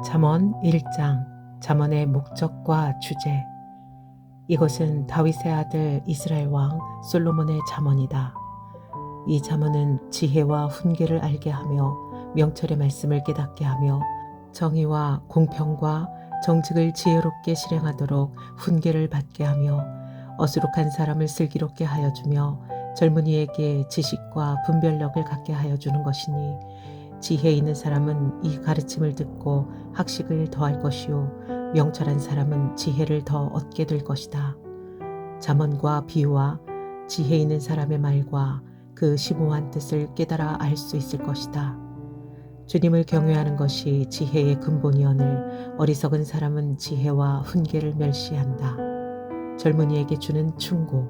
잠언 1장. 잠언의 목적과 주제. 이것은 다윗의 아들 이스라엘 왕 솔로몬의 잠언이다. 이 잠언은 지혜와 훈계를 알게 하며 명철의 말씀을 깨닫게 하며 정의와 공평과 정직을 지혜롭게 실행하도록 훈계를 받게 하며 어수룩한 사람을 슬기롭게 하여 주며 젊은이에게 지식과 분별력을 갖게 하여 주는 것이니, 지혜 있는 사람은 이 가르침을 듣고 학식을 더할 것이요 명철한 사람은 지혜를 더 얻게 될 것이다. 잠언과 비유와 지혜 있는 사람의 말과 그 심오한 뜻을 깨달아 알 수 있을 것이다. 주님을 경외하는 것이 지혜의 근본이오늘 어리석은 사람은 지혜와 훈계를 멸시한다. 젊은이에게 주는 충고.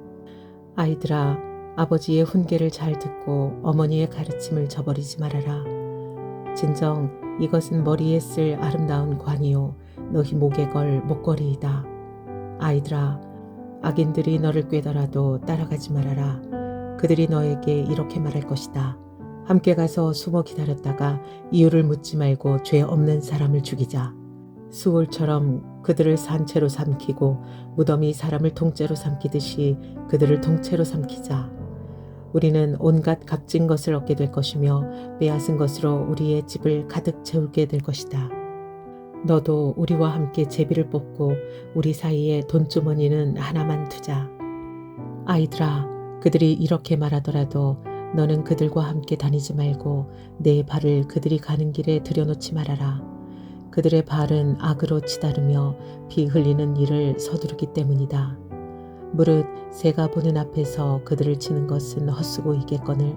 아이들아, 아버지의 훈계를 잘 듣고 어머니의 가르침을 저버리지 말아라. 진정 이것은 머리에 쓸 아름다운 관이요 너희 목에 걸 목걸이이다. 아이들아, 악인들이 너를 꾀더라도 따라가지 말아라. 그들이 너에게 이렇게 말할 것이다. 함께 가서 숨어 기다렸다가 이유를 묻지 말고 죄 없는 사람을 죽이자. 수월처럼 그들을 산채로 삼키고 무덤이 사람을 통째로 삼키듯이 그들을 통째로 삼키자. 우리는 온갖 값진 것을 얻게 될 것이며 빼앗은 것으로 우리의 집을 가득 채우게 될 것이다. 너도 우리와 함께 제비를 뽑고 우리 사이에 돈주머니는 하나만 두자. 아이들아, 그들이 이렇게 말하더라도 너는 그들과 함께 다니지 말고 내 발을 그들이 가는 길에 들여놓지 말아라. 그들의 발은 악으로 치다르며 피 흘리는 일을 서두르기 때문이다. 무릇 새가 보는 앞에서 그들을 치는 것은 헛수고 있겠거늘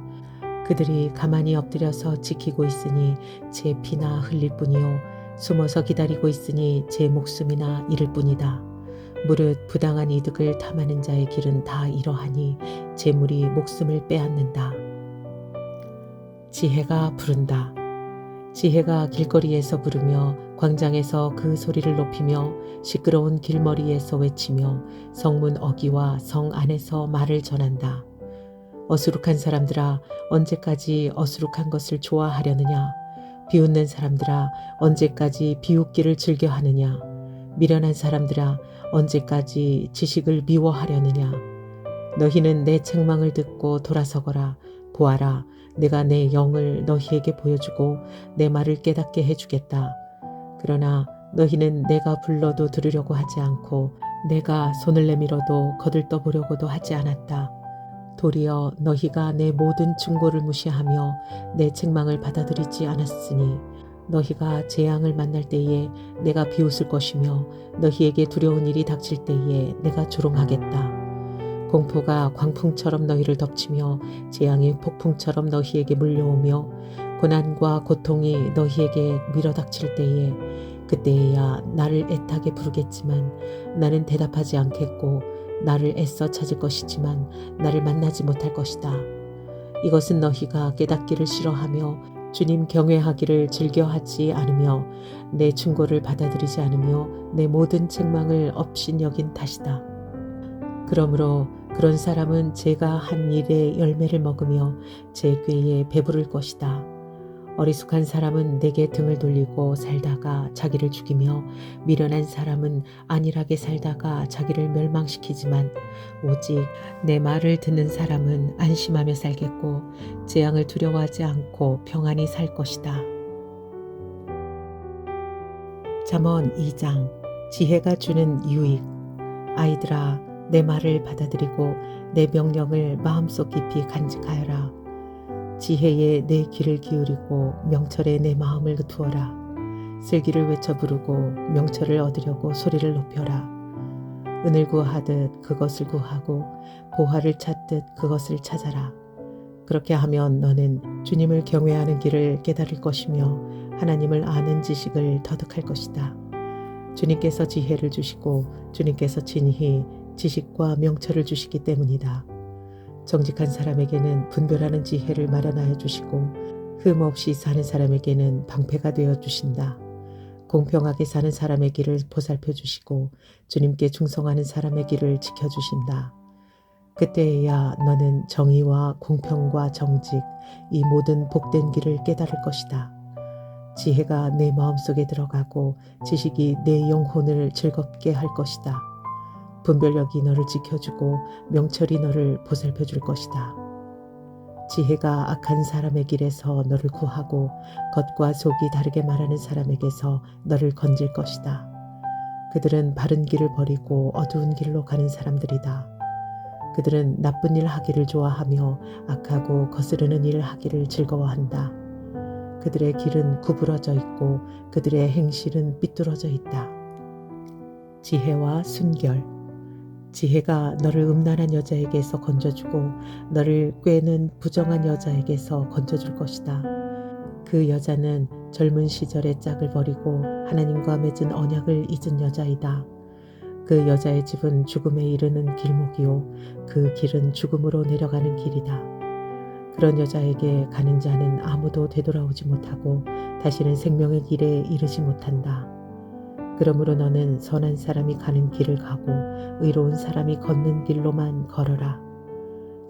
그들이 가만히 엎드려서 지키고 있으니 제 피나 흘릴 뿐이요 숨어서 기다리고 있으니 제 목숨이나 잃을 뿐이다. 무릇 부당한 이득을 탐하는 자의 길은 다 이러하니 재물이 목숨을 빼앗는다. 지혜가 부른다. 지혜가 길거리에서 부르며 광장에서 그 소리를 높이며 시끄러운 길머리에서 외치며 성문 어귀와 성 안에서 말을 전한다. 어수룩한 사람들아, 언제까지 어수룩한 것을 좋아하려느냐? 비웃는 사람들아, 언제까지 비웃기를 즐겨하느냐? 미련한 사람들아, 언제까지 지식을 미워하려느냐? 너희는 내 책망을 듣고 돌아서거라. 보아라, 내가 내 영을 너희에게 보여주고 내 말을 깨닫게 해주겠다. 그러나 너희는 내가 불러도 들으려고 하지 않고 내가 손을 내밀어도 거들떠 보려고도 하지 않았다. 도리어 너희가 내 모든 충고를 무시하며 내 책망을 받아들이지 않았으니 너희가 재앙을 만날 때에 내가 비웃을 것이며 너희에게 두려운 일이 닥칠 때에 내가 조롱하겠다. 공포가 광풍처럼 너희를 덮치며 재앙이 폭풍처럼 너희에게 물려오며 고난과 고통이 너희에게 밀어닥칠 때에 그때에야 나를 애타게 부르겠지만 나는 대답하지 않겠고 나를 애써 찾을 것이지만 나를 만나지 못할 것이다. 이것은 너희가 깨닫기를 싫어하며 주님 경외하기를 즐겨하지 않으며 내 충고를 받아들이지 않으며 내 모든 책망을 업신여긴 탓이다. 그러므로 그런 사람은 제가 한 일의 열매를 먹으며 제 꾀에 배부를 것이다. 어리숙한 사람은 내게 등을 돌리고 살다가 자기를 죽이며 미련한 사람은 안일하게 살다가 자기를 멸망시키지만 오직 내 말을 듣는 사람은 안심하며 살겠고 재앙을 두려워하지 않고 평안히 살 것이다. 잠언 2장. 지혜가 주는 유익. 아이들아, 내 말을 받아들이고 내 명령을 마음속 깊이 간직하여라. 지혜에 내 귀를 기울이고 명철에 내 마음을 두어라. 슬기를 외쳐 부르고 명철을 얻으려고 소리를 높여라. 은을 구하듯 그것을 구하고 보화를 찾듯 그것을 찾아라. 그렇게 하면 너는 주님을 경외하는 길을 깨달을 것이며 하나님을 아는 지식을 터득할 것이다. 주님께서 지혜를 주시고 주님께서 진히 지식과 명철을 주시기 때문이다. 정직한 사람에게는 분별하는 지혜를 마련하여 주시고 흠없이 사는 사람에게는 방패가 되어 주신다. 공평하게 사는 사람의 길을 보살펴 주시고 주님께 충성하는 사람의 길을 지켜주신다. 그때에야 너는 정의와 공평과 정직, 이 모든 복된 길을 깨달을 것이다. 지혜가 내 마음속에 들어가고 지식이 내 영혼을 즐겁게 할 것이다. 분별력이 너를 지켜주고 명철이 너를 보살펴 줄 것이다. 지혜가 악한 사람의 길에서 너를 구하고 겉과 속이 다르게 말하는 사람에게서 너를 건질 것이다. 그들은 바른 길을 버리고 어두운 길로 가는 사람들이다. 그들은 나쁜 일 하기를 좋아하며 악하고 거스르는 일 하기를 즐거워한다. 그들의 길은 구부러져 있고 그들의 행실은 삐뚤어져 있다. 지혜와 순결. 지혜가 너를 음란한 여자에게서 건져주고 너를 꾀는 부정한 여자에게서 건져줄 것이다. 그 여자는 젊은 시절의 짝을 버리고 하나님과 맺은 언약을 잊은 여자이다. 그 여자의 집은 죽음에 이르는 길목이요 그 길은 죽음으로 내려가는 길이다. 그런 여자에게 가는 자는 아무도 되돌아오지 못하고 다시는 생명의 길에 이르지 못한다. 그러므로 너는 선한 사람이 가는 길을 가고 의로운 사람이 걷는 길로만 걸어라.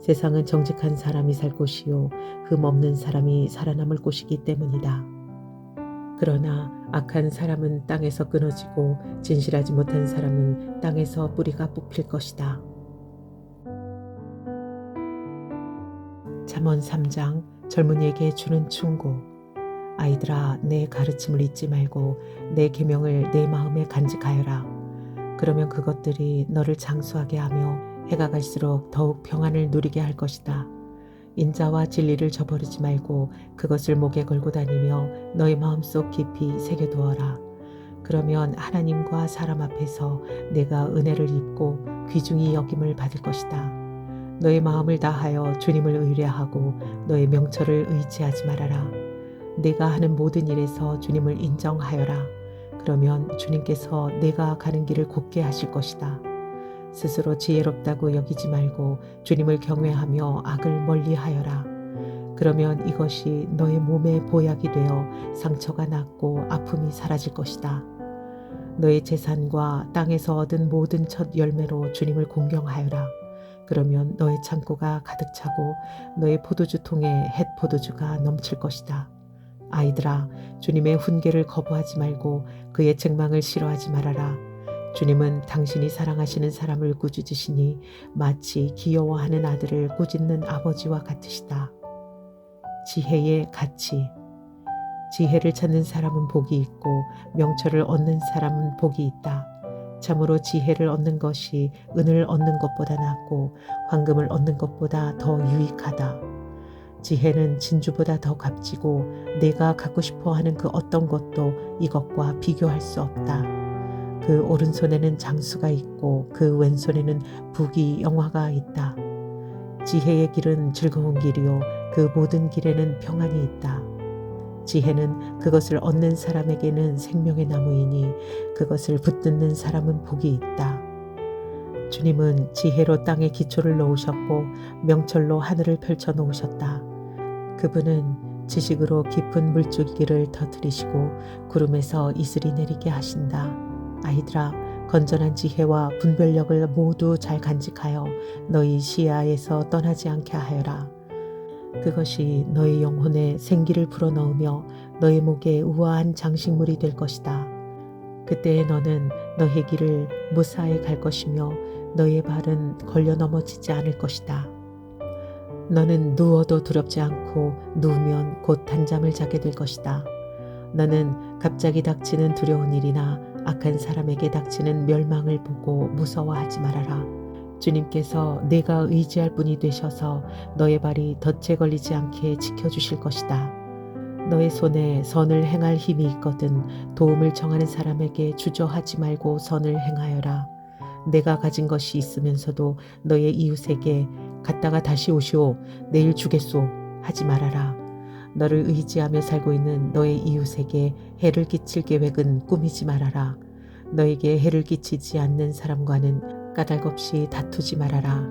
세상은 정직한 사람이 살 곳이요 흠 없는 사람이 살아남을 곳이기 때문이다. 그러나 악한 사람은 땅에서 끊어지고 진실하지 못한 사람은 땅에서 뿌리가 뽑힐 것이다. 잠언 3장 젊은이에게 주는 충고. 아이들아, 내 가르침을 잊지 말고 내 계명을 내 마음에 간직하여라. 그러면 그것들이 너를 장수하게 하며 해가 갈수록 더욱 평안을 누리게 할 것이다. 인자와 진리를 저버리지 말고 그것을 목에 걸고 다니며 너의 마음속 깊이 새겨두어라. 그러면 하나님과 사람 앞에서 내가 은혜를 입고 귀중히 여김을 받을 것이다. 너의 마음을 다하여 주님을 의뢰하고 너의 명철을 의지하지 말아라. 내가 하는 모든 일에서 주님을 인정하여라. 그러면 주님께서 내가 가는 길을 곱게 하실 것이다. 스스로 지혜롭다고 여기지 말고 주님을 경외하며 악을 멀리하여라. 그러면 이것이 너의 몸에 보약이 되어 상처가 낫고 아픔이 사라질 것이다. 너의 재산과 땅에서 얻은 모든 첫 열매로 주님을 공경하여라. 그러면 너의 창고가 가득 차고 너의 포도주 통에 햇 포도주가 넘칠 것이다. 아이들아, 주님의 훈계를 거부하지 말고 그의 책망을 싫어하지 말아라. 주님은 당신이 사랑하시는 사람을 꾸짖으시니 마치 귀여워하는 아들을 꾸짖는 아버지와 같으시다. 지혜의 가치. 지혜를 찾는 사람은 복이 있고 명철을 얻는 사람은 복이 있다. 참으로 지혜를 얻는 것이 은을 얻는 것보다 낫고 황금을 얻는 것보다 더 유익하다. 지혜는 진주보다 더 값지고 내가 갖고 싶어 하는 그 어떤 것도 이것과 비교할 수 없다. 그 오른손에는 장수가 있고 그 왼손에는 북이 영화가 있다. 지혜의 길은 즐거운 길이요 그 모든 길에는 평안이 있다. 지혜는 그것을 얻는 사람에게는 생명의 나무이니 그것을 붙듣는 사람은 복이 있다. 주님은 지혜로 땅에 기초를 놓으셨고 명철로 하늘을 펼쳐 놓으셨다. 그분은 지식으로 깊은 물줄기를 터뜨리시고 구름에서 이슬이 내리게 하신다. 아이들아, 건전한 지혜와 분별력을 모두 잘 간직하여 너희 시야에서 떠나지 않게 하여라. 그것이 너희 영혼에 생기를 불어넣으며 너희 목에 우아한 장식물이 될 것이다. 그때에 너는 너의 길을 무사히 갈 것이며 너의 발은 걸려 넘어지지 않을 것이다. 너는 누워도 두렵지 않고 누우면 곧 단잠을 자게 될 것이다. 너는 갑자기 닥치는 두려운 일이나 악한 사람에게 닥치는 멸망을 보고 무서워하지 말아라. 주님께서 내가 의지할 분이 되셔서 너의 발이 덫에 걸리지 않게 지켜주실 것이다. 너의 손에 선을 행할 힘이 있거든 도움을 청하는 사람에게 주저하지 말고 선을 행하여라. 내가 가진 것이 있으면서도 너의 이웃에게 갔다가 다시 오시오, 내일 주겠소 하지 말아라. 너를 의지하며 살고 있는 너의 이웃에게 해를 끼칠 계획은 꾸미지 말아라. 너에게 해를 끼치지 않는 사람과는 까닭없이 다투지 말아라.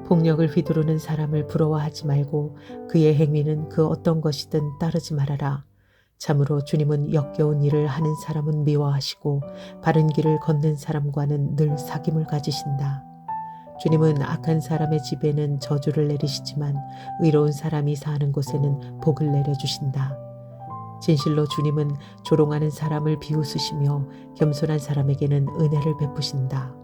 폭력을 휘두르는 사람을 부러워하지 말고 그의 행위는 그 어떤 것이든 따르지 말아라. 참으로 주님은 역겨운 일을 하는 사람은 미워하시고 바른 길을 걷는 사람과는 늘 사귐을 가지신다. 주님은 악한 사람의 집에는 저주를 내리시지만 의로운 사람이 사는 곳에는 복을 내려주신다. 진실로 주님은 조롱하는 사람을 비웃으시며 겸손한 사람에게는 은혜를 베푸신다.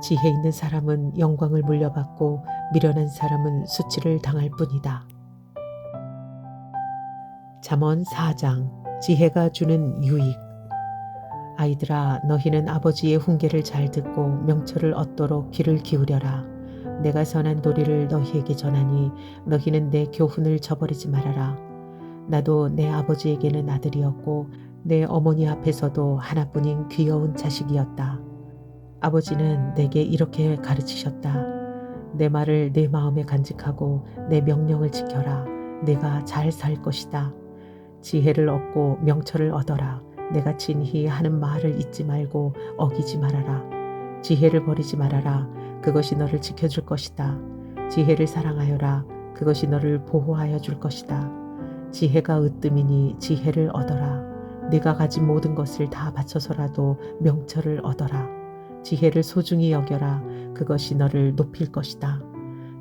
지혜 있는 사람은 영광을 물려받고 미련한 사람은 수치를 당할 뿐이다. 잠언 4장 지혜가 주는 유익. 아이들아, 너희는 아버지의 훈계를 잘 듣고 명철을 얻도록 귀를 기울여라. 내가 선한 도리를 너희에게 전하니 너희는 내 교훈을 저버리지 말아라. 나도 내 아버지에게는 아들이었고 내 어머니 앞에서도 하나뿐인 귀여운 자식이었다. 아버지는 내게 이렇게 가르치셨다. 내 말을 내 마음에 간직하고 내 명령을 지켜라. 내가 잘 살 것이다. 지혜를 얻고 명철을 얻어라. 내가 진히 하는 말을 잊지 말고 어기지 말아라. 지혜를 버리지 말아라. 그것이 너를 지켜줄 것이다. 지혜를 사랑하여라. 그것이 너를 보호하여 줄 것이다. 지혜가 으뜸이니 지혜를 얻어라. 네가 가진 모든 것을 다 바쳐서라도 명철을 얻어라. 지혜를 소중히 여겨라. 그것이 너를 높일 것이다.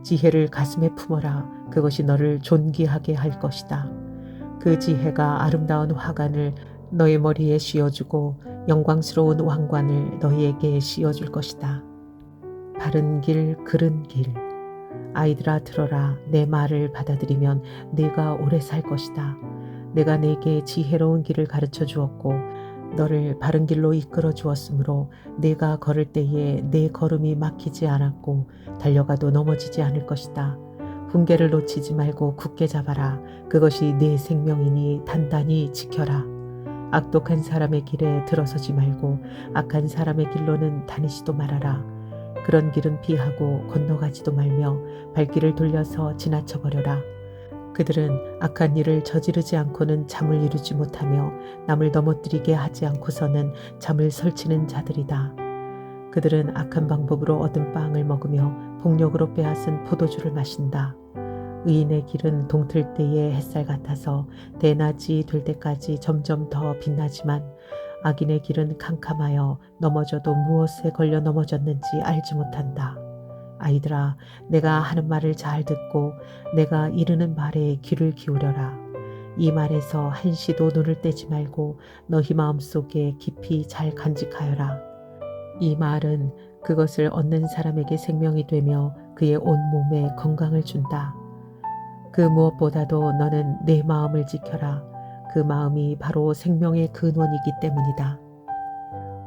지혜를 가슴에 품어라. 그것이 너를 존귀하게 할 것이다. 그 지혜가 아름다운 화관을 너의 머리에 씌워주고 영광스러운 왕관을 너희에게 씌워줄 것이다. 바른 길, 그른 길. 아이들아, 들어라. 내 말을 받아들이면 네가 오래 살 것이다. 내가 네게 지혜로운 길을 가르쳐 주었고 너를 바른 길로 이끌어 주었으므로 네가 걸을 때에 내 걸음이 막히지 않았고 달려가도 넘어지지 않을 것이다. 훈계를 놓치지 말고 굳게 잡아라. 그것이 네 생명이니 단단히 지켜라. 악독한 사람의 길에 들어서지 말고 악한 사람의 길로는 다니지도 말아라. 그런 길은 피하고 건너가지도 말며 발길을 돌려서 지나쳐 버려라. 그들은 악한 일을 저지르지 않고는 잠을 이루지 못하며 남을 넘어뜨리게 하지 않고서는 잠을 설치는 자들이다. 그들은 악한 방법으로 얻은 빵을 먹으며 폭력으로 빼앗은 포도주를 마신다. 의인의 길은 동틀 때의 햇살 같아서 대낮이 될 때까지 점점 더 빛나지만 악인의 길은 캄캄하여 넘어져도 무엇에 걸려 넘어졌는지 알지 못한다. 아이들아, 내가 하는 말을 잘 듣고 내가 이르는 말에 귀를 기울여라. 이 말에서 한시도 눈을 떼지 말고 너희 마음속에 깊이 잘 간직하여라. 이 말은 그것을 얻는 사람에게 생명이 되며 그의 온 몸에 건강을 준다. 그 무엇보다도 너는 내 마음을 지켜라. 그 마음이 바로 생명의 근원이기 때문이다.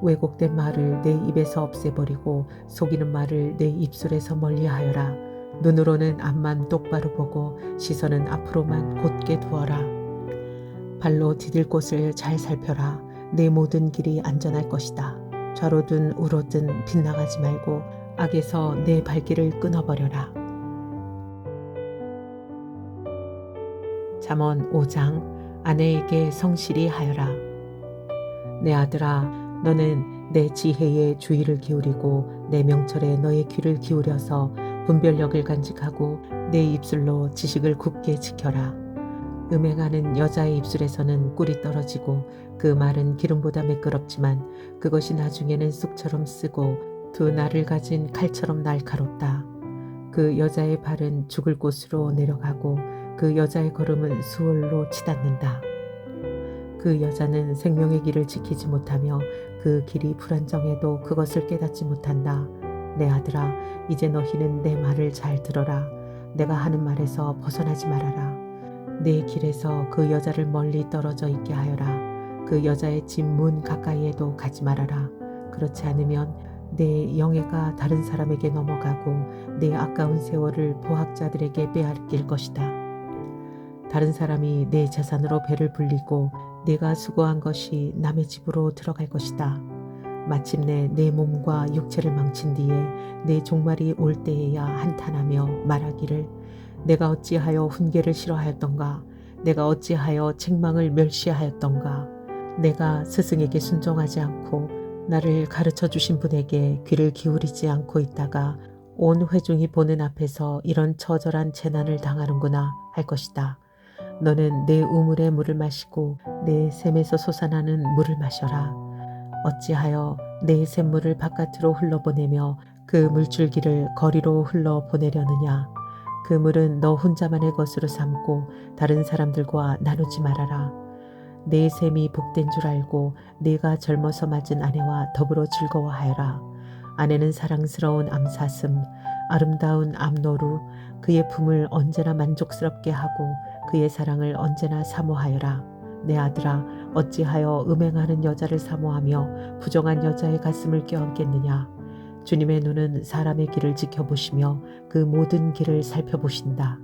왜곡된 말을 내 입에서 없애버리고 속이는 말을 내 입술에서 멀리하여라. 눈으로는 앞만 똑바로 보고 시선은 앞으로만 곧게 두어라. 발로 디딜 곳을 잘 살펴라. 내 모든 길이 안전할 것이다. 좌로든 우로든 빗나가지 말고 악에서 내 발길을 끊어버려라. 잠언 5장 아내에게 성실히 하여라. 내 아들아, 너는 내 지혜에 주의를 기울이고 내 명철에 너의 귀를 기울여서 분별력을 간직하고 내 입술로 지식을 굳게 지켜라. 음행하는 여자의 입술에서는 꿀이 떨어지고 그 말은 기름보다 매끄럽지만 그것이 나중에는 쑥처럼 쓰고 두 날을 가진 칼처럼 날카롭다. 그 여자의 발은 죽을 곳으로 내려가고 그 여자의 걸음은 수월로 치닫는다. 그 여자는 생명의 길을 지키지 못하며 그 길이 불안정해도 그것을 깨닫지 못한다. 내 아들아, 이제 너희는 내 말을 잘 들어라. 내가 하는 말에서 벗어나지 말아라. 내 길에서 그 여자를 멀리 떨어져 있게 하여라. 그 여자의 집 문 가까이에도 가지 말아라. 그렇지 않으면 내 영예가 다른 사람에게 넘어가고 내 아까운 세월을 보학자들에게 빼앗길 것이다. 다른 사람이 내 재산으로 배를 불리고 내가 수고한 것이 남의 집으로 들어갈 것이다. 마침내 내 몸과 육체를 망친 뒤에 내 종말이 올 때에야 한탄하며 말하기를 내가 어찌하여 훈계를 싫어하였던가. 내가 어찌하여 책망을 멸시하였던가. 내가 스승에게 순종하지 않고 나를 가르쳐 주신 분에게 귀를 기울이지 않고 있다가 온 회중이 보는 앞에서 이런 처절한 재난을 당하는구나 할 것이다. 너는 내 우물의 물을 마시고 내 샘에서 솟아나는 물을 마셔라. 어찌하여 내 샘물을 바깥으로 흘러보내며 그 물줄기를 거리로 흘러보내려느냐. 그 물은 너 혼자만의 것으로 삼고 다른 사람들과 나누지 말아라. 내 셈이 복된 줄 알고 네가 젊어서 맞은 아내와 더불어 즐거워하여라. 아내는 사랑스러운 암사슴, 아름다운 암노루, 그의 품을 언제나 만족스럽게 하고 그의 사랑을 언제나 사모하여라. 내 아들아, 어찌하여 음행하는 여자를 사모하며 부정한 여자의 가슴을 껴안겠느냐. 주님의 눈은 사람의 길을 지켜보시며 그 모든 길을 살펴보신다.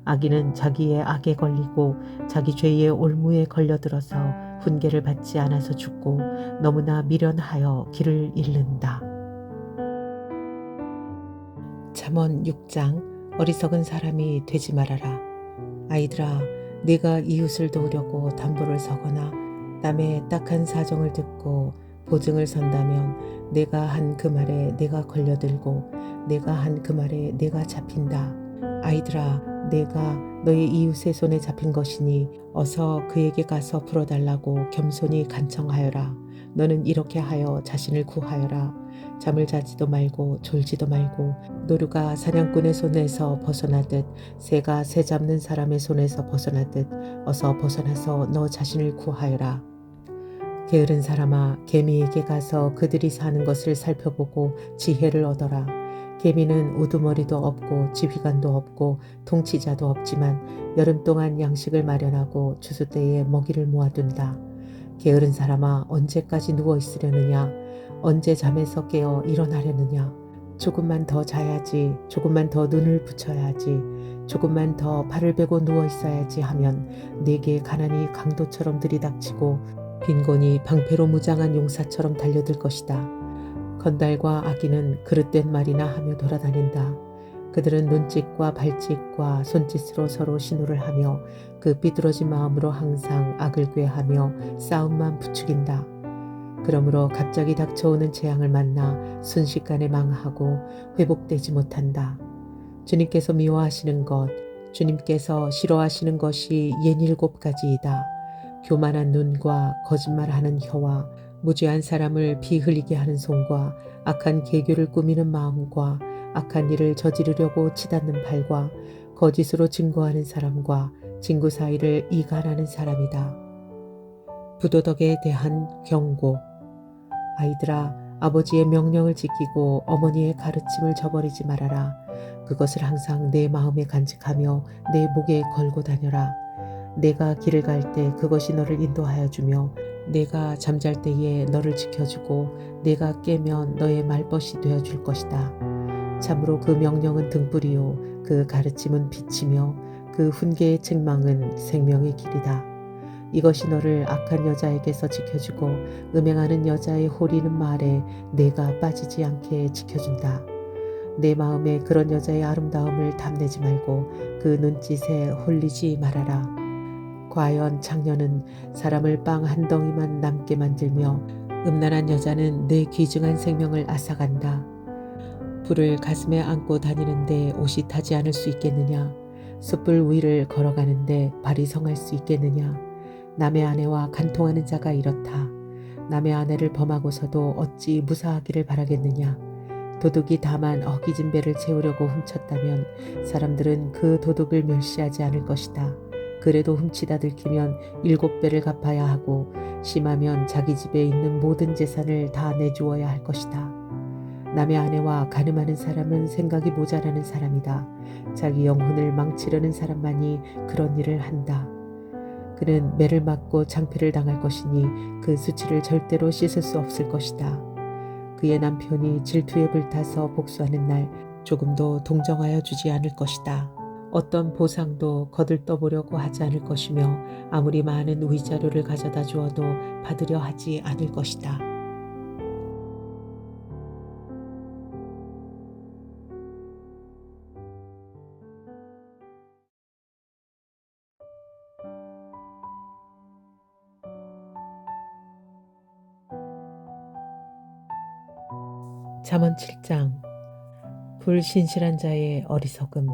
악인은 자기의 악에 걸리고 자기 죄의 올무에 걸려들어서 훈계를 받지 않아서 죽고 너무나 미련하여 길을 잃는다. 잠언 6장. 어리석은 사람이 되지 말아라. 아이들아, 네가 이웃을 도우려고 담보를 서거나 남의 딱한 사정을 듣고 보증을 선다면 내가 한 그 말에 내가 걸려들고 내가 한 그 말에 내가 잡힌다. 아이들아, 내가 너의 이웃의 손에 잡힌 것이니 어서 그에게 가서 풀어달라고 겸손히 간청하여라. 너는 이렇게 하여 자신을 구하여라. 잠을 자지도 말고 졸지도 말고 노루가 사냥꾼의 손에서 벗어나듯 새가 새 잡는 사람의 손에서 벗어나듯 어서 벗어나서 너 자신을 구하여라. 게으른 사람아, 개미에게 가서 그들이 사는 것을 살펴보고 지혜를 얻어라. 개미는 우두머리도 없고 지휘관도 없고 통치자도 없지만 여름 동안 양식을 마련하고 추수 때에 먹이를 모아둔다. 게으른 사람아, 언제까지 누워 있으려느냐? 언제 잠에서 깨어 일어나려느냐? 조금만 더 자야지, 조금만 더 눈을 붙여야지, 조금만 더 발을 베고 누워 있어야지 하면 내게 가난이 강도처럼 들이닥치고 빈곤이 방패로 무장한 용사처럼 달려들 것이다. 건달과 아기는 그릇된 말이나 하며 돌아다닌다. 그들은 눈짓과 발짓과 손짓으로 서로 신호를 하며 그 삐뚤어진 마음으로 항상 악을 꾀하며 싸움만 부추긴다. 그러므로 갑자기 닥쳐오는 재앙을 만나 순식간에 망하고 회복되지 못한다. 주님께서 미워하시는 것, 주님께서 싫어하시는 것이 67가지이다. 교만한 눈과 거짓말하는 혀와 무죄한 사람을 피 흘리게 하는 손과 악한 계교를 꾸미는 마음과 악한 일을 저지르려고 치닫는 팔과 거짓으로 증거하는 사람과 친구 사이를 이간하는 사람이다. 부도덕에 대한 경고. 아이들아, 아버지의 명령을 지키고 어머니의 가르침을 저버리지 말아라. 그것을 항상 내 마음에 간직하며 내 목에 걸고 다녀라. 내가 길을 갈 때 그것이 너를 인도하여 주며 내가 잠잘 때에 너를 지켜주고 내가 깨면 너의 말벗이 되어줄 것이다. 참으로 그 명령은 등불이요 그 가르침은 빛이며 그 훈계의 책망은 생명의 길이다. 이것이 너를 악한 여자에게서 지켜주고 음행하는 여자의 호리는 말에 내가 빠지지 않게 지켜준다. 내 마음에 그런 여자의 아름다움을 탐내지 말고 그 눈짓에 홀리지 말아라. 과연 창녀는 사람을 빵 한 덩이만 남게 만들며 음란한 여자는 내 귀중한 생명을 앗아간다. 불을 가슴에 안고 다니는데 옷이 타지 않을 수 있겠느냐? 숯불 위를 걸어가는데 발이 성할 수 있겠느냐? 남의 아내와 간통하는 자가 이렇다. 남의 아내를 범하고서도 어찌 무사하기를 바라겠느냐? 도둑이 다만 어기진 배를 채우려고 훔쳤다면 사람들은 그 도둑을 멸시하지 않을 것이다. 그래도 훔치다 들키면 7배를 갚아야 하고 심하면 자기 집에 있는 모든 재산을 다 내주어야 할 것이다. 남의 아내와 가늠하는 사람은 생각이 모자라는 사람이다. 자기 영혼을 망치려는 사람만이 그런 일을 한다. 그는 매를 맞고 창피를 당할 것이니 그 수치를 절대로 씻을 수 없을 것이다. 그의 남편이 질투에 불타서 복수하는 날 조금도 동정하여 주지 않을 것이다. 어떤 보상도 거들떠보려고 하지 않을 것이며 아무리 많은 위자료를 가져다 주어도 받으려 하지 않을 것이다. 잠언 7장. 불신실한 자의 어리석음.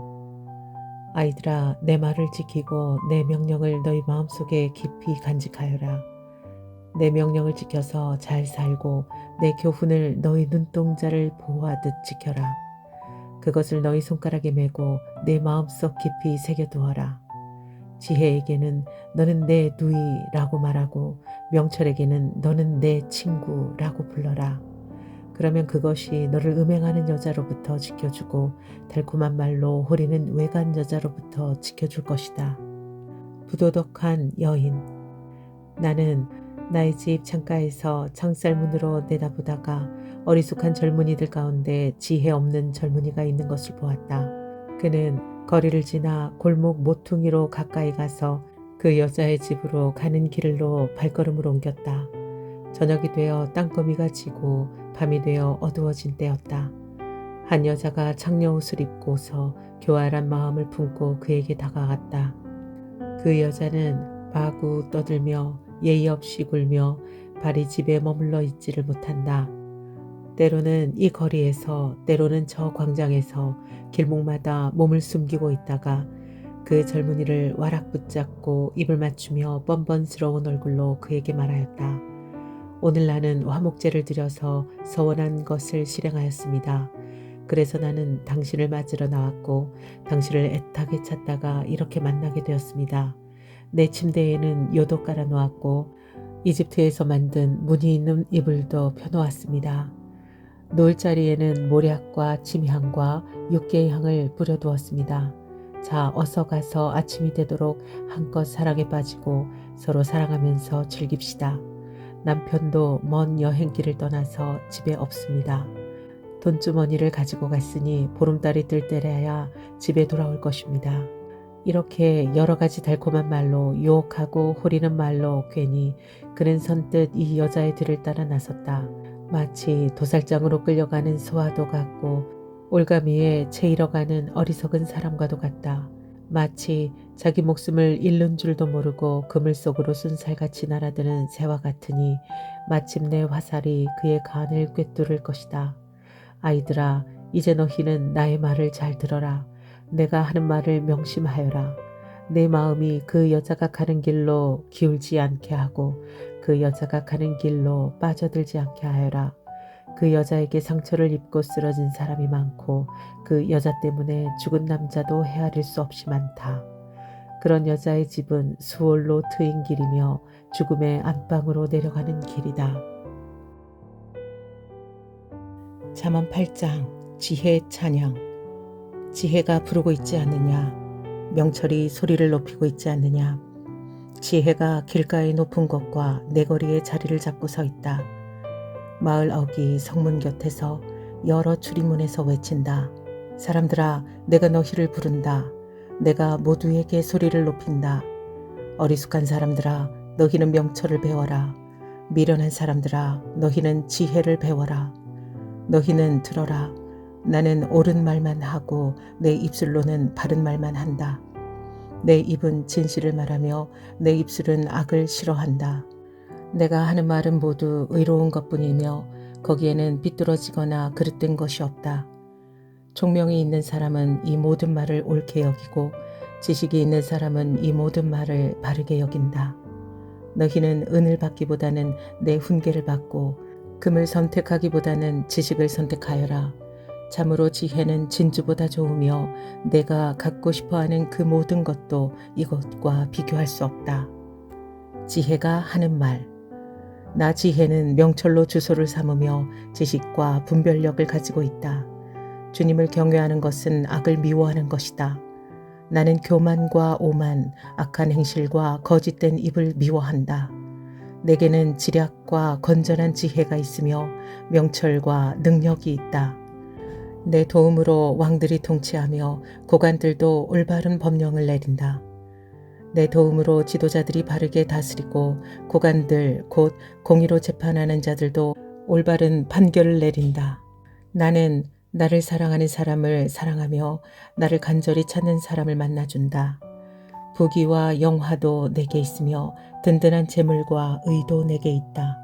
아이들아, 내 말을 지키고 내 명령을 너희 마음속에 깊이 간직하여라. 내 명령을 지켜서 잘 살고 내 교훈을 너희 눈동자를 보호하듯 지켜라. 그것을 너희 손가락에 메고 내 마음속 깊이 새겨두어라. 지혜에게는 너는 내 누이라고 말하고 명철에게는 너는 내 친구라고 불러라. 그러면 그것이 너를 음행하는 여자로부터 지켜주고 달콤한 말로 호리는 외간 여자로부터 지켜줄 것이다. 부도덕한 여인. 나는 나의 집 창가에서 창살문으로 내다보다가 어리숙한 젊은이들 가운데 지혜 없는 젊은이가 있는 것을 보았다. 그는 거리를 지나 골목 모퉁이로 가까이 가서 그 여자의 집으로 가는 길로 발걸음을 옮겼다. 저녁이 되어 땅거미가 지고 밤이 되어 어두워진 때였다. 한 여자가 창녀옷을 입고서 교활한 마음을 품고 그에게 다가갔다. 그 여자는 마구 떠들며 예의 없이 굴며 발이 집에 머물러 있지를 못한다. 때로는 이 거리에서 때로는 저 광장에서 길목마다 몸을 숨기고 있다가 그 젊은이를 와락 붙잡고 입을 맞추며 뻔뻔스러운 얼굴로 그에게 말하였다. 오늘 나는 화목제를 드려서 서원한 것을 실행하였습니다. 그래서 나는 당신을 맞으러 나왔고 당신을 애타게 찾다가 이렇게 만나게 되었습니다. 내 침대에는 요도 깔아 놓았고 이집트에서 만든 무늬 있는 이불도 펴놓았습니다. 놓을 자리에는 모략과 침향과 육개의 향을 뿌려두었습니다. 자, 어서 가서 아침이 되도록 한껏 사랑에 빠지고 서로 사랑하면서 즐깁시다. 남편도 먼 여행길을 떠나서 집에 없습니다. 돈주머니를 가지고 갔으니 보름달이 뜰 때라야 집에 돌아올 것입니다. 이렇게 여러 가지 달콤한 말로 유혹하고 호리는 말로 괜히 그는 선뜻 이 여자의 뒤를 따라 나섰다. 마치 도살장으로 끌려가는 소와도 같고 올가미에 채일어가는 어리석은 사람과도 같다. 마치 자기 목숨을 잃는 줄도 모르고 그물 속으로 순살같이 날아드는 새와 같으니 마침내 화살이 그의 간을 꿰뚫을 것이다. 아이들아, 이제 너희는 나의 말을 잘 들어라. 내가 하는 말을 명심하여라. 내 마음이 그 여자가 가는 길로 기울지 않게 하고 그 여자가 가는 길로 빠져들지 않게 하여라. 그 여자에게 상처를 입고 쓰러진 사람이 많고 그 여자 때문에 죽은 남자도 헤아릴 수 없이 많다. 그런 여자의 집은 수월로 트인 길이며 죽음의 안방으로 내려가는 길이다. 잠언 8장 지혜의 찬양. 지혜가 부르고 있지 않느냐. 명철이 소리를 높이고 있지 않느냐. 지혜가 길가의 높은 곳과 내거리에 자리를 잡고 서 있다. 마을 어기 성문 곁에서 여러 출입문에서 외친다. 사람들아, 내가 너희를 부른다. 내가 모두에게 소리를 높인다. 어리숙한 사람들아, 너희는 명철을 배워라. 미련한 사람들아, 너희는 지혜를 배워라. 너희는 들어라. 나는 옳은 말만 하고 내 입술로는 바른 말만 한다. 내 입은 진실을 말하며 내 입술은 악을 싫어한다. 내가 하는 말은 모두 의로운 것뿐이며 거기에는 삐뚤어지거나 그릇된 것이 없다. 총명이 있는 사람은 이 모든 말을 옳게 여기고 지식이 있는 사람은 이 모든 말을 바르게 여긴다. 너희는 은을 받기보다는 내 훈계를 받고 금을 선택하기보다는 지식을 선택하여라. 참으로 지혜는 진주보다 좋으며 내가 갖고 싶어하는 그 모든 것도 이것과 비교할 수 없다. 지혜가 하는 말. 나 지혜는 명철로 주소를 삼으며 지식과 분별력을 가지고 있다. 주님을 경외하는 것은 악을 미워하는 것이다. 나는 교만과 오만, 악한 행실과 거짓된 입을 미워한다. 내게는 지략과 건전한 지혜가 있으며 명철과 능력이 있다. 내 도움으로 왕들이 통치하며 고관들도 올바른 법령을 내린다. 내 도움으로 지도자들이 바르게 다스리고 고관들 곧 공의로 재판하는 자들도 올바른 판결을 내린다. 나는 나를 사랑하는 사람을 사랑하며 나를 간절히 찾는 사람을 만나준다. 부귀와 영화도 내게 있으며 든든한 재물과 의도 내게 있다.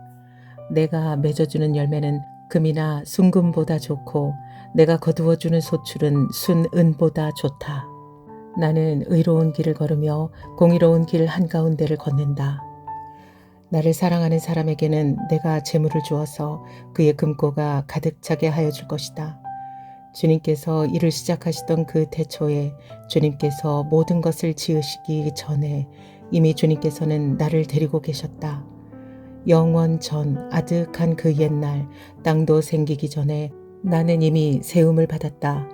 내가 맺어주는 열매는 금이나 순금보다 좋고 내가 거두어주는 소출은 순은보다 좋다. 나는 의로운 길을 걸으며 공의로운 길 한가운데를 걷는다. 나를 사랑하는 사람에게는 내가 재물을 주어서 그의 금고가 가득 차게 하여 줄 것이다. 주님께서 일을 시작하시던 그 태초에 주님께서 모든 것을 지으시기 전에 이미 주님께서는 나를 데리고 계셨다. 영원 전 아득한 그 옛날 땅도 생기기 전에 나는 이미 세움을 받았다.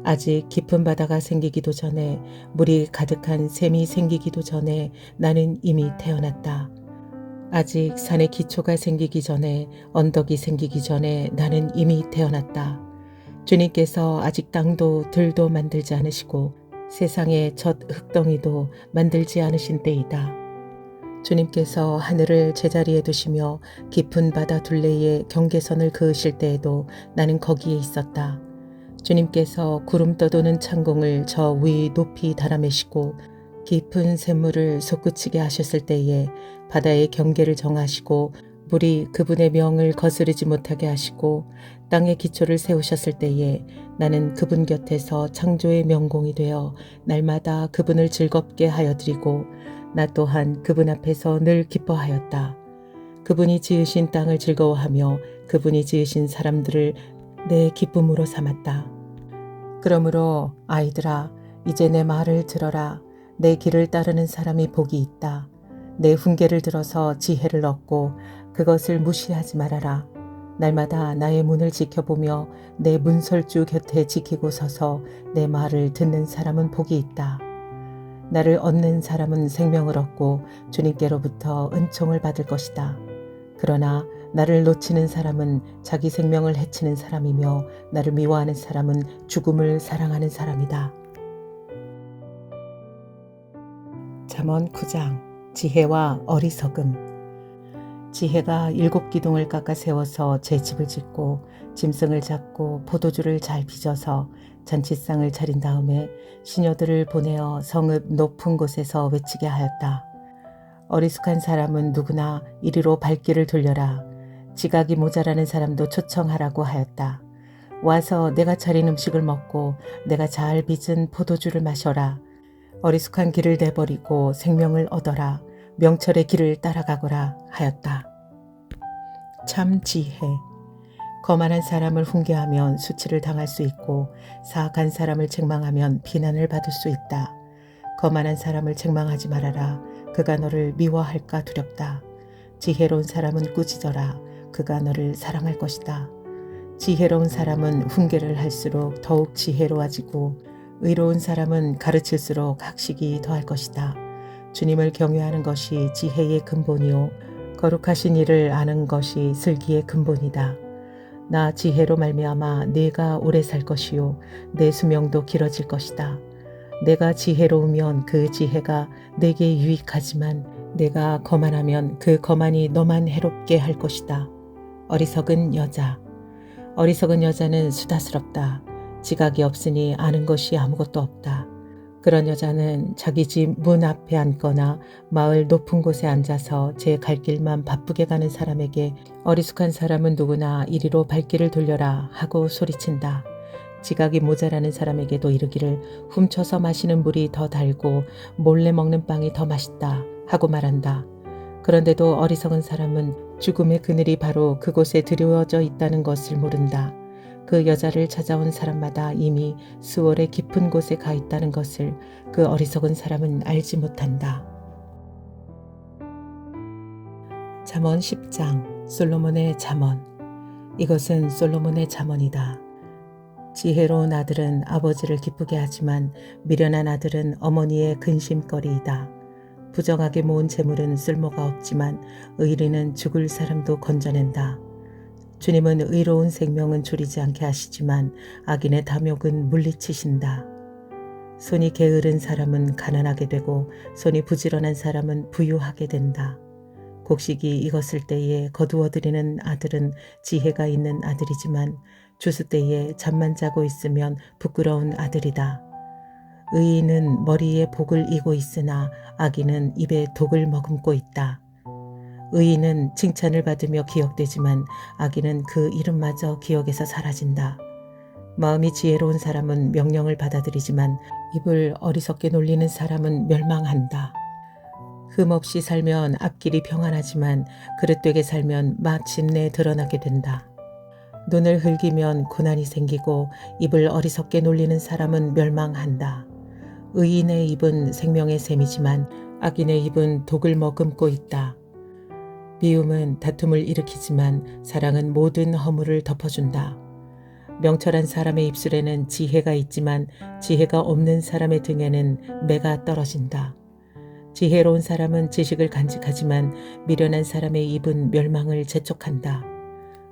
아직 깊은 바다가 생기기도 전에 물이 가득한 샘이 생기기도 전에 나는 이미 태어났다. 아직 산의 기초가 생기기 전에 언덕이 생기기 전에 나는 이미 태어났다. 주님께서 아직 땅도 들도 만들지 않으시고 세상의 첫 흙덩이도 만들지 않으신 때이다. 주님께서 하늘을 제자리에 두시며 깊은 바다 둘레에 경계선을 그으실 때에도 나는 거기에 있었다. 주님께서 구름 떠도는 창공을 저 위 높이 달아매시고 깊은 샘물을 솟구치게 하셨을 때에 바다의 경계를 정하시고 물이 그분의 명을 거스르지 못하게 하시고 땅의 기초를 세우셨을 때에 나는 그분 곁에서 창조의 명공이 되어 날마다 그분을 즐겁게 하여 드리고 나 또한 그분 앞에서 늘 기뻐하였다. 그분이 지으신 땅을 즐거워하며 그분이 지으신 사람들을 내 기쁨으로 삼았다. 그러므로 아이들아, 이제 내 말을 들어라. 내 길을 따르는 사람이 복이 있다. 내 훈계를 들어서 지혜를 얻고 그것을 무시하지 말아라. 날마다 나의 문을 지켜보며 내 문설주 곁에 지키고 서서 내 말을 듣는 사람은 복이 있다. 나를 얻는 사람은 생명을 얻고 주님께로부터 은총을 받을 것이다. 그러나 나를 놓치는 사람은 자기 생명을 해치는 사람이며 나를 미워하는 사람은 죽음을 사랑하는 사람이다. 잠언 9장 지혜와 어리석음. 지혜가 7 기둥을 깎아 세워서 제 집을 짓고 짐승을 잡고 포도주를 잘 빚어서 잔치상을 차린 다음에 시녀들을 보내어 성읍 높은 곳에서 외치게 하였다. 어리숙한 사람은 누구나 이리로 발길을 돌려라. 지각이 모자라는 사람도 초청하라고 하였다. 와서 내가 차린 음식을 먹고 내가 잘 빚은 포도주를 마셔라. 어리숙한 길을 내버리고 생명을 얻어라. 명철의 길을 따라가거라 하였다. 참 지혜. 거만한 사람을 훈계하면 수치를 당할 수 있고 사악한 사람을 책망하면 비난을 받을 수 있다. 거만한 사람을 책망하지 말아라. 그가 너를 미워할까 두렵다. 지혜로운 사람은 꾸짖어라. 그가 너를 사랑할 것이다. 지혜로운 사람은 훈계를 할수록 더욱 지혜로워지고 의로운 사람은 가르칠수록 학식이 더할 것이다. 주님을 경외하는 것이 지혜의 근본이요 거룩하신 이를 아는 것이 슬기의 근본이다. 나 지혜로 말미암아 네가 오래 살 것이요 내 수명도 길어질 것이다. 내가 지혜로우면 그 지혜가 내게 유익하지만 내가 거만하면 그 거만이 너만 해롭게 할 것이다. 어리석은 여자. 어리석은 여자는 수다스럽다. 지각이 없으니 아는 것이 아무것도 없다. 그런 여자는 자기 집 문 앞에 앉거나 마을 높은 곳에 앉아서 제 갈 길만 바쁘게 가는 사람에게 어리숙한 사람은 누구나 이리로 발길을 돌려라 하고 소리친다. 지각이 모자라는 사람에게도 이르기를 훔쳐서 마시는 물이 더 달고 몰래 먹는 빵이 더 맛있다 하고 말한다. 그런데도 어리석은 사람은 죽음의 그늘이 바로 그곳에 드리워져 있다는 것을 모른다. 그 여자를 찾아온 사람마다 이미 수월의 깊은 곳에 가 있다는 것을 그 어리석은 사람은 알지 못한다. 잠언 10장 솔로몬의 잠언. 이것은 솔로몬의 잠언이다. 지혜로운 아들은 아버지를 기쁘게 하지만 미련한 아들은 어머니의 근심거리이다. 부정하게 모은 재물은 쓸모가 없지만 의리는 죽을 사람도 건져낸다. 주님은 의로운 생명은 줄이지 않게 하시지만 악인의 탐욕은 물리치신다. 손이 게으른 사람은 가난하게 되고 손이 부지런한 사람은 부유하게 된다. 곡식이 익었을 때에 거두어들이는 아들은 지혜가 있는 아들이지만 추수 때에 잠만 자고 있으면 부끄러운 아들이다. 의인은 머리에 복을 이고 있으나 악인은 입에 독을 머금고 있다. 의인은 칭찬을 받으며 기억되지만 악인은 그 이름마저 기억에서 사라진다. 마음이 지혜로운 사람은 명령을 받아들이지만 입을 어리석게 놀리는 사람은 멸망한다. 흠없이 살면 앞길이 평안하지만 그릇되게 살면 마침내 드러나게 된다. 눈을 흘기면 고난이 생기고 입을 어리석게 놀리는 사람은 멸망한다. 의인의 입은 생명의 샘이지만 악인의 입은 독을 머금고 있다. 미움은 다툼을 일으키지만 사랑은 모든 허물을 덮어준다. 명철한 사람의 입술에는 지혜가 있지만 지혜가 없는 사람의 등에는 매가 떨어진다. 지혜로운 사람은 지식을 간직하지만 미련한 사람의 입은 멸망을 재촉한다.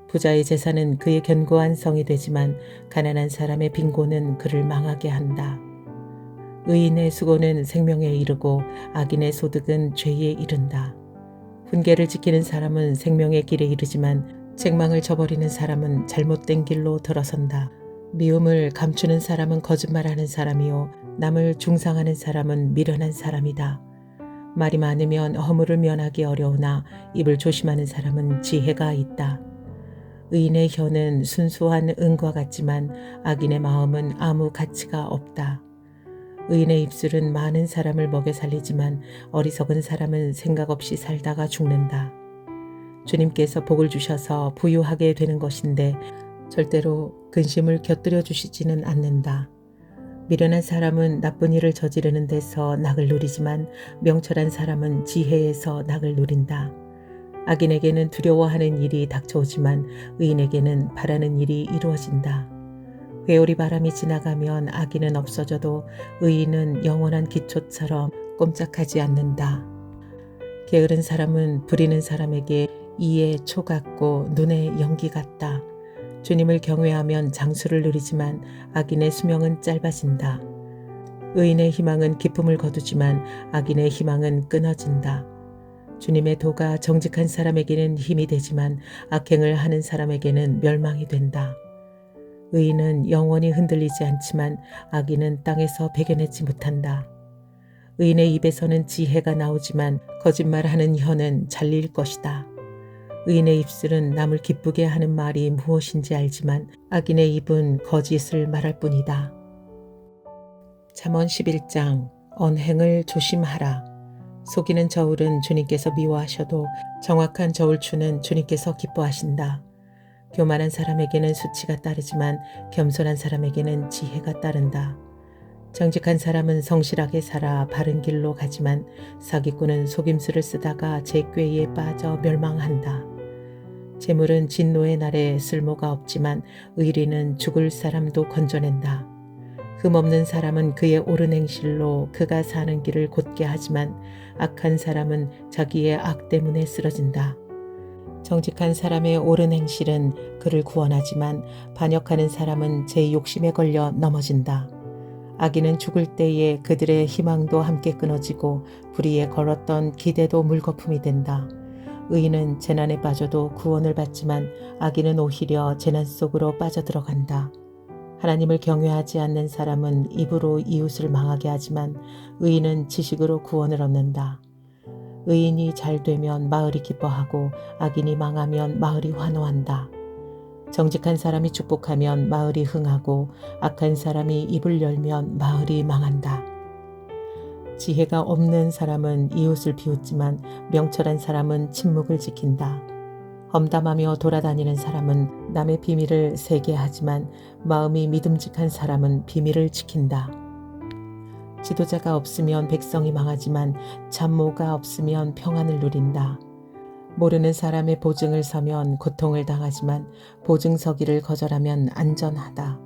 부자의 재산은 그의 견고한 성이 되지만 가난한 사람의 빈곤은 그를 망하게 한다. 의인의 수고는 생명에 이르고 악인의 소득은 죄에 이른다. 훈계를 지키는 사람은 생명의 길에 이르지만 책망을 저버리는 사람은 잘못된 길로 들어선다. 미움을 감추는 사람은 거짓말하는 사람이요 남을 중상하는 사람은 미련한 사람이다. 말이 많으면 허물을 면하기 어려우나 입을 조심하는 사람은 지혜가 있다. 의인의 혀는 순수한 은과 같지만 악인의 마음은 아무 가치가 없다. 의인의 입술은 많은 사람을 먹여 살리지만 어리석은 사람은 생각 없이 살다가 죽는다. 주님께서 복을 주셔서 부유하게 되는 것인데 절대로 근심을 곁들여 주시지는 않는다. 미련한 사람은 나쁜 일을 저지르는 데서 낙을 누리지만 명철한 사람은 지혜에서 낙을 누린다. 악인에게는 두려워하는 일이 닥쳐오지만 의인에게는 바라는 일이 이루어진다. 회오리 바람이 지나가면 악인은 없어져도 의인은 영원한 기초처럼 꼼짝하지 않는다. 게으른 사람은 부리는 사람에게 이에 초 같고 눈에 연기 같다. 주님을 경외하면 장수를 누리지만 악인의 수명은 짧아진다. 의인의 희망은 기쁨을 거두지만 악인의 희망은 끊어진다. 주님의 도가 정직한 사람에게는 힘이 되지만 악행을 하는 사람에게는 멸망이 된다. 의인은 영원히 흔들리지 않지만 악인은 땅에서 베겨내지 못한다. 의인의 입에서는 지혜가 나오지만 거짓말하는 혀는 잘릴 것이다. 의인의 입술은 남을 기쁘게 하는 말이 무엇인지 알지만 악인의 입은 거짓을 말할 뿐이다. 잠언 11장 언행을 조심하라. 속이는 저울은 주님께서 미워하셔도 정확한 저울추는 주님께서 기뻐하신다. 교만한 사람에게는 수치가 따르지만 겸손한 사람에게는 지혜가 따른다. 정직한 사람은 성실하게 살아 바른 길로 가지만 사기꾼은 속임수를 쓰다가 제 꾀에 빠져 멸망한다. 재물은 진노의 날에 쓸모가 없지만 의리는 죽을 사람도 건져낸다. 흠없는 사람은 그의 옳은 행실로 그가 사는 길을 곧게 하지만 악한 사람은 자기의 악 때문에 쓰러진다. 정직한 사람의 옳은 행실은 그를 구원하지만 반역하는 사람은 제 욕심에 걸려 넘어진다. 악인은 죽을 때에 그들의 희망도 함께 끊어지고 불의에 걸었던 기대도 물거품이 된다. 의인은 재난에 빠져도 구원을 받지만 악인은 오히려 재난 속으로 빠져들어간다. 하나님을 경외하지 않는 사람은 입으로 이웃을 망하게 하지만 의인은 지식으로 구원을 얻는다. 의인이 잘 되면 마을이 기뻐하고 악인이 망하면 마을이 환호한다. 정직한 사람이 축복하면 마을이 흥하고 악한 사람이 입을 열면 마을이 망한다. 지혜가 없는 사람은 이웃을 비웃지만 명철한 사람은 침묵을 지킨다. 험담하며 돌아다니는 사람은 남의 비밀을 세게 하지만 마음이 믿음직한 사람은 비밀을 지킨다. 지도자가 없으면 백성이 망하지만 참모가 없으면 평안을 누린다. 모르는 사람의 보증을 서면 고통을 당하지만 보증 서기를 거절하면 안전하다.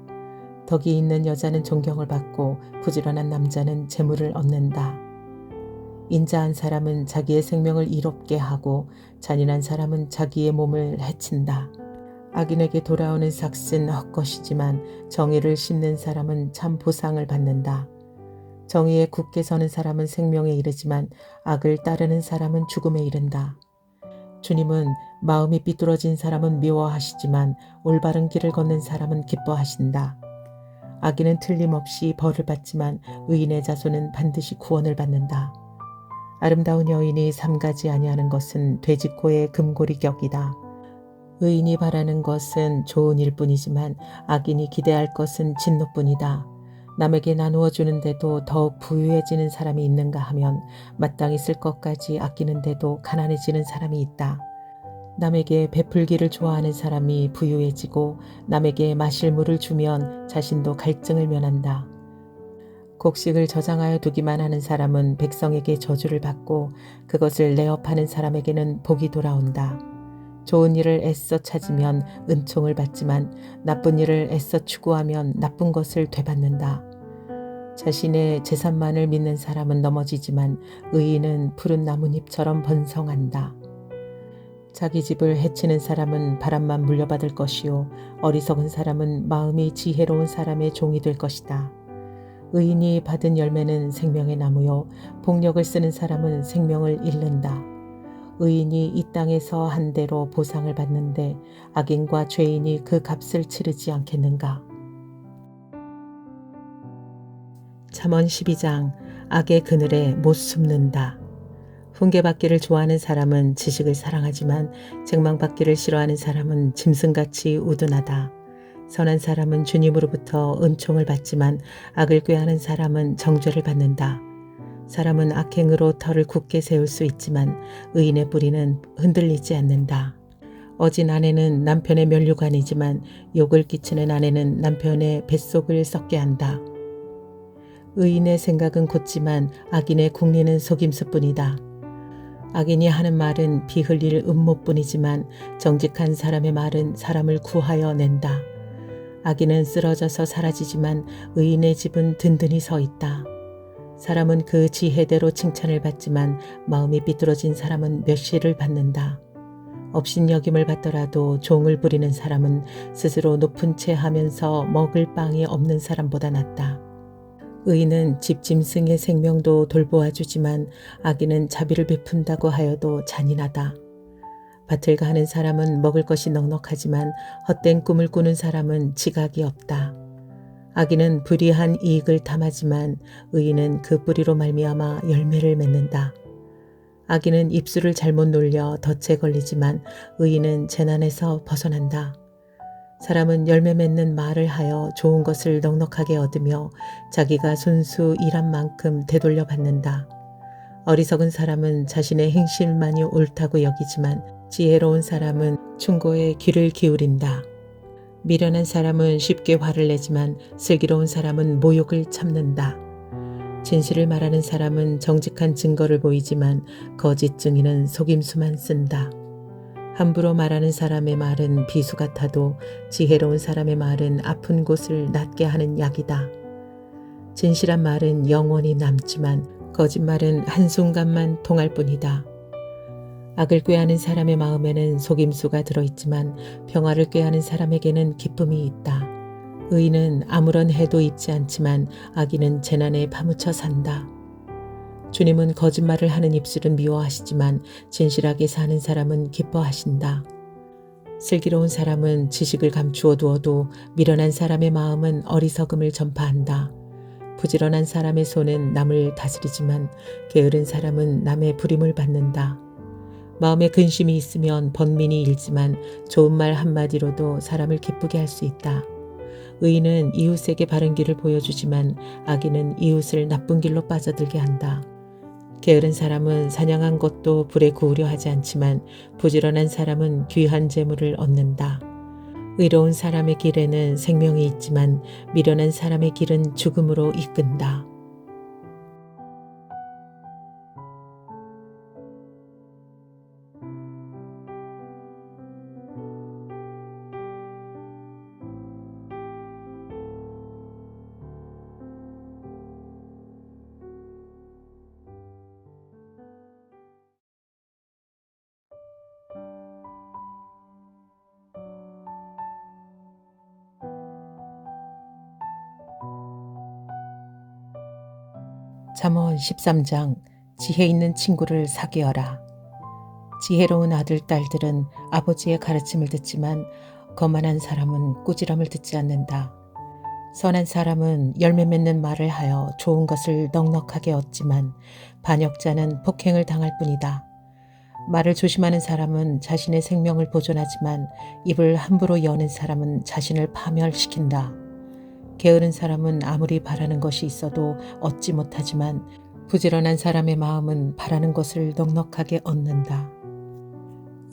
덕이 있는 여자는 존경을 받고 부지런한 남자는 재물을 얻는다. 인자한 사람은 자기의 생명을 이롭게 하고 잔인한 사람은 자기의 몸을 해친다. 악인에게 돌아오는 삭은 헛것이지만 정의를 심는 사람은 참 보상을 받는다. 정의에 굳게 서는 사람은 생명에 이르지만 악을 따르는 사람은 죽음에 이른다. 주님은 마음이 삐뚤어진 사람은 미워하시지만 올바른 길을 걷는 사람은 기뻐하신다. 악인은 틀림없이 벌을 받지만 의인의 자손은 반드시 구원을 받는다. 아름다운 여인이 삼가지 아니하는 것은 돼지코의 금고리 격이다. 의인이 바라는 것은 좋은 일뿐이지만 악인이 기대할 것은 진노뿐이다. 남에게 나누어 주는데도 더욱 부유해지는 사람이 있는가 하면 마땅히 쓸 것까지 아끼는데도 가난해지는 사람이 있다. 남에게 베풀기를 좋아하는 사람이 부유해지고 남에게 마실 물을 주면 자신도 갈증을 면한다. 곡식을 저장하여 두기만 하는 사람은 백성에게 저주를 받고 그것을 내업하는 사람에게는 복이 돌아온다. 좋은 일을 애써 찾으면 은총을 받지만 나쁜 일을 애써 추구하면 나쁜 것을 되받는다. 자신의 재산만을 믿는 사람은 넘어지지만 의인은 푸른 나뭇잎처럼 번성한다. 자기 집을 해치는 사람은 바람만 물려받을 것이요 어리석은 사람은 마음이 지혜로운 사람의 종이 될 것이다. 의인이 받은 열매는 생명의 나무요 폭력을 쓰는 사람은 생명을 잃는다. 의인이 이 땅에서 한 대로 보상을 받는데 악인과 죄인이 그 값을 치르지 않겠는가. 잠언 12장 악의 그늘에 못 숨는다. 훈계받기를 좋아하는 사람은 지식을 사랑하지만 책망받기를 싫어하는 사람은 짐승같이 우둔하다. 선한 사람은 주님으로부터 은총을 받지만 악을 꾀하는 사람은 정죄를 받는다. 사람은 악행으로 터를 굳게 세울 수 있지만 의인의 뿌리는 흔들리지 않는다. 어진 아내는 남편의 면류관이지만 욕을 끼치는 아내는 남편의 뱃속을 썩게 한다. 의인의 생각은 곧지만 악인의 궁리는 속임수뿐이다. 악인이 하는 말은 피 흘릴 음모뿐이지만 정직한 사람의 말은 사람을 구하여 낸다. 악인은 쓰러져서 사라지지만 의인의 집은 든든히 서 있다. 사람은 그 지혜대로 칭찬을 받지만 마음이 삐뚤어진 사람은 멸시를 받는다. 업신여김을 받더라도 종을 부리는 사람은 스스로 높은 채 하면서 먹을 빵이 없는 사람보다 낫다. 의인은 집짐승의 생명도 돌보아 주지만 악인은 자비를 베푼다고 하여도 잔인하다. 밭을 가는 사람은 먹을 것이 넉넉하지만 헛된 꿈을 꾸는 사람은 지각이 없다. 악인은 불의한 이익을 탐하지만 의인은 그 뿌리로 말미암아 열매를 맺는다. 악인은 입술을 잘못 놀려 덫에 걸리지만 의인은 재난에서 벗어난다. 사람은 열매 맺는 말을 하여 좋은 것을 넉넉하게 얻으며 자기가 손수 일한 만큼 되돌려 받는다. 어리석은 사람은 자신의 행실만이 옳다고 여기지만 지혜로운 사람은 충고에 귀를 기울인다. 미련한 사람은 쉽게 화를 내지만 슬기로운 사람은 모욕을 참는다. 진실을 말하는 사람은 정직한 증거를 보이지만 거짓 증인은 속임수만 쓴다. 함부로 말하는 사람의 말은 비수 같아도 지혜로운 사람의 말은 아픈 곳을 낫게 하는 약이다. 진실한 말은 영원히 남지만 거짓말은 한순간만 통할 뿐이다. 악을 꾀하는 사람의 마음에는 속임수가 들어있지만 평화를 꾀하는 사람에게는 기쁨이 있다. 의인은 아무런 해도 입지 않지만 악인은 재난에 파묻혀 산다. 주님은 거짓말을 하는 입술은 미워하시지만 진실하게 사는 사람은 기뻐하신다. 슬기로운 사람은 지식을 감추어 두어도 미련한 사람의 마음은 어리석음을 전파한다. 부지런한 사람의 손은 남을 다스리지만 게으른 사람은 남의 부림을 받는다. 마음에 근심이 있으면 번민이 일지만 좋은 말 한마디로도 사람을 기쁘게 할 수 있다. 의인은 이웃에게 바른 길을 보여주지만 악인은 이웃을 나쁜 길로 빠져들게 한다. 게으른 사람은 사냥한 것도 불에 구우려 하지 않지만 부지런한 사람은 귀한 재물을 얻는다. 의로운 사람의 길에는 생명이 있지만 미련한 사람의 길은 죽음으로 이끈다. 잠언 13장 지혜 있는 친구를 사귀어라. 지혜로운 아들 딸들은 아버지의 가르침을 듣지만 거만한 사람은 꾸지람을 듣지 않는다. 선한 사람은 열매 맺는 말을 하여 좋은 것을 넉넉하게 얻지만 반역자는 폭행을 당할 뿐이다. 말을 조심하는 사람은 자신의 생명을 보존하지만 입을 함부로 여는 사람은 자신을 파멸시킨다. 게으른 사람은 아무리 바라는 것이 있어도 얻지 못하지만 부지런한 사람의 마음은 바라는 것을 넉넉하게 얻는다.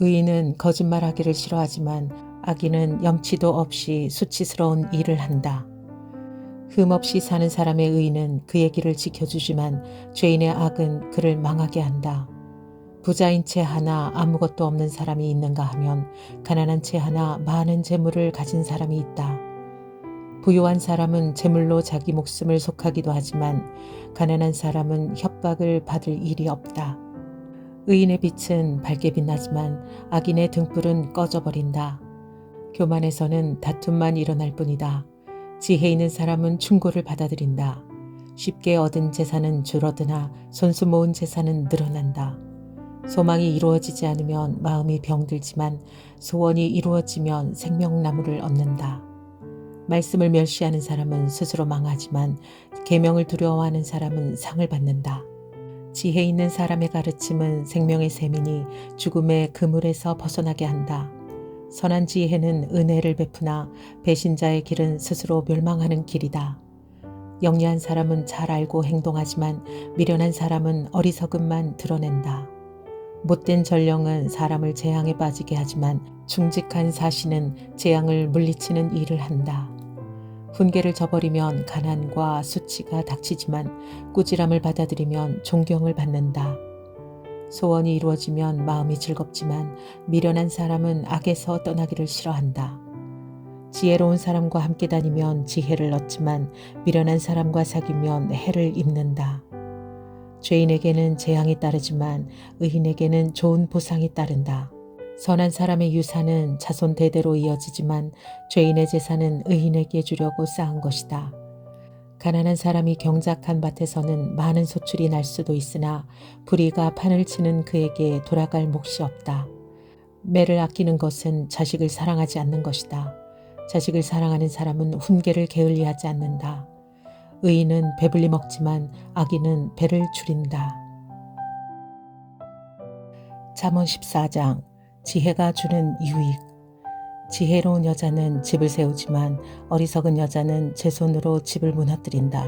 의인은 거짓말하기를 싫어하지만 악인은 염치도 없이 수치스러운 일을 한다. 흠없이 사는 사람의 의인은 그의 길을 지켜주지만 죄인의 악은 그를 망하게 한다. 부자인 채 하나 아무것도 없는 사람이 있는가 하면 가난한 채 하나 많은 재물을 가진 사람이 있다. 부유한 사람은 재물로 자기 목숨을 속하기도 하지만 가난한 사람은 협박을 받을 일이 없다. 의인의 빛은 밝게 빛나지만 악인의 등불은 꺼져버린다. 교만에서는 다툼만 일어날 뿐이다. 지혜 있는 사람은 충고를 받아들인다. 쉽게 얻은 재산은 줄어드나 손수 모은 재산은 늘어난다. 소망이 이루어지지 않으면 마음이 병들지만 소원이 이루어지면 생명나무를 얻는다. 말씀을 멸시하는 사람은 스스로 망하지만 계명을 두려워하는 사람은 상을 받는다. 지혜 있는 사람의 가르침은 생명의 샘이니 죽음의 그물에서 벗어나게 한다. 선한 지혜는 은혜를 베푸나 배신자의 길은 스스로 멸망하는 길이다. 영리한 사람은 잘 알고 행동하지만 미련한 사람은 어리석음만 드러낸다. 못된 전령은 사람을 재앙에 빠지게 하지만 충직한 사신은 재앙을 물리치는 일을 한다. 훈계를 저버리면 가난과 수치가 닥치지만 꾸지람을 받아들이면 존경을 받는다. 소원이 이루어지면 마음이 즐겁지만 미련한 사람은 악에서 떠나기를 싫어한다. 지혜로운 사람과 함께 다니면 지혜를 얻지만 미련한 사람과 사귀면 해를 입는다. 죄인에게는 재앙이 따르지만 의인에게는 좋은 보상이 따른다. 선한 사람의 유산은 자손 대대로 이어지지만 죄인의 재산은 의인에게 주려고 쌓은 것이다. 가난한 사람이 경작한 밭에서는 많은 소출이 날 수도 있으나 불의가 판을 치는 그에게 돌아갈 몫이 없다. 매를 아끼는 것은 자식을 사랑하지 않는 것이다. 자식을 사랑하는 사람은 훈계를 게을리하지 않는다. 의인은 배불리 먹지만 악인은 배를 줄인다. 잠언 14장 지혜가 주는 유익. 지혜로운 여자는 집을 세우지만 어리석은 여자는 제 손으로 집을 무너뜨린다.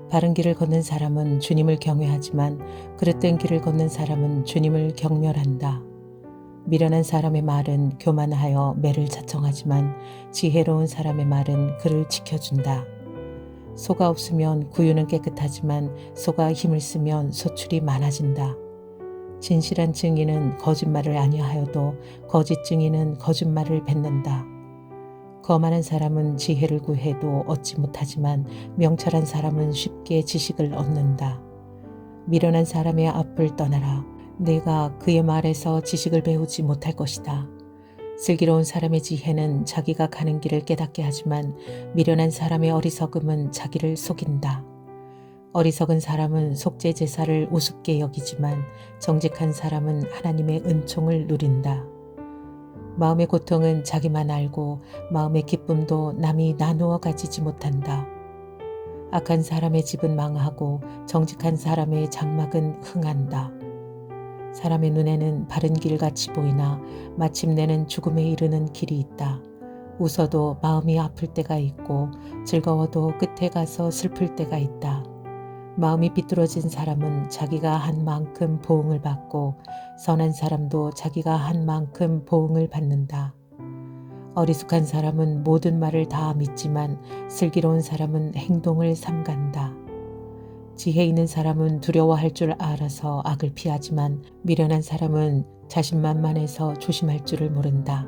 바른 길을 걷는 사람은 주님을 경외하지만 그릇된 길을 걷는 사람은 주님을 경멸한다. 미련한 사람의 말은 교만하여 매를 자청하지만 지혜로운 사람의 말은 그를 지켜준다. 소가 없으면 구유는 깨끗하지만 소가 힘을 쓰면 소출이 많아진다. 진실한 증인은 거짓말을 아니하여도 거짓 증인은 거짓말을 뱉는다. 거만한 사람은 지혜를 구해도 얻지 못하지만 명철한 사람은 쉽게 지식을 얻는다. 미련한 사람의 앞을 떠나라. 내가 그의 말에서 지식을 배우지 못할 것이다. 슬기로운 사람의 지혜는 자기가 가는 길을 깨닫게 하지만 미련한 사람의 어리석음은 자기를 속인다. 어리석은 사람은 속죄 제사를 우습게 여기지만 정직한 사람은 하나님의 은총을 누린다. 마음의 고통은 자기만 알고 마음의 기쁨도 남이 나누어 가지지 못한다. 악한 사람의 집은 망하고 정직한 사람의 장막은 흥한다. 사람의 눈에는 바른 길같이 보이나 마침내는 죽음에 이르는 길이 있다. 웃어도 마음이 아플 때가 있고 즐거워도 끝에 가서 슬플 때가 있다. 마음이 비뚤어진 사람은 자기가 한 만큼 보응을 받고 선한 사람도 자기가 한 만큼 보응을 받는다. 어리숙한 사람은 모든 말을 다 믿지만 슬기로운 사람은 행동을 삼간다. 지혜 있는 사람은 두려워할 줄 알아서 악을 피하지만 미련한 사람은 자신만만해서 조심할 줄을 모른다.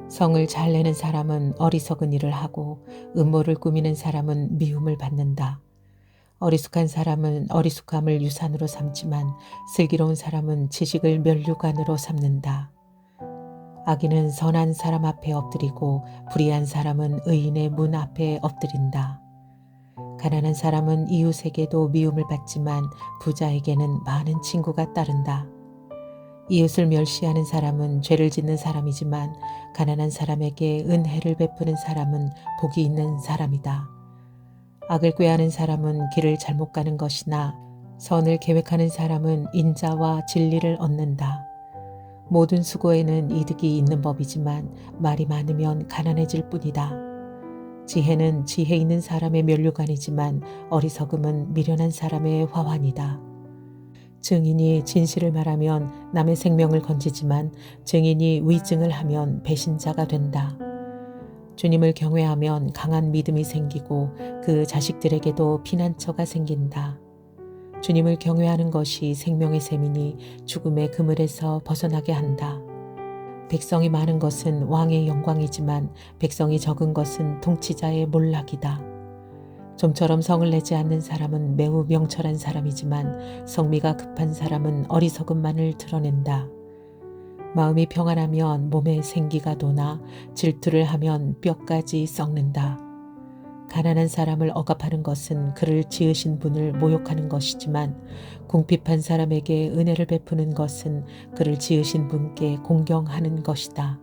성을 잘 내는 사람은 어리석은 일을 하고 음모를 꾸미는 사람은 미움을 받는다. 어리숙한 사람은 어리숙함을 유산으로 삼지만 슬기로운 사람은 지식을 면류관으로 삼는다. 악인은 선한 사람 앞에 엎드리고 불의한 사람은 의인의 문 앞에 엎드린다. 가난한 사람은 이웃에게도 미움을 받지만 부자에게는 많은 친구가 따른다. 이웃을 멸시하는 사람은 죄를 짓는 사람이지만 가난한 사람에게 은혜를 베푸는 사람은 복이 있는 사람이다. 악을 꾀하는 사람은 길을 잘못 가는 것이나 선을 계획하는 사람은 인자와 진리를 얻는다. 모든 수고에는 이득이 있는 법이지만 말이 많으면 가난해질 뿐이다. 지혜는 지혜 있는 사람의 면류관이지만 어리석음은 미련한 사람의 화환이다. 증인이 진실을 말하면 남의 생명을 건지지만 증인이 위증을 하면 배신자가 된다. 주님을 경외하면 강한 믿음이 생기고 그 자식들에게도 피난처가 생긴다. 주님을 경외하는 것이 생명의 셈이니 죽음의 그물에서 벗어나게 한다. 백성이 많은 것은 왕의 영광이지만 백성이 적은 것은 통치자의 몰락이다. 좀처럼 성을 내지 않는 사람은 매우 명철한 사람이지만 성미가 급한 사람은 어리석음만을 드러낸다. 마음이 평안하면 몸에 생기가 도나 질투를 하면 뼈까지 썩는다. 가난한 사람을 억압하는 것은 그를 지으신 분을 모욕하는 것이지만 궁핍한 사람에게 은혜를 베푸는 것은 그를 지으신 분께 공경하는 것이다.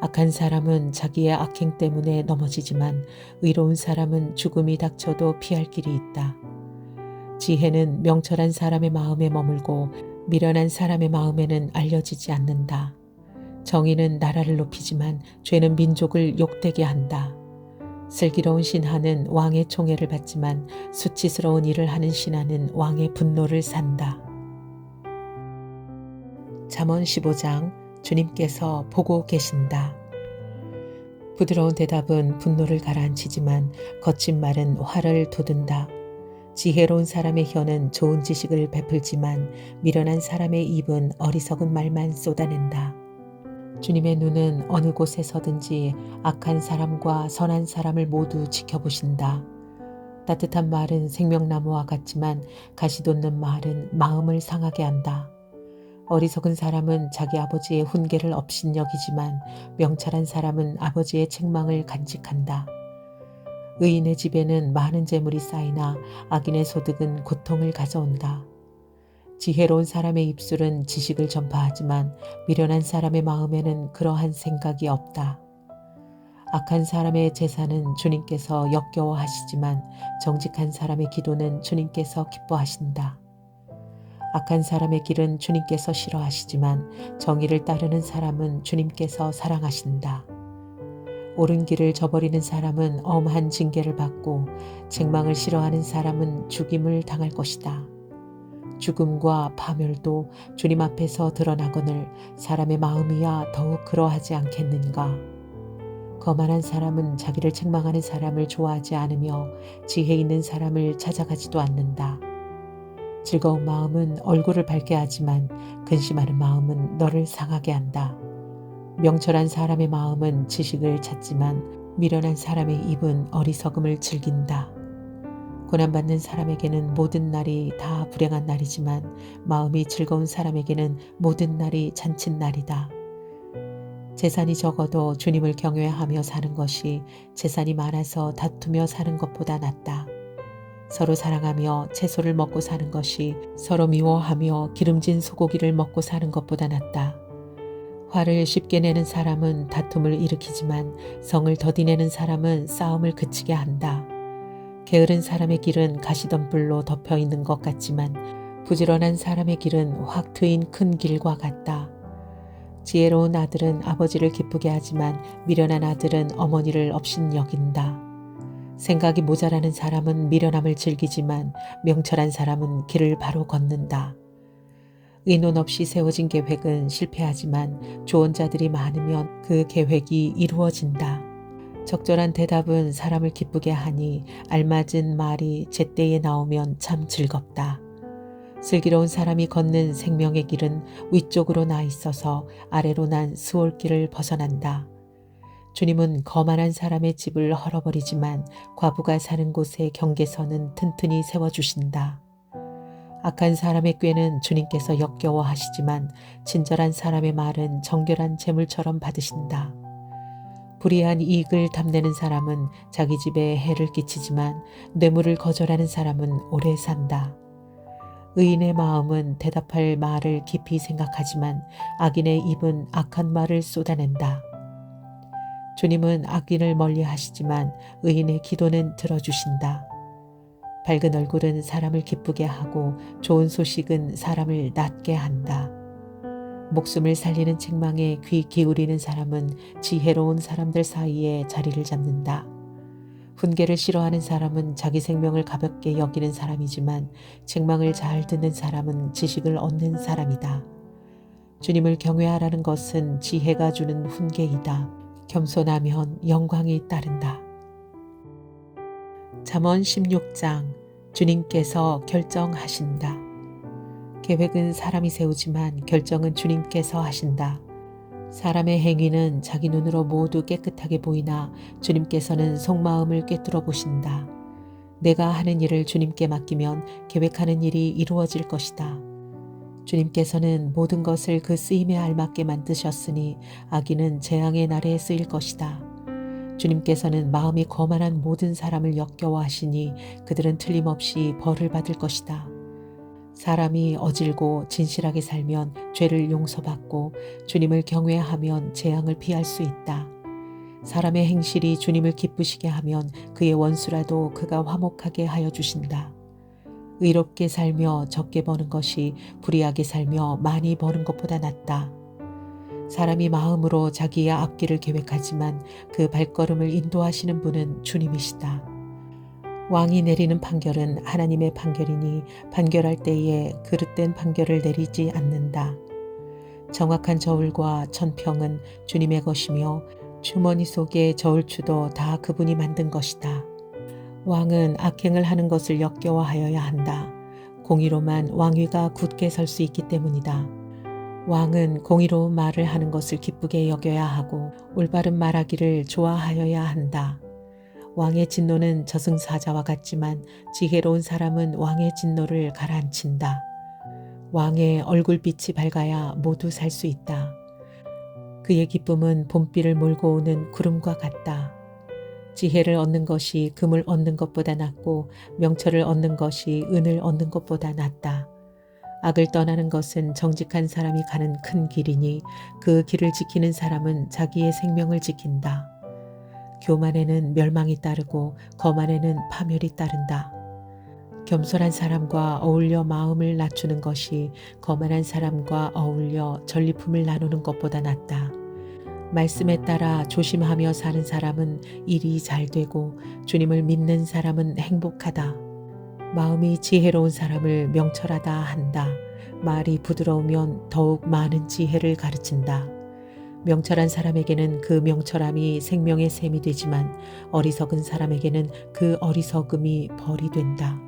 악한 사람은 자기의 악행 때문에 넘어지지만 의로운 사람은 죽음이 닥쳐도 피할 길이 있다. 지혜는 명철한 사람의 마음에 머물고 미련한 사람의 마음에는 알려지지 않는다. 정의는 나라를 높이지만 죄는 민족을 욕되게 한다. 슬기로운 신하는 왕의 총애를 받지만 수치스러운 일을 하는 신하는 왕의 분노를 산다. 잠언 15장 주님께서 보고 계신다. 부드러운 대답은 분노를 가라앉히지만 거친 말은 화를 돋운다. 지혜로운 사람의 혀는 좋은 지식을 베풀지만 미련한 사람의 입은 어리석은 말만 쏟아낸다. 주님의 눈은 어느 곳에서든지 악한 사람과 선한 사람을 모두 지켜보신다. 따뜻한 말은 생명나무와 같지만 가시 돋는 말은 마음을 상하게 한다. 어리석은 사람은 자기 아버지의 훈계를 업신여기지만 명철한 사람은 아버지의 책망을 간직한다. 의인의 집에는 많은 재물이 쌓이나 악인의 소득은 고통을 가져온다. 지혜로운 사람의 입술은 지식을 전파하지만 미련한 사람의 마음에는 그러한 생각이 없다. 악한 사람의 제사는 주님께서 역겨워하시지만 정직한 사람의 기도는 주님께서 기뻐하신다. 악한 사람의 길은 주님께서 싫어하시지만 정의를 따르는 사람은 주님께서 사랑하신다. 옳은 길을 저버리는 사람은 엄한 징계를 받고 책망을 싫어하는 사람은 죽임을 당할 것이다. 죽음과 파멸도 주님 앞에서 드러나거늘 사람의 마음이야 더욱 그러하지 않겠는가. 거만한 사람은 자기를 책망하는 사람을 좋아하지 않으며 지혜 있는 사람을 찾아가지도 않는다. 즐거운 마음은 얼굴을 밝게 하지만 근심하는 마음은 너를 상하게 한다. 명철한 사람의 마음은 지식을 찾지만 미련한 사람의 입은 어리석음을 즐긴다. 고난받는 사람에게는 모든 날이 다 불행한 날이지만 마음이 즐거운 사람에게는 모든 날이 잔칫날이다. 재산이 적어도 주님을 경외하며 사는 것이 재산이 많아서 다투며 사는 것보다 낫다. 서로 사랑하며 채소를 먹고 사는 것이 서로 미워하며 기름진 소고기를 먹고 사는 것보다 낫다. 화를 쉽게 내는 사람은 다툼을 일으키지만 성을 더디내는 사람은 싸움을 그치게 한다. 게으른 사람의 길은 가시덤불로 덮여 있는 것 같지만 부지런한 사람의 길은 확 트인 큰 길과 같다. 지혜로운 아들은 아버지를 기쁘게 하지만 미련한 아들은 어머니를 업신여긴다. 생각이 모자라는 사람은 미련함을 즐기지만 명철한 사람은 길을 바로 걷는다. 의논 없이 세워진 계획은 실패하지만 조언자들이 많으면 그 계획이 이루어진다. 적절한 대답은 사람을 기쁘게 하니 알맞은 말이 제때에 나오면 참 즐겁다. 슬기로운 사람이 걷는 생명의 길은 위쪽으로 나 있어서 아래로 난 수월길을 벗어난다. 주님은 거만한 사람의 집을 헐어버리지만 과부가 사는 곳에 경계선은 튼튼히 세워주신다. 악한 사람의 꾀는 주님께서 역겨워하시지만 친절한 사람의 말은 정결한 재물처럼 받으신다. 불의한 이익을 탐내는 사람은 자기 집에 해를 끼치지만 뇌물을 거절하는 사람은 오래 산다. 의인의 마음은 대답할 말을 깊이 생각하지만 악인의 입은 악한 말을 쏟아낸다. 주님은 악인을 멀리 하시지만 의인의 기도는 들어주신다. 밝은 얼굴은 사람을 기쁘게 하고 좋은 소식은 사람을 낫게 한다. 목숨을 살리는 책망에 귀 기울이는 사람은 지혜로운 사람들 사이에 자리를 잡는다. 훈계를 싫어하는 사람은 자기 생명을 가볍게 여기는 사람이지만 책망을 잘 듣는 사람은 지식을 얻는 사람이다. 주님을 경외하라는 것은 지혜가 주는 훈계이다. 겸손하면 영광이 따른다. 잠언 16장 주님께서 결정하신다. 계획은 사람이 세우지만 결정은 주님께서 하신다. 사람의 행위는 자기 눈으로 모두 깨끗하게 보이나 주님께서는 속마음을 꿰뚫어 보신다. 내가 하는 일을 주님께 맡기면 계획하는 일이 이루어질 것이다. 주님께서는 모든 것을 그 쓰임에 알맞게 만드셨으니 악인은 재앙의 날에 쓰일 것이다. 주님께서는 마음이 거만한 모든 사람을 역겨워하시니 그들은 틀림없이 벌을 받을 것이다. 사람이 어질고 진실하게 살면 죄를 용서받고 주님을 경외하면 재앙을 피할 수 있다. 사람의 행실이 주님을 기쁘시게 하면 그의 원수라도 그가 화목하게 하여 주신다. 의롭게 살며 적게 버는 것이 불의하게 살며 많이 버는 것보다 낫다. 사람이 마음으로 자기의 앞길을 계획하지만 그 발걸음을 인도하시는 분은 주님이시다. 왕이 내리는 판결은 하나님의 판결이니 판결할 때에 그릇된 판결을 내리지 않는다. 정확한 저울과 천평은 주님의 것이며 주머니 속의 저울추도 다 그분이 만든 것이다. 왕은 악행을 하는 것을 역겨워하여야 한다. 공의로만 왕위가 굳게 설 수 있기 때문이다. 왕은 공의로운 말을 하는 것을 기쁘게 여겨야 하고 올바른 말하기를 좋아하여야 한다. 왕의 진노는 저승사자와 같지만 지혜로운 사람은 왕의 진노를 가라앉힌다. 왕의 얼굴빛이 밝아야 모두 살 수 있다. 그의 기쁨은 봄비를 몰고 오는 구름과 같다. 지혜를 얻는 것이 금을 얻는 것보다 낫고 명철을 얻는 것이 은을 얻는 것보다 낫다. 악을 떠나는 것은 정직한 사람이 가는 큰 길이니 그 길을 지키는 사람은 자기의 생명을 지킨다. 교만에는 멸망이 따르고 거만에는 파멸이 따른다. 겸손한 사람과 어울려 마음을 낮추는 것이 거만한 사람과 어울려 전리품을 나누는 것보다 낫다. 말씀에 따라 조심하며 사는 사람은 일이 잘 되고 주님을 믿는 사람은 행복하다. 마음이 지혜로운 사람을 명철하다 한다. 말이 부드러우면 더욱 많은 지혜를 가르친다. 명철한 사람에게는 그 명철함이 생명의 샘이 되지만 어리석은 사람에게는 그 어리석음이 벌이 된다.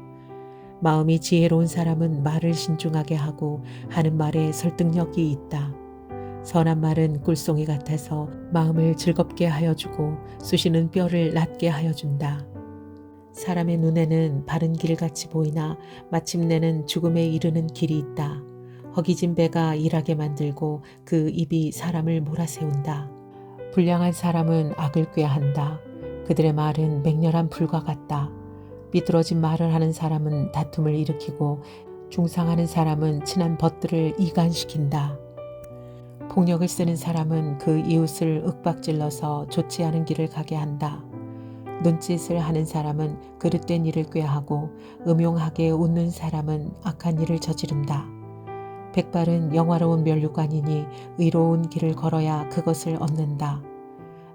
마음이 지혜로운 사람은 말을 신중하게 하고 하는 말에 설득력이 있다. 선한 말은 꿀송이 같아서 마음을 즐겁게 하여 주고 쑤시는 뼈를 낫게 하여 준다. 사람의 눈에는 바른 길같이 보이나 마침내는 죽음에 이르는 길이 있다. 허기진 배가 일하게 만들고 그 입이 사람을 몰아세운다. 불량한 사람은 악을 꾀한다. 그들의 말은 맹렬한 불과 같다. 삐뚤어진 말을 하는 사람은 다툼을 일으키고 중상하는 사람은 친한 벗들을 이간시킨다. 폭력을 쓰는 사람은 그 이웃을 윽박질러서 좋지 않은 길을 가게 한다. 눈짓을 하는 사람은 그릇된 일을 꾀하고 음용하게 웃는 사람은 악한 일을 저지른다. 백발은 영화로운 면류관이니 의로운 길을 걸어야 그것을 얻는다.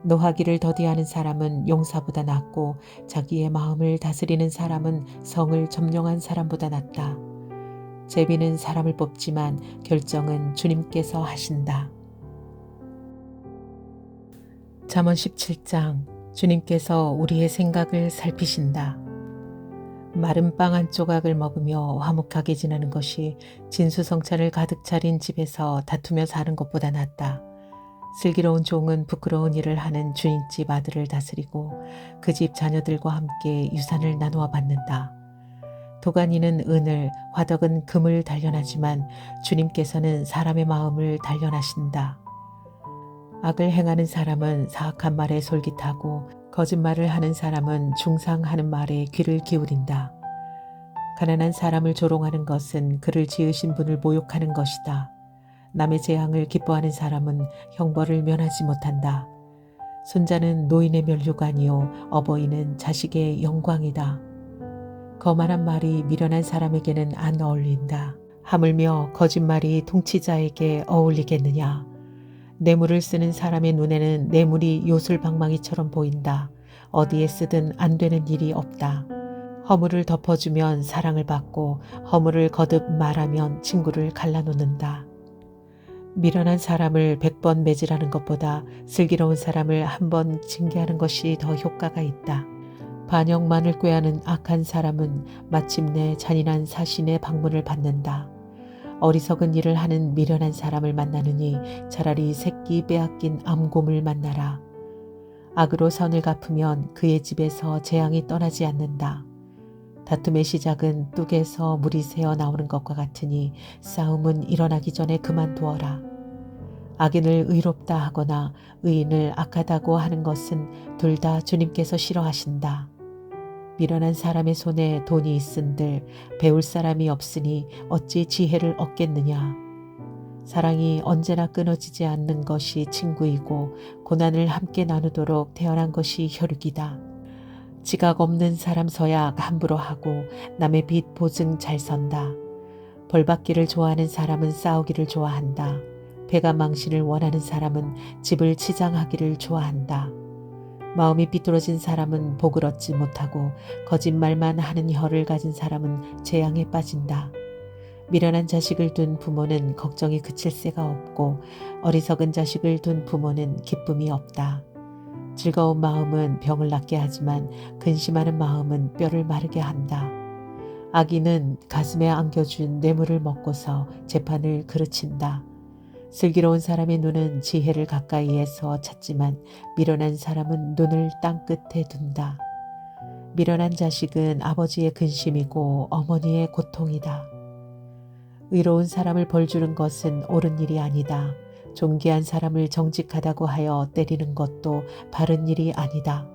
노하기를 더디하는 사람은 용사보다 낫고 자기의 마음을 다스리는 사람은 성을 점령한 사람보다 낫다. 제비는 사람을 뽑지만 결정은 주님께서 하신다. 잠언 17장 주님께서 우리의 생각을 살피신다. 마른 빵 한 조각을 먹으며 화목하게 지내는 것이 진수성찬을 가득 차린 집에서 다투며 사는 것보다 낫다. 슬기로운 종은 부끄러운 일을 하는 주인집 아들을 다스리고 그 집 자녀들과 함께 유산을 나누어 받는다. 도가니는 은을, 화덕은 금을 단련하지만 주님께서는 사람의 마음을 단련하신다. 악을 행하는 사람은 사악한 말에 솔깃하고 거짓말을 하는 사람은 중상하는 말에 귀를 기울인다. 가난한 사람을 조롱하는 것은 그를 지으신 분을 모욕하는 것이다. 남의 재앙을 기뻐하는 사람은 형벌을 면하지 못한다. 손자는 노인의 면류관이요 어버이는 자식의 영광이다. 거만한 말이 미련한 사람에게는 안 어울린다. 하물며 거짓말이 통치자에게 어울리겠느냐. 뇌물을 쓰는 사람의 눈에는 뇌물이 요술방망이처럼 보인다. 어디에 쓰든 안 되는 일이 없다. 허물을 덮어주면 사랑을 받고 허물을 거듭 말하면 친구를 갈라놓는다. 미련한 사람을 100번 매질하는 것보다 슬기로운 사람을 한 번 징계하는 것이 더 효과가 있다. 반역만을 꾀하는 악한 사람은 마침내 잔인한 사신의 방문을 받는다. 어리석은 일을 하는 미련한 사람을 만나느니 차라리 새끼 빼앗긴 암곰을 만나라. 악으로 선을 갚으면 그의 집에서 재앙이 떠나지 않는다. 다툼의 시작은 뚝에서 물이 새어 나오는 것과 같으니 싸움은 일어나기 전에 그만두어라. 악인을 의롭다 하거나 의인을 악하다고 하는 것은 둘 다 주님께서 싫어하신다. 미련한 사람의 손에 돈이 있은들 배울 사람이 없으니 어찌 지혜를 얻겠느냐. 사랑이 언제나 끊어지지 않는 것이 친구이고 고난을 함께 나누도록 태어난 것이 혈육이다. 지각 없는 사람 서약 함부로 하고 남의 빚 보증 잘 선다. 벌받기를 좋아하는 사람은 싸우기를 좋아한다. 배가 망신을 원하는 사람은 집을 치장하기를 좋아한다. 마음이 삐뚤어진 사람은 복을 얻지 못하고 거짓말만 하는 혀를 가진 사람은 재앙에 빠진다. 미련한 자식을 둔 부모는 걱정이 그칠 새가 없고 어리석은 자식을 둔 부모는 기쁨이 없다. 즐거운 마음은 병을 낫게 하지만 근심하는 마음은 뼈를 마르게 한다. 악인은 가슴에 안겨준 뇌물을 먹고서 재판을 그르친다. 슬기로운 사람의 눈은 지혜를 가까이에서 찾지만 미련한 사람은 눈을 땅끝에 둔다. 미련한 자식은 아버지의 근심이고 어머니의 고통이다. 의로운 사람을 벌주는 것은 옳은 일이 아니다. 존귀한 사람을 정직하다고 하여 때리는 것도 바른 일이 아니다.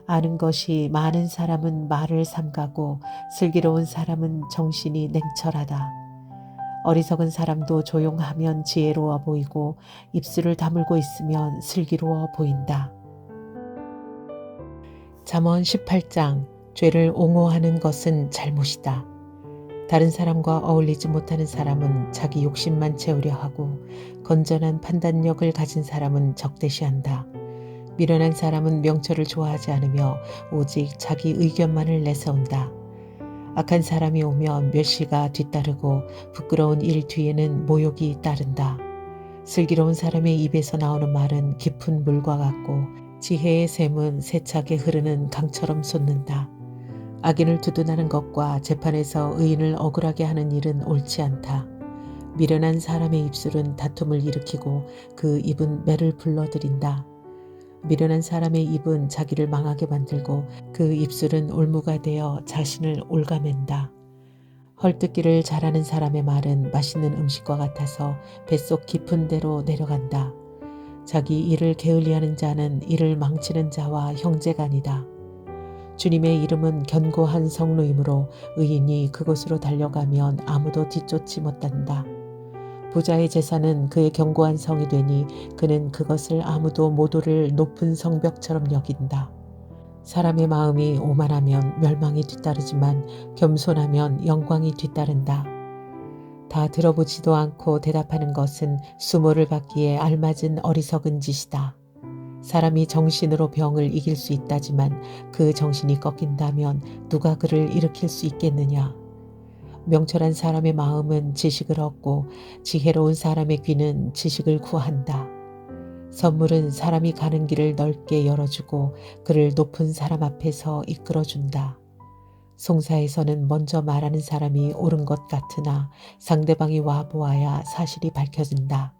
아는 것이 많은 사람은 말을 삼가고 슬기로운 사람은 정신이 냉철하다. 어리석은 사람도 조용하면 지혜로워 보이고 입술을 다물고 있으면 슬기로워 보인다. 잠언 18장 죄를 옹호하는 것은 잘못이다. 다른 사람과 어울리지 못하는 사람은 자기 욕심만 채우려 하고 건전한 판단력을 가진 사람은 적대시한다. 미련한 사람은 명철을 좋아하지 않으며 오직 자기 의견만을 내세운다. 악한 사람이 오면 멸시가 뒤따르고 부끄러운 일 뒤에는 모욕이 따른다. 슬기로운 사람의 입에서 나오는 말은 깊은 물과 같고 지혜의 샘은 세차게 흐르는 강처럼 솟는다. 악인을 두둔하는 것과 재판에서 의인을 억울하게 하는 일은 옳지 않다. 미련한 사람의 입술은 다툼을 일으키고 그 입은 매를 불러들인다. 미련한 사람의 입은 자기를 망하게 만들고 그 입술은 올무가 되어 자신을 올가맨다. 헐뜯기를 잘하는 사람의 말은 맛있는 음식과 같아서 뱃속 깊은 데로 내려간다. 자기 일을 게을리하는 자는 일을 망치는 자와 형제간이다. 주님의 이름은 견고한 성루이므로 의인이 그곳으로 달려가면 아무도 뒤쫓지 못한다. 부자의 재산은 그의 견고한 성이 되니 그는 그것을 아무도 모도를 높은 성벽처럼 여긴다. 사람의 마음이 오만하면 멸망이 뒤따르지만 겸손하면 영광이 뒤따른다. 다 들어보지도 않고 대답하는 것은 수모를 받기에 알맞은 어리석은 짓이다. 사람이 정신으로 병을 이길 수 있다지만 그 정신이 꺾인다면 누가 그를 일으킬 수 있겠느냐. 명철한 사람의 마음은 지식을 얻고 지혜로운 사람의 귀는 지식을 구한다. 선물은 사람이 가는 길을 넓게 열어주고 그를 높은 사람 앞에서 이끌어준다. 송사에서는 먼저 말하는 사람이 옳은 것 같으나 상대방이 와보아야 사실이 밝혀진다.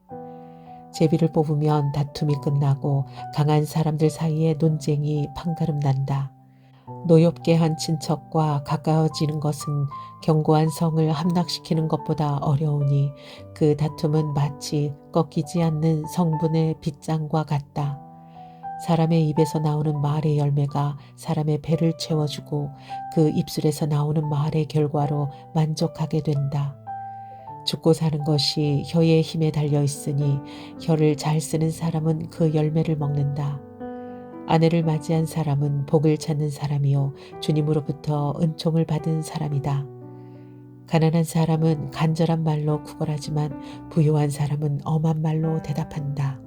제비를 뽑으면 다툼이 끝나고 강한 사람들 사이에 논쟁이 판가름 난다. 노엽게 한 친척과 가까워지는 것은 견고한 성을 함락시키는 것보다 어려우니 그 다툼은 마치 꺾이지 않는 성분의 빗장과 같다. 사람의 입에서 나오는 말의 열매가 사람의 배를 채워주고 그 입술에서 나오는 말의 결과로 만족하게 된다. 죽고 사는 것이 혀의 힘에 달려 있으니 혀를 잘 쓰는 사람은 그 열매를 먹는다. 아내를 맞이한 사람은 복을 찾는 사람이요 주님으로부터 은총을 받은 사람이다. 가난한 사람은 간절한 말로 구걸하지만 부유한 사람은 엄한 말로 대답한다.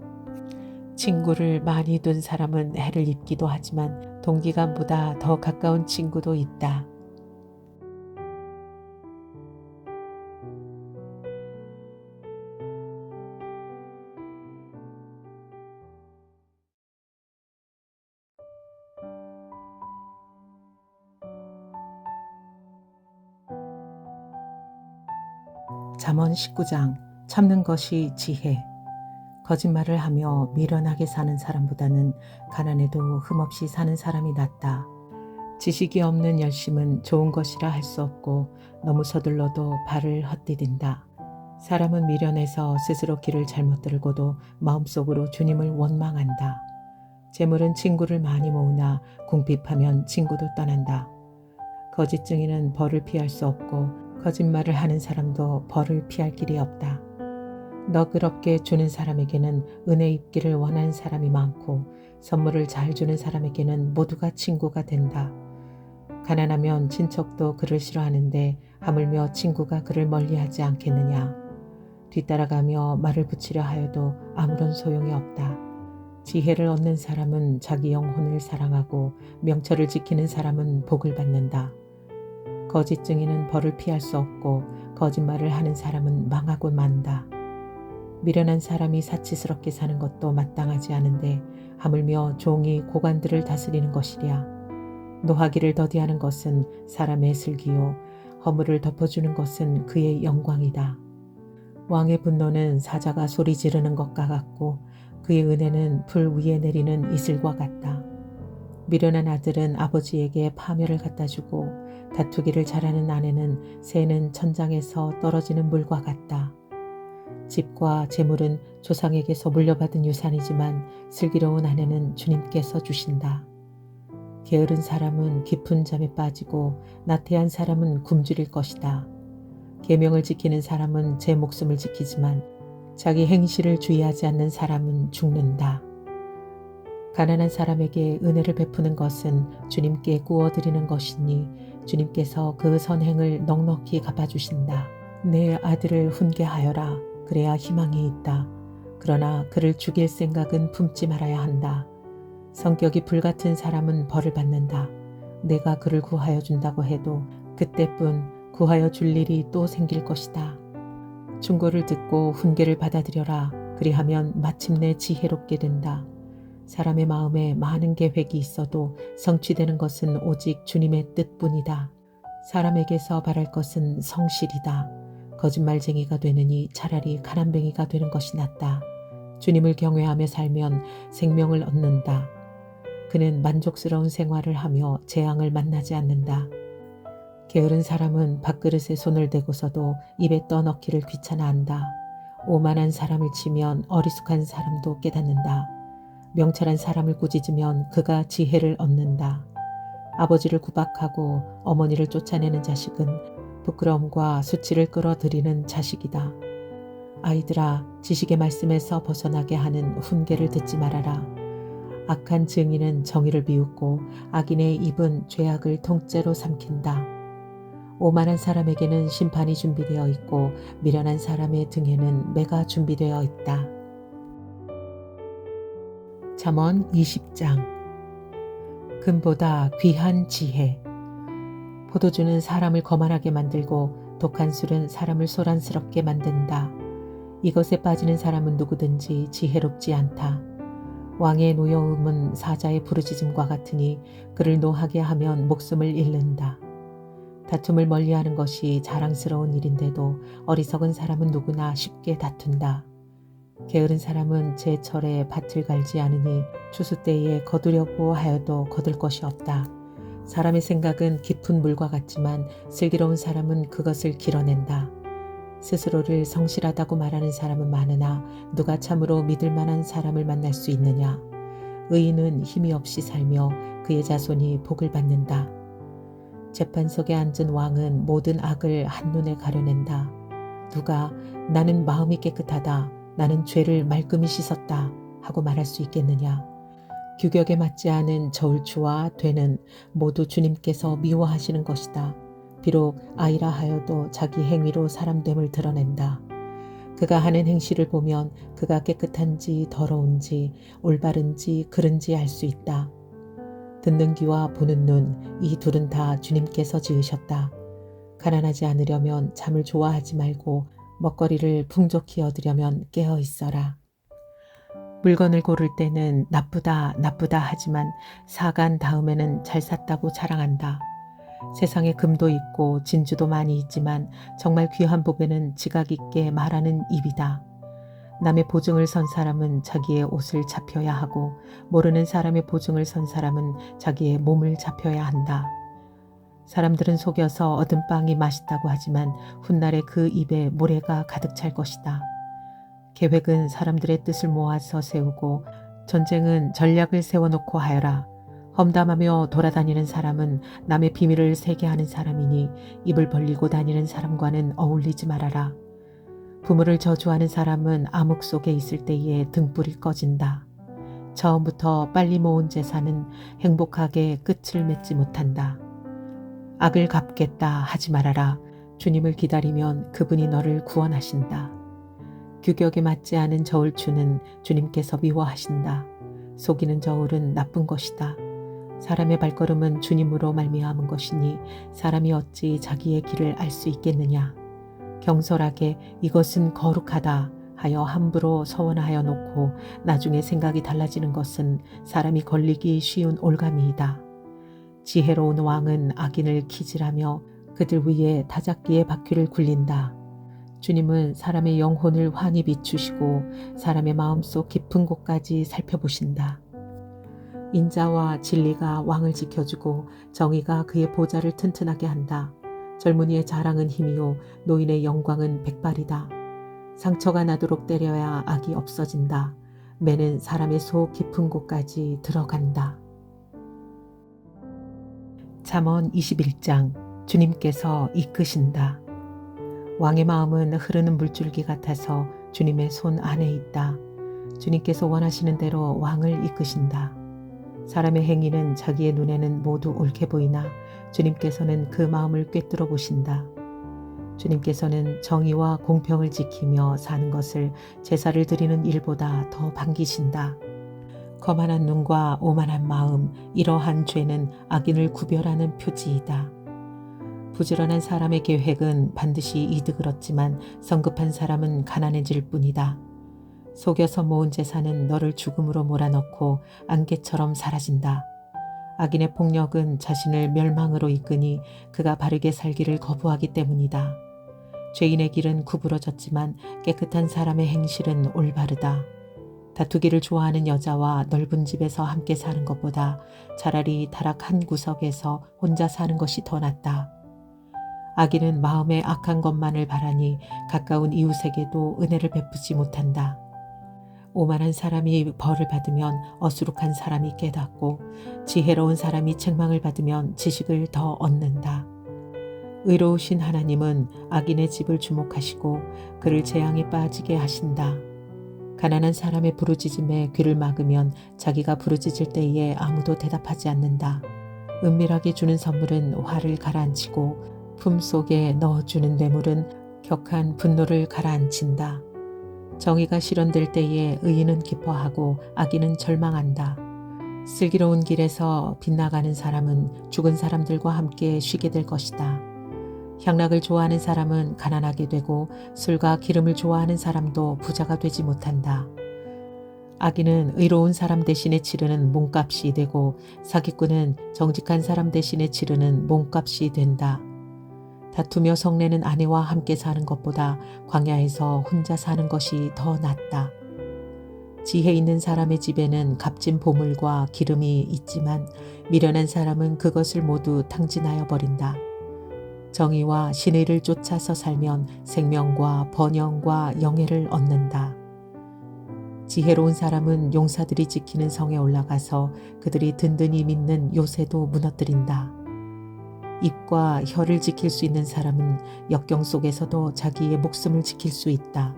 친구를 많이 둔 사람은 해를 입기도 하지만 동기간보다 더 가까운 친구도 있다. 잠언 19장 참는 것이 지혜. 거짓말을 하며 미련하게 사는 사람보다는 가난해도 흠없이 사는 사람이 낫다. 지식이 없는 열심은 좋은 것이라 할 수 없고 너무 서둘러도 발을 헛디딘다. 사람은 미련해서 스스로 길을 잘못 들고도 마음속으로 주님을 원망한다. 재물은 친구를 많이 모으나 궁핍하면 친구도 떠난다. 거짓 증인은 벌을 피할 수 없고 거짓말을 하는 사람도 벌을 피할 길이 없다. 너그럽게 주는 사람에게는 은혜 입기를 원하는 사람이 많고 선물을 잘 주는 사람에게는 모두가 친구가 된다. 가난하면 친척도 그를 싫어하는데 하물며 친구가 그를 멀리하지 않겠느냐. 뒤따라가며 말을 붙이려 하여도 아무런 소용이 없다. 지혜를 얻는 사람은 자기 영혼을 사랑하고 명철을 지키는 사람은 복을 받는다. 거짓 증인은 벌을 피할 수 없고 거짓말을 하는 사람은 망하고 만다. 미련한 사람이 사치스럽게 사는 것도 마땅하지 않은데 하물며 종이 고관들을 다스리는 것이랴. 노하기를 더디하는 것은 사람의 슬기요 허물을 덮어주는 것은 그의 영광이다. 왕의 분노는 사자가 소리 지르는 것과 같고 그의 은혜는 불 위에 내리는 이슬과 같다. 미련한 아들은 아버지에게 파멸을 갖다주고 다투기를 잘하는 아내는 새는 천장에서 떨어지는 물과 같다. 집과 재물은 조상에게서 물려받은 유산이지만 슬기로운 아내는 주님께서 주신다. 게으른 사람은 깊은 잠에 빠지고 나태한 사람은 굶주릴 것이다. 계명을 지키는 사람은 제 목숨을 지키지만 자기 행실을 주의하지 않는 사람은 죽는다. 가난한 사람에게 은혜를 베푸는 것은 주님께 구워드리는 것이니 주님께서 그 선행을 넉넉히 갚아주신다. 내 아들을 훈계하여라. 그래야 희망이 있다. 그러나 그를 죽일 생각은 품지 말아야 한다. 성격이 불같은 사람은 벌을 받는다. 내가 그를 구하여 준다고 해도 그때뿐 구하여 줄 일이 또 생길 것이다. 충고를 듣고 훈계를 받아들여라. 그리하면 마침내 지혜롭게 된다. 사람의 마음에 많은 계획이 있어도 성취되는 것은 오직 주님의 뜻뿐이다. 사람에게서 바랄 것은 성실이다. 거짓말쟁이가 되느니 차라리 가난뱅이가 되는 것이 낫다. 주님을 경외하며 살면 생명을 얻는다. 그는 만족스러운 생활을 하며 재앙을 만나지 않는다. 게으른 사람은 밥그릇에 손을 대고서도 입에 떠넣기를 귀찮아한다. 오만한 사람을 치면 어리숙한 사람도 깨닫는다. 명철한 사람을 꾸짖으면 그가 지혜를 얻는다. 아버지를 구박하고 어머니를 쫓아내는 자식은 부끄러움과 수치를 끌어들이는 자식이다. 아이들아, 지식의 말씀에서 벗어나게 하는 훈계를 듣지 말아라. 악한 증인은 정의를 비웃고 악인의 입은 죄악을 통째로 삼킨다. 오만한 사람에게는 심판이 준비되어 있고 미련한 사람의 등에는 매가 준비되어 있다. 잠언 20장. 금보다 귀한 지혜. 포도주는 사람을 거만하게 만들고 독한 술은 사람을 소란스럽게 만든다. 이것에 빠지는 사람은 누구든지 지혜롭지 않다. 왕의 노여움은 사자의 부르짖음과 같으니 그를 노하게 하면 목숨을 잃는다. 다툼을 멀리하는 것이 자랑스러운 일인데도 어리석은 사람은 누구나 쉽게 다툰다. 게으른 사람은 제철에 밭을 갈지 않으니 추수 때에 거두려고 하여도 거둘 것이 없다. 사람의 생각은 깊은 물과 같지만 슬기로운 사람은 그것을 길어낸다. 스스로를 성실하다고 말하는 사람은 많으나 누가 참으로 믿을 만한 사람을 만날 수 있느냐. 의인은 힘이 없이 살며 그의 자손이 복을 받는다. 재판석에 앉은 왕은 모든 악을 한눈에 가려낸다. 누가 나는 마음이 깨끗하다. 나는 죄를 말끔히 씻었다 하고 말할 수 있겠느냐. 규격에 맞지 않은 저울추와 되는 모두 주님께서 미워하시는 것이다. 비록 아이라 하여도 자기 행위로 사람됨을 드러낸다. 그가 하는 행실을 보면 그가 깨끗한지 더러운지 올바른지 그른지 알 수 있다. 듣는 귀와 보는 눈, 이 둘은 다 주님께서 지으셨다. 가난하지 않으려면 잠을 좋아하지 말고 먹거리를 풍족히 얻으려면 깨어 있어라. 물건을 고를 때는 나쁘다 나쁘다 하지만 사간 다음에는 잘 샀다고 자랑한다. 세상에 금도 있고 진주도 많이 있지만 정말 귀한 보배는 지각 있게 말하는 입이다. 남의 보증을 선 사람은 자기의 옷을 잡혀야 하고 모르는 사람의 보증을 선 사람은 자기의 몸을 잡혀야 한다. 사람들은 속여서 얻은 빵이 맛있다고 하지만 훗날에 그 입에 모래가 가득 찰 것이다. 계획은 사람들의 뜻을 모아서 세우고 전쟁은 전략을 세워놓고 하여라. 험담하며 돌아다니는 사람은 남의 비밀을 새게 하는 사람이니 입을 벌리고 다니는 사람과는 어울리지 말아라. 부모를 저주하는 사람은 암흑 속에 있을 때에 등불이 꺼진다. 처음부터 빨리 모은 재산은 행복하게 끝을 맺지 못한다. 악을 갚겠다 하지 말아라. 주님을 기다리면 그분이 너를 구원하신다. 규격에 맞지 않은 저울추는 주님께서 미워하신다. 속이는 저울은 나쁜 것이다. 사람의 발걸음은 주님으로 말미암은 것이니 사람이 어찌 자기의 길을 알 수 있겠느냐. 경솔하게 이것은 거룩하다 하여 함부로 서원하여 놓고 나중에 생각이 달라지는 것은 사람이 걸리기 쉬운 올가미이다. 지혜로운 왕은 악인을 키질하며 그들 위에 타작기의 바퀴를 굴린다. 주님은 사람의 영혼을 환히 비추시고 사람의 마음속 깊은 곳까지 살펴보신다. 인자와 진리가 왕을 지켜주고 정의가 그의 보좌를 튼튼하게 한다. 젊은이의 자랑은 힘이요 노인의 영광은 백발이다. 상처가 나도록 때려야 악이 없어진다. 매는 사람의 속 깊은 곳까지 들어간다. 잠언 21장 주님께서 이끄신다. 왕의 마음은 흐르는 물줄기 같아서 주님의 손 안에 있다. 주님께서 원하시는 대로 왕을 이끄신다. 사람의 행위는 자기의 눈에는 모두 옳게 보이나 주님께서는 그 마음을 꿰뚫어 보신다. 주님께서는 정의와 공평을 지키며 사는 것을 제사를 드리는 일보다 더 반기신다. 거만한 눈과 오만한 마음, 이러한 죄는 악인을 구별하는 표지이다. 부지런한 사람의 계획은 반드시 이득을 얻지만 성급한 사람은 가난해질 뿐이다. 속여서 모은 재산은 너를 죽음으로 몰아넣고 안개처럼 사라진다. 악인의 폭력은 자신을 멸망으로 이끄니 그가 바르게 살기를 거부하기 때문이다. 죄인의 길은 구부러졌지만 깨끗한 사람의 행실은 올바르다. 다투기를 좋아하는 여자와 넓은 집에서 함께 사는 것보다 차라리 다락 한 구석에서 혼자 사는 것이 더 낫다. 악인은 마음에 악한 것만을 바라니 가까운 이웃에게도 은혜를 베푸지 못한다. 오만한 사람이 벌을 받으면 어수룩한 사람이 깨닫고 지혜로운 사람이 책망을 받으면 지식을 더 얻는다. 의로우신 하나님은 악인의 집을 주목하시고 그를 재앙에 빠지게 하신다. 가난한 사람의 부르짖음에 귀를 막으면 자기가 부르짖을 때에 아무도 대답하지 않는다. 은밀하게 주는 선물은 화를 가라앉히고 품속에 넣어주는 뇌물은 격한 분노를 가라앉힌다. 정의가 실현될 때에 의인은 기뻐하고 악인은 절망한다. 슬기로운 길에서 빗나가는 사람은 죽은 사람들과 함께 쉬게 될 것이다. 향락을 좋아하는 사람은 가난하게 되고 술과 기름을 좋아하는 사람도 부자가 되지 못한다. 악인은 의로운 사람 대신에 치르는 몸값이 되고 사기꾼은 정직한 사람 대신에 치르는 몸값이 된다. 다투며 성내는 아내와 함께 사는 것보다 광야에서 혼자 사는 것이 더 낫다. 지혜 있는 사람의 집에는 값진 보물과 기름이 있지만 미련한 사람은 그것을 모두 탕진하여 버린다. 정의와 신의를 쫓아서 살면 생명과 번영과 영예를 얻는다. 지혜로운 사람은 용사들이 지키는 성에 올라가서 그들이 든든히 믿는 요새도 무너뜨린다. 입과 혀를 지킬 수 있는 사람은 역경 속에서도 자기의 목숨을 지킬 수 있다.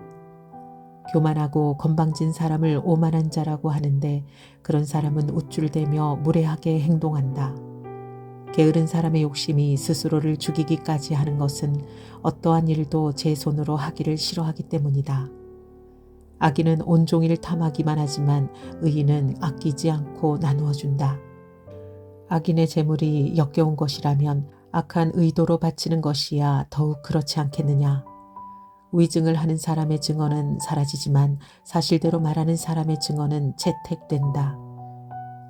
교만하고 건방진 사람을 오만한 자라고 하는데 그런 사람은 우쭐대며 무례하게 행동한다. 게으른 사람의 욕심이 스스로를 죽이기까지 하는 것은 어떠한 일도 제 손으로 하기를 싫어하기 때문이다. 악인은 온종일 탐하기만 하지만 의인은 아끼지 않고 나누어 준다. 악인의 재물이 역겨운 것이라면 악한 의도로 바치는 것이야 더욱 그렇지 않겠느냐. 위증을 하는 사람의 증언은 사라지지만 사실대로 말하는 사람의 증언은 채택된다.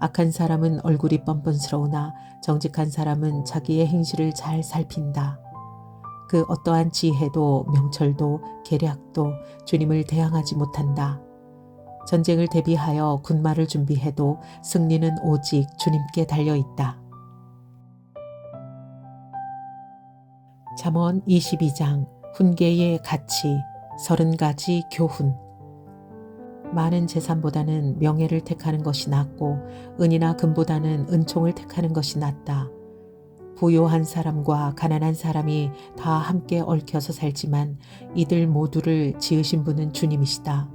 악한 사람은 얼굴이 뻔뻔스러우나 정직한 사람은 자기의 행실을 잘 살핀다. 그 어떠한 지혜도 명철도 계략도 주님을 대항하지 못한다. 전쟁을 대비하여 군마를 준비해도 승리는 오직 주님께 달려있다. 잠언 22장 훈계의 가치 30가지 교훈. 많은 재산보다는 명예를 택하는 것이 낫고 은이나 금보다는 은총을 택하는 것이 낫다. 부요한 사람과 가난한 사람이 다 함께 얽혀서 살지만 이들 모두를 지으신 분은 주님이시다.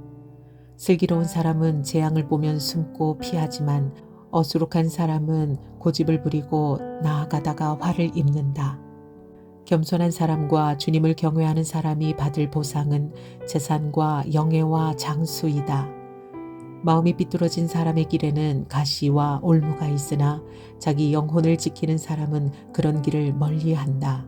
슬기로운 사람은 재앙을 보면 숨고 피하지만 어수룩한 사람은 고집을 부리고 나아가다가 화를 입는다. 겸손한 사람과 주님을 경외하는 사람이 받을 보상은 재산과 영예와 장수이다. 마음이 삐뚤어진 사람의 길에는 가시와 올무가 있으나 자기 영혼을 지키는 사람은 그런 길을 멀리한다.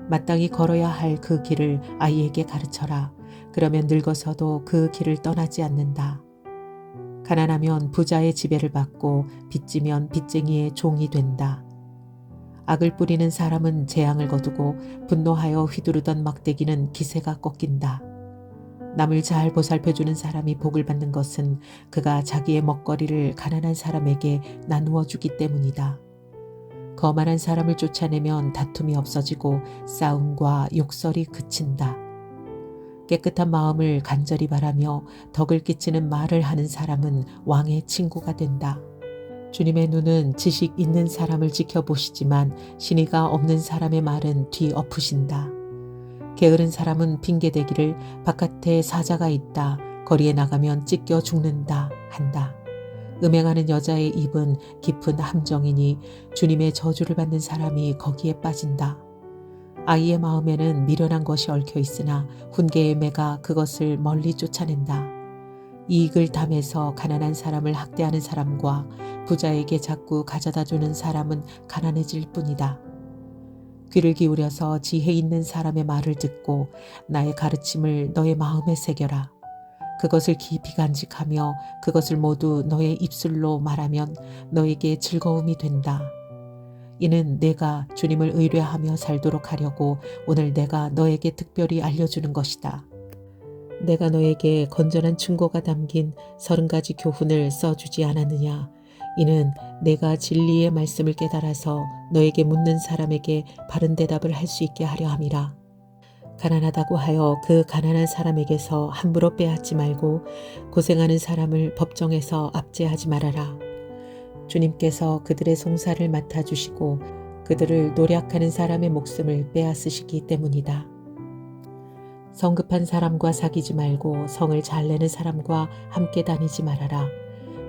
마땅히 걸어야 할 그 길을 아이에게 가르쳐라. 그러면 늙어서도 그 길을 떠나지 않는다. 가난하면 부자의 지배를 받고 빚지면 빚쟁이의 종이 된다. 악을 뿌리는 사람은 재앙을 거두고 분노하여 휘두르던 막대기는 기세가 꺾인다. 남을 잘 보살펴주는 사람이 복을 받는 것은 그가 자기의 먹거리를 가난한 사람에게 나누어 주기 때문이다. 거만한 사람을 쫓아내면 다툼이 없어지고 싸움과 욕설이 그친다. 깨끗한 마음을 간절히 바라며 덕을 끼치는 말을 하는 사람은 왕의 친구가 된다. 주님의 눈은 지식 있는 사람을 지켜보시지만 신의가 없는 사람의 말은 뒤엎으신다. 게으른 사람은 핑계대기를 바깥에 사자가 있다. 거리에 나가면 찢겨 죽는다 한다. 음행하는 여자의 입은 깊은 함정이니 주님의 저주를 받는 사람이 거기에 빠진다. 아이의 마음에는 미련한 것이 얽혀 있으나 훈계의 매가 그것을 멀리 쫓아낸다. 이익을 탐해서 가난한 사람을 학대하는 사람과 부자에게 자꾸 가져다 주는 사람은 가난해질 뿐이다. 귀를 기울여서 지혜 있는 사람의 말을 듣고 나의 가르침을 너의 마음에 새겨라. 그것을 깊이 간직하며 그것을 모두 너의 입술로 말하면 너에게 즐거움이 된다. 이는 내가 주님을 의뢰하며 살도록 하려고 오늘 내가 너에게 특별히 알려주는 것이다. 내가 너에게 건전한 충고가 담긴 30가지 교훈을 써주지 않았느냐. 이는 내가 진리의 말씀을 깨달아서 너에게 묻는 사람에게 바른 대답을 할 수 있게 하려 함이라. 가난하다고 하여 그 가난한 사람에게서 함부로 빼앗지 말고 고생하는 사람을 법정에서 압제하지 말아라. 주님께서 그들의 송사를 맡아주시고 그들을 노력하는 사람의 목숨을 빼앗으시기 때문이다. 성급한 사람과 사귀지 말고 성을 잘 내는 사람과 함께 다니지 말아라.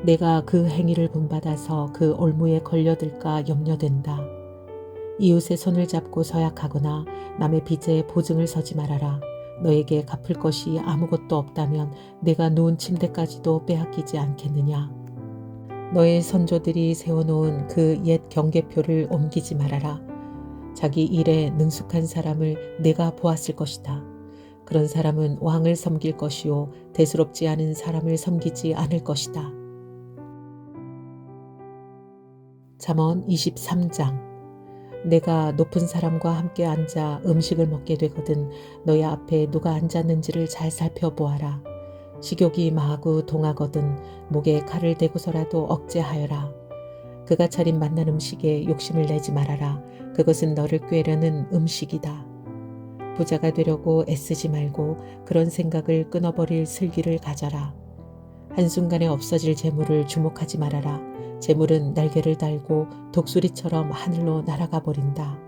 내가 그 행위를 본받아서 그 올무에 걸려들까 염려된다. 이웃의 손을 잡고 서약하거나 남의 빚에 보증을 서지 말아라. 너에게 갚을 것이 아무것도 없다면 내가 누운 침대까지도 빼앗기지 않겠느냐. 너의 선조들이 세워놓은 그 옛 경계표를 옮기지 말아라. 자기 일에 능숙한 사람을 내가 보았을 것이다. 그런 사람은 왕을 섬길 것이요 대수롭지 않은 사람을 섬기지 않을 것이다. 잠언 23장. 내가 높은 사람과 함께 앉아 음식을 먹게 되거든 너희 앞에 누가 앉았는지를 잘 살펴보아라. 식욕이 마구 동하거든 목에 칼을 대고서라도 억제하여라. 그가 차린 맛난 음식에 욕심을 내지 말아라. 그것은 너를 꾀려는 음식이다. 부자가 되려고 애쓰지 말고 그런 생각을 끊어버릴 슬기를 가져라. 한순간에 없어질 재물을 주목하지 말아라. 재물은 날개를 달고 독수리처럼 하늘로 날아가 버린다.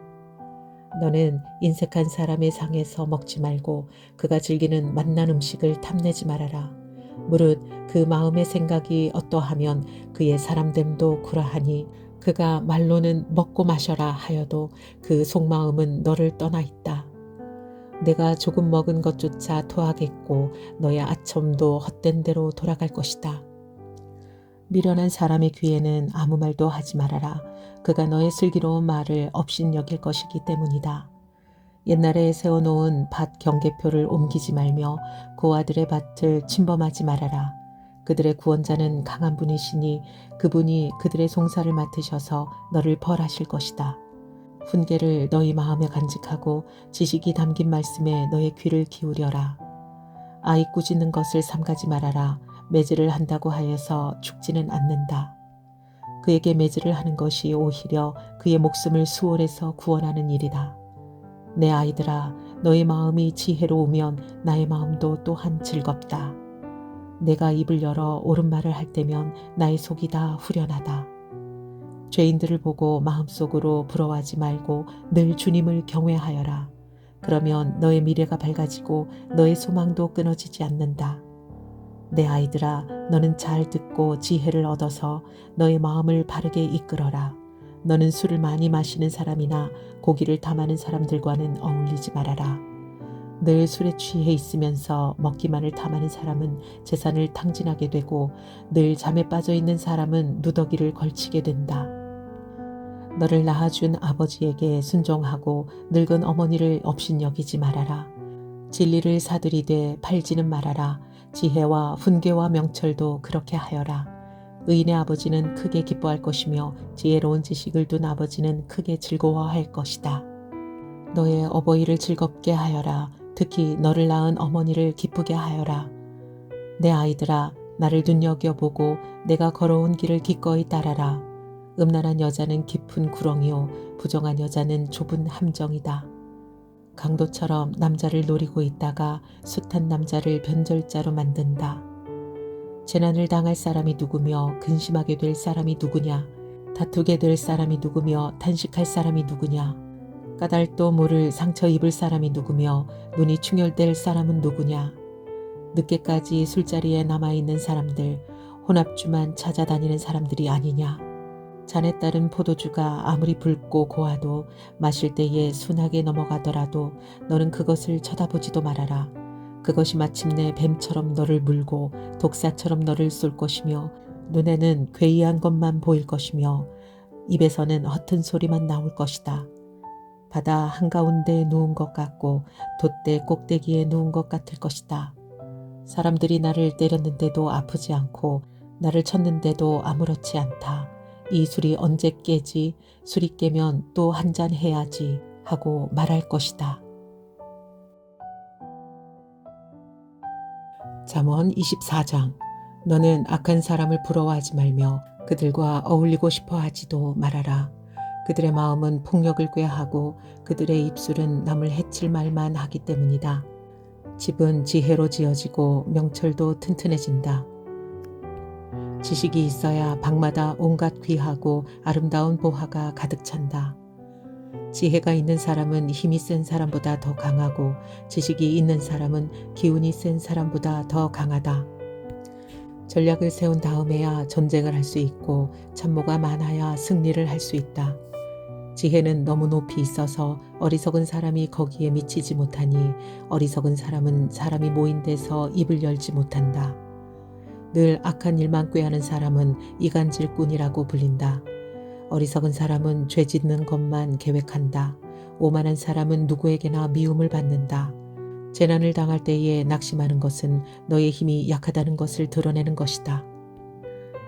너는 인색한 사람의 상에서 먹지 말고 그가 즐기는 맛난 음식을 탐내지 말아라. 무릇 그 마음의 생각이 어떠하면 그의 사람됨도 그러하니 그가 말로는 먹고 마셔라 하여도 그 속마음은 너를 떠나 있다. 내가 조금 먹은 것조차 토하겠고 너의 아첨도 헛된 대로 돌아갈 것이다. 미련한 사람의 귀에는 아무 말도 하지 말아라. 그가 너의 슬기로운 말을 업신여길 것이기 때문이다. 옛날에 세워놓은 밭 경계표를 옮기지 말며 고아들의 밭을 침범하지 말아라. 그들의 구원자는 강한 분이시니 그분이 그들의 송사를 맡으셔서 너를 벌하실 것이다. 훈계를 너희 마음에 간직하고 지식이 담긴 말씀에 너의 귀를 기울여라. 아이 꾸짖는 것을 삼가지 말아라. 매질을 한다고 하여서 죽지는 않는다. 그에게 매질을 하는 것이 오히려 그의 목숨을 수월해서 구원하는 일이다. 내 아이들아, 너의 마음이 지혜로우면 나의 마음도 또한 즐겁다. 내가 입을 열어 옳은 말을 할 때면 나의 속이 다 후련하다. 죄인들을 보고 마음속으로 부러워하지 말고 늘 주님을 경외하여라. 그러면 너의 미래가 밝아지고 너의 소망도 끊어지지 않는다. 내 아이들아, 너는 잘 듣고 지혜를 얻어서 너의 마음을 바르게 이끌어라. 너는 술을 많이 마시는 사람이나 고기를 탐하는 사람들과는 어울리지 말아라. 늘 술에 취해 있으면서 먹기만을 탐하는 사람은 재산을 탕진하게 되고 늘 잠에 빠져 있는 사람은 누더기를 걸치게 된다. 너를 낳아준 아버지에게 순종하고 늙은 어머니를 업신여기지 말아라. 진리를 사들이되 팔지는 말아라. 지혜와 훈계와 명철도 그렇게 하여라. 의인의 아버지는 크게 기뻐할 것이며 지혜로운 지식을 둔 아버지는 크게 즐거워할 것이다. 너의 어버이를 즐겁게 하여라. 특히 너를 낳은 어머니를 기쁘게 하여라. 내 아이들아, 나를 눈여겨보고 내가 걸어온 길을 기꺼이 따라라. 음란한 여자는 깊은 구렁이요 부정한 여자는 좁은 함정이다. 강도처럼 남자를 노리고 있다가 숱한 남자를 변절자로 만든다. 재난을 당할 사람이 누구며 근심하게 될 사람이 누구냐? 다투게 될 사람이 누구며 탄식할 사람이 누구냐? 까닭도 모를 상처 입을 사람이 누구며 눈이 충혈될 사람은 누구냐? 늦게까지 술자리에 남아있는 사람들, 혼합주만 찾아다니는 사람들이 아니냐? 잔에 따른 포도주가 아무리 붉고 고와도 마실 때에 순하게 넘어가더라도 너는 그것을 쳐다보지도 말아라. 그것이 마침내 뱀처럼 너를 물고 독사처럼 너를 쏠 것이며 눈에는 괴이한 것만 보일 것이며 입에서는 허튼 소리만 나올 것이다. 바다 한가운데 누운 것 같고 돛대 꼭대기에 누운 것 같을 것이다. 사람들이 나를 때렸는데도 아프지 않고 나를 쳤는데도 아무렇지 않다. 이 술이 언제 깨지? 술이 깨면 또 한 잔 해야지 하고 말할 것이다. 잠언 24장. 너는 악한 사람을 부러워하지 말며 그들과 어울리고 싶어 하지도 말아라. 그들의 마음은 폭력을 꾀하고 그들의 입술은 남을 해칠 말만 하기 때문이다. 집은 지혜로 지어지고 명철도 튼튼해진다. 지식이 있어야 방마다 온갖 귀하고 아름다운 보화가 가득 찬다. 지혜가 있는 사람은 힘이 센 사람보다 더 강하고 지식이 있는 사람은 기운이 센 사람보다 더 강하다. 전략을 세운 다음에야 전쟁을 할 수 있고 참모가 많아야 승리를 할 수 있다. 지혜는 너무 높이 있어서 어리석은 사람이 거기에 미치지 못하니 어리석은 사람은 사람이 모인 데서 입을 열지 못한다. 늘 악한 일만 꾀하는 사람은 이간질꾼이라고 불린다. 어리석은 사람은 죄 짓는 것만 계획한다. 오만한 사람은 누구에게나 미움을 받는다. 재난을 당할 때에 낙심하는 것은 너의 힘이 약하다는 것을 드러내는 것이다.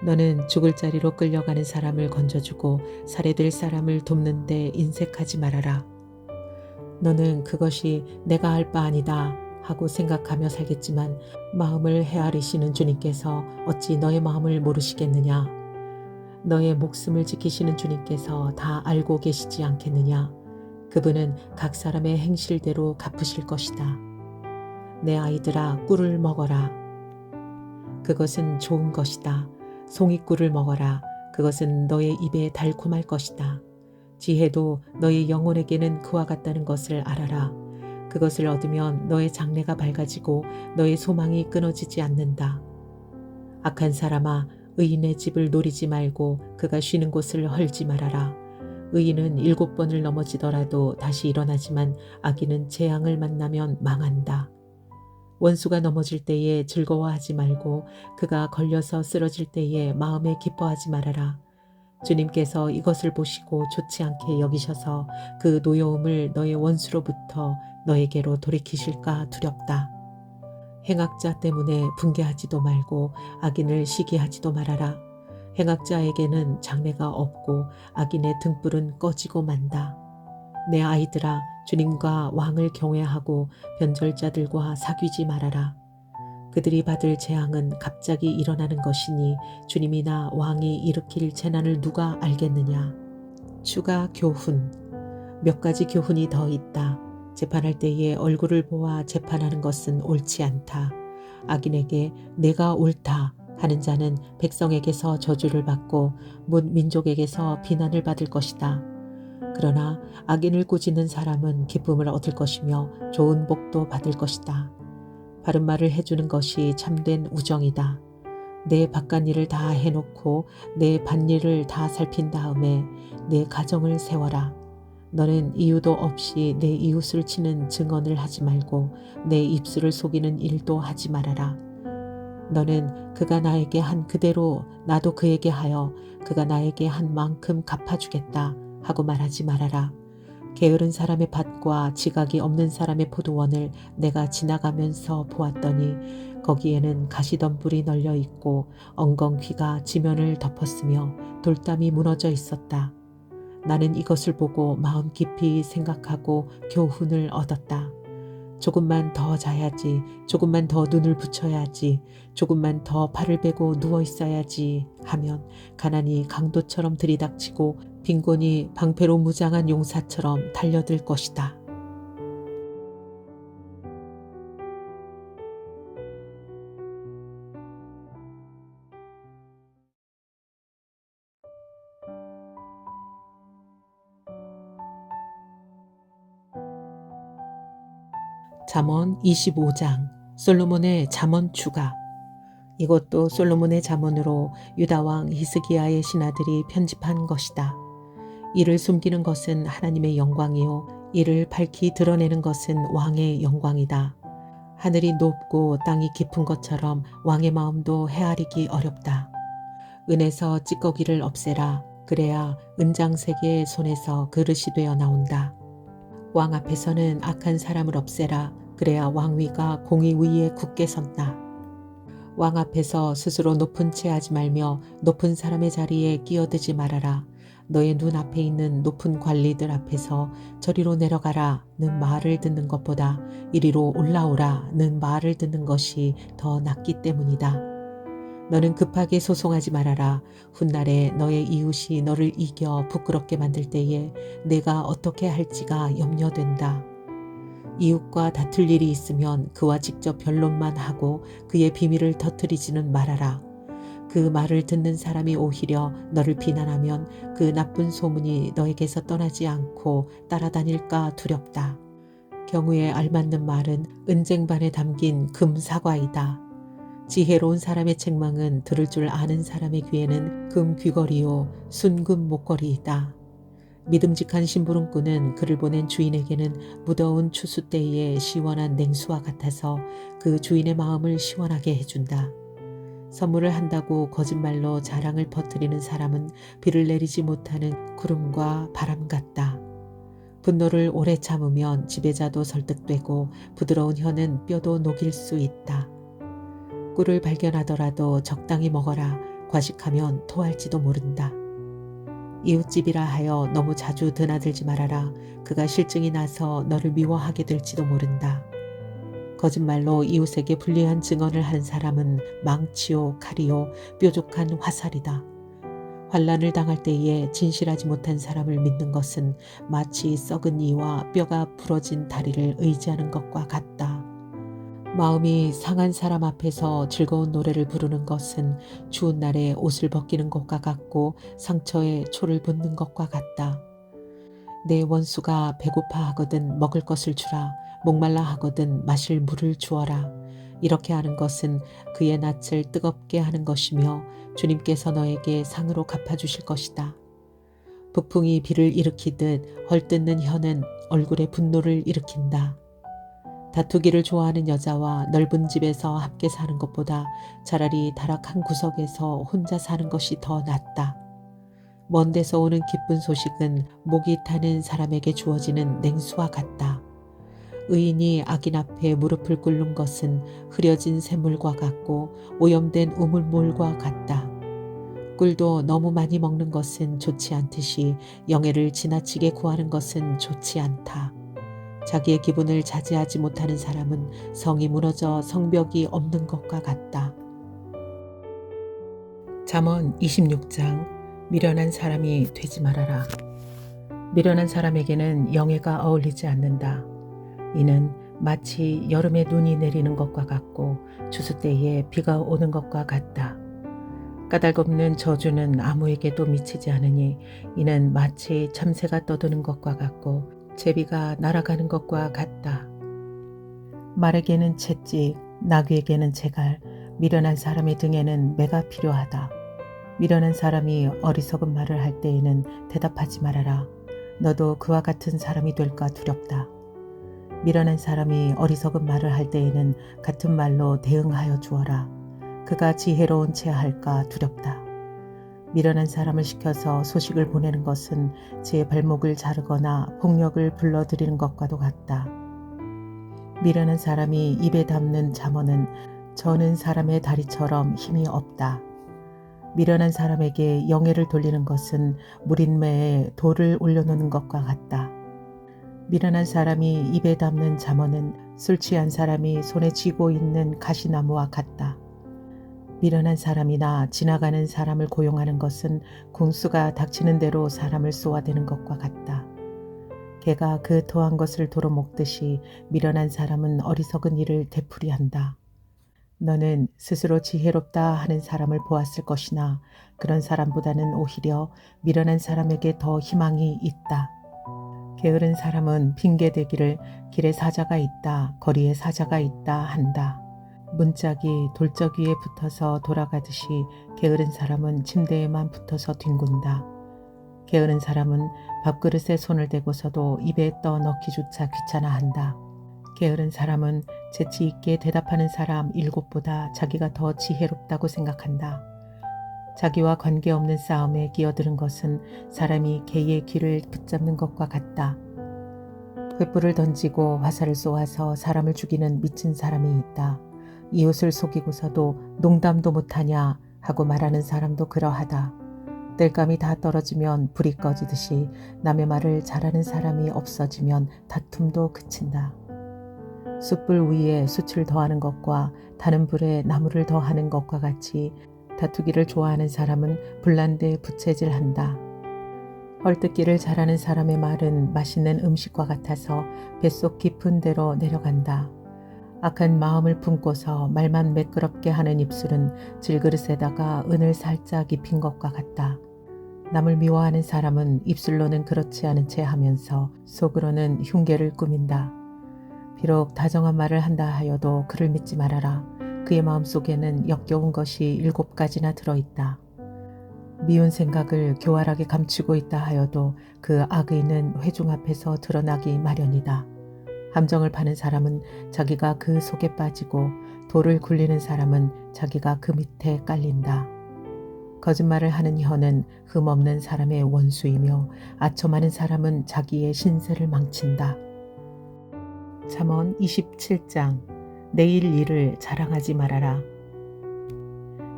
너는 죽을 자리로 끌려가는 사람을 건져주고 살해될 사람을 돕는 데 인색하지 말아라. 너는 그것이 내가 할 바 아니다 하고 생각하며 살겠지만 마음을 헤아리시는 주님께서 어찌 너의 마음을 모르시겠느냐? 너의 목숨을 지키시는 주님께서 다 알고 계시지 않겠느냐? 그분은 각 사람의 행실대로 갚으실 것이다. 내 아이들아, 꿀을 먹어라. 그것은 좋은 것이다. 송이꿀을 먹어라. 그것은 너의 입에 달콤할 것이다. 지혜도 너의 영혼에게는 그와 같다는 것을 알아라. 그것을 얻으면 너의 장래가 밝아지고 너의 소망이 끊어지지 않는다. 악한 사람아, 의인의 집을 노리지 말고 그가 쉬는 곳을 헐지 말아라. 의인은 7번을 넘어지더라도 다시 일어나지만 악인은 재앙을 만나면 망한다. 원수가 넘어질 때에 즐거워하지 말고 그가 걸려서 쓰러질 때에 마음에 기뻐하지 말아라. 주님께서 이것을 보시고 좋지 않게 여기셔서 그 노여움을 너의 원수로부터 너에게로 돌이키실까 두렵다. 행악자 때문에 분개하지도 말고 악인을 시기하지도 말아라. 행악자에게는 장래가 없고 악인의 등불은 꺼지고 만다. 내 아이들아, 주님과 왕을 경외하고 변절자들과 사귀지 말아라. 그들이 받을 재앙은 갑자기 일어나는 것이니 주님이나 왕이 일으킬 재난을 누가 알겠느냐. 추가 교훈. 몇 가지 교훈이 더 있다. 재판할 때에 얼굴을 보아 재판하는 것은 옳지 않다. 악인에게 내가 옳다 하는 자는 백성에게서 저주를 받고 문 민족에게서 비난을 받을 것이다. 그러나 악인을 꾸짖는 사람은 기쁨을 얻을 것이며 좋은 복도 받을 것이다. 바른 말을 해주는 것이 참된 우정이다. 내 바깥 일을 다 해놓고 내 밭일을 다 살핀 다음에 내 가정을 세워라. 너는 이유도 없이 내 이웃을 치는 증언을 하지 말고 내 입술을 속이는 일도 하지 말아라. 너는 그가 나에게 한 그대로 나도 그에게 하여 그가 나에게 한 만큼 갚아주겠다 하고 말하지 말아라. 게으른 사람의 밭과 지각이 없는 사람의 포도원을 내가 지나가면서 보았더니 거기에는 가시덤불이 널려 있고 엉겅퀴가 지면을 덮었으며 돌담이 무너져 있었다. 나는 이것을 보고 마음 깊이 생각하고 교훈을 얻었다. 조금만 더 자야지, 조금만 더 눈을 붙여야지, 조금만 더 발을 베고 누워 있어야지 하면 가난이 강도처럼 들이닥치고 빈곤이 방패로 무장한 용사처럼 달려들 것이다. 잠언 25장 솔로몬의 잠언 추가. 이것도 솔로몬의 잠언으로 유다왕 히스기야의 신하들이 편집한 것이다. 이를 숨기는 것은 하나님의 영광이요 이를 밝히 드러내는 것은 왕의 영광이다. 하늘이 높고 땅이 깊은 것처럼 왕의 마음도 헤아리기 어렵다. 은에서 찌꺼기를 없애라. 그래야 은장세계의 손에서 그릇이 되어 나온다. 왕 앞에서는 악한 사람을 없애라. 그래야 왕위가 공의 위에 굳게 선다. 왕 앞에서 스스로 높은 채 하지 말며 높은 사람의 자리에 끼어들지 말아라. 너의 눈 앞에 있는 높은 관리들 앞에서 저리로 내려가라는 말을 듣는 것보다 이리로 올라오라는 말을 듣는 것이 더 낫기 때문이다. 너는 급하게 소송하지 말아라. 훗날에 너의 이웃이 너를 이겨 부끄럽게 만들 때에 내가 어떻게 할지가 염려된다. 이웃과 다툴 일이 있으면 그와 직접 변론만 하고 그의 비밀을 터뜨리지는 말아라. 그 말을 듣는 사람이 오히려 너를 비난하면 그 나쁜 소문이 너에게서 떠나지 않고 따라다닐까 두렵다. 경우에 알맞는 말은 은쟁반에 담긴 금사과이다. 지혜로운 사람의 책망은 들을 줄 아는 사람의 귀에는 금 귀걸이요 순금 목걸이이다. 믿음직한 심부름꾼은 그를 보낸 주인에게는 무더운 추수 때의 시원한 냉수와 같아서 그 주인의 마음을 시원하게 해준다. 선물을 한다고 거짓말로 자랑을 퍼뜨리는 사람은 비를 내리지 못하는 구름과 바람 같다. 분노를 오래 참으면 지배자도 설득되고 부드러운 혀는 뼈도 녹일 수 있다. 꿀을 발견하더라도 적당히 먹어라. 과식하면 토할지도 모른다. 이웃집이라 하여 너무 자주 드나들지 말아라. 그가 실증이 나서 너를 미워하게 될지도 모른다. 거짓말로 이웃에게 불리한 증언을 하는 사람은 망치요 칼이요 뾰족한 화살이다. 환난을 당할 때에 진실하지 못한 사람을 믿는 것은 마치 썩은 이와 뼈가 부러진 다리를 의지하는 것과 같다. 마음이 상한 사람 앞에서 즐거운 노래를 부르는 것은 추운 날에 옷을 벗기는 것과 같고 상처에 초를 붓는 것과 같다. 내 원수가 배고파 하거든 먹을 것을 주라. 목말라 하거든 마실 물을 주어라. 이렇게 하는 것은 그의 낯을 뜨겁게 하는 것이며 주님께서 너에게 상으로 갚아주실 것이다. 북풍이 비를 일으키듯 헐뜯는 혀는 얼굴에 분노를 일으킨다. 다투기를 좋아하는 여자와 넓은 집에서 함께 사는 것보다 차라리 다락한 구석에서 혼자 사는 것이 더 낫다. 먼 데서 오는 기쁜 소식은 목이 타는 사람에게 주어지는 냉수와 같다. 의인이 악인 앞에 무릎을 꿇는 것은 흐려진 샘물과 같고 오염된 우물물과 같다. 꿀도 너무 많이 먹는 것은 좋지 않듯이 영예를 지나치게 구하는 것은 좋지 않다. 자기의 기분을 자제하지 못하는 사람은 성이 무너져 성벽이 없는 것과 같다. 잠언 26장 미련한 사람이 되지 말아라. 미련한 사람에게는 영예가 어울리지 않는다. 이는 마치 여름에 눈이 내리는 것과 같고 추수 때에 비가 오는 것과 같다. 까닭없는 저주는 아무에게도 미치지 않으니 이는 마치 참새가 떠드는 것과 같고 제비가 날아가는 것과 같다. 말에게는 채찍, 나귀에게는 재갈, 미련한 사람의 등에는 매가 필요하다. 미련한 사람이 어리석은 말을 할 때에는 대답하지 말아라. 너도 그와 같은 사람이 될까 두렵다. 미련한 사람이 어리석은 말을 할 때에는 같은 말로 대응하여 주어라. 그가 지혜로운 채 할까 두렵다. 미련한 사람을 시켜서 소식을 보내는 것은 제 발목을 자르거나 폭력을 불러들이는 것과도 같다. 미련한 사람이 입에 담는 잠언은 저는 사람의 다리처럼 힘이 없다. 미련한 사람에게 영예를 돌리는 것은 무린매에 돌을 올려놓는 것과 같다. 미련한 사람이 입에 담는 잠언은 술 취한 사람이 손에 쥐고 있는 가시나무와 같다. 미련한 사람이나 지나가는 사람을 고용하는 것은 궁수가 닥치는 대로 사람을 쏘아대는 것과 같다. 개가 그 토한 것을 도로 먹듯이 미련한 사람은 어리석은 일을 되풀이한다. 너는 스스로 지혜롭다 하는 사람을 보았을 것이나 그런 사람보다는 오히려 미련한 사람에게 더 희망이 있다. 게으른 사람은 핑계대기를 길에 사자가 있다, 거리에 사자가 있다 한다. 문짝이 돌적 위에 붙어서 돌아가듯이 게으른 사람은 침대에만 붙어서 뒹군다. 게으른 사람은 밥그릇에 손을 대고서도 입에 떠 넣기조차 귀찮아한다. 게으른 사람은 재치 있게 대답하는 사람 7보다 자기가 더 지혜롭다고 생각한다. 자기와 관계없는 싸움에 끼어드는 것은 사람이 개의 귀를 붙잡는 것과 같다. 횃불을 던지고 화살을 쏘아서 사람을 죽이는 미친 사람이 있다. 이웃을 속이고서도 농담도 못하냐 하고 말하는 사람도 그러하다. 땔감이 다 떨어지면 불이 꺼지듯이 남의 말을 잘하는 사람이 없어지면 다툼도 그친다. 숯불 위에 숯을 더하는 것과 다른 불에 나무를 더하는 것과 같이 다투기를 좋아하는 사람은 불난데 부채질한다. 헐뜯기를 잘하는 사람의 말은 맛있는 음식과 같아서 뱃속 깊은 데로 내려간다. 악한 마음을 품고서 말만 매끄럽게 하는 입술은 질그릇에다가 은을 살짝 입힌 것과 같다. 남을 미워하는 사람은 입술로는 그렇지 않은 채 하면서 속으로는 흉계를 꾸민다. 비록 다정한 말을 한다 하여도 그를 믿지 말아라. 그의 마음속에는 역겨운 것이 7가지나 들어있다. 미운 생각을 교활하게 감추고 있다 하여도 그 악의는 회중 앞에서 드러나기 마련이다. 함정을 파는 사람은 자기가 그 속에 빠지고 돌을 굴리는 사람은 자기가 그 밑에 깔린다. 거짓말을 하는 혀는 흠없는 사람의 원수이며 아첨하는 사람은 자기의 신세를 망친다. 잠언 27장 내일 일을 자랑하지 말아라.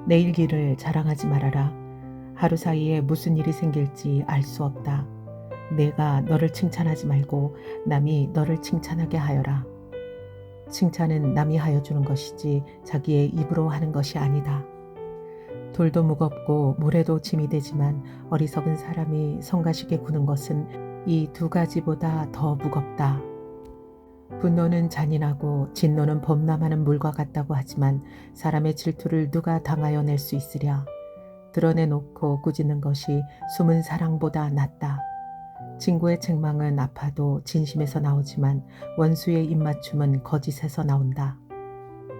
내일 일을 자랑하지 말아라. 하루 사이에 무슨 일이 생길지 알 수 없다. 내가 너를 칭찬하지 말고 남이 너를 칭찬하게 하여라. 칭찬은 남이 하여 주는 것이지 자기의 입으로 하는 것이 아니다. 돌도 무겁고 모래도 짐이 되지만 어리석은 사람이 성가시게 구는 것은 이 2가지보다 더 무겁다. 분노는 잔인하고 진노는 범람하는 물과 같다고 하지만 사람의 질투를 누가 당하여 낼 수 있으랴. 드러내놓고 꾸짖는 것이 숨은 사랑보다 낫다. 친구의 책망은 아파도 진심에서 나오지만 원수의 입맞춤은 거짓에서 나온다.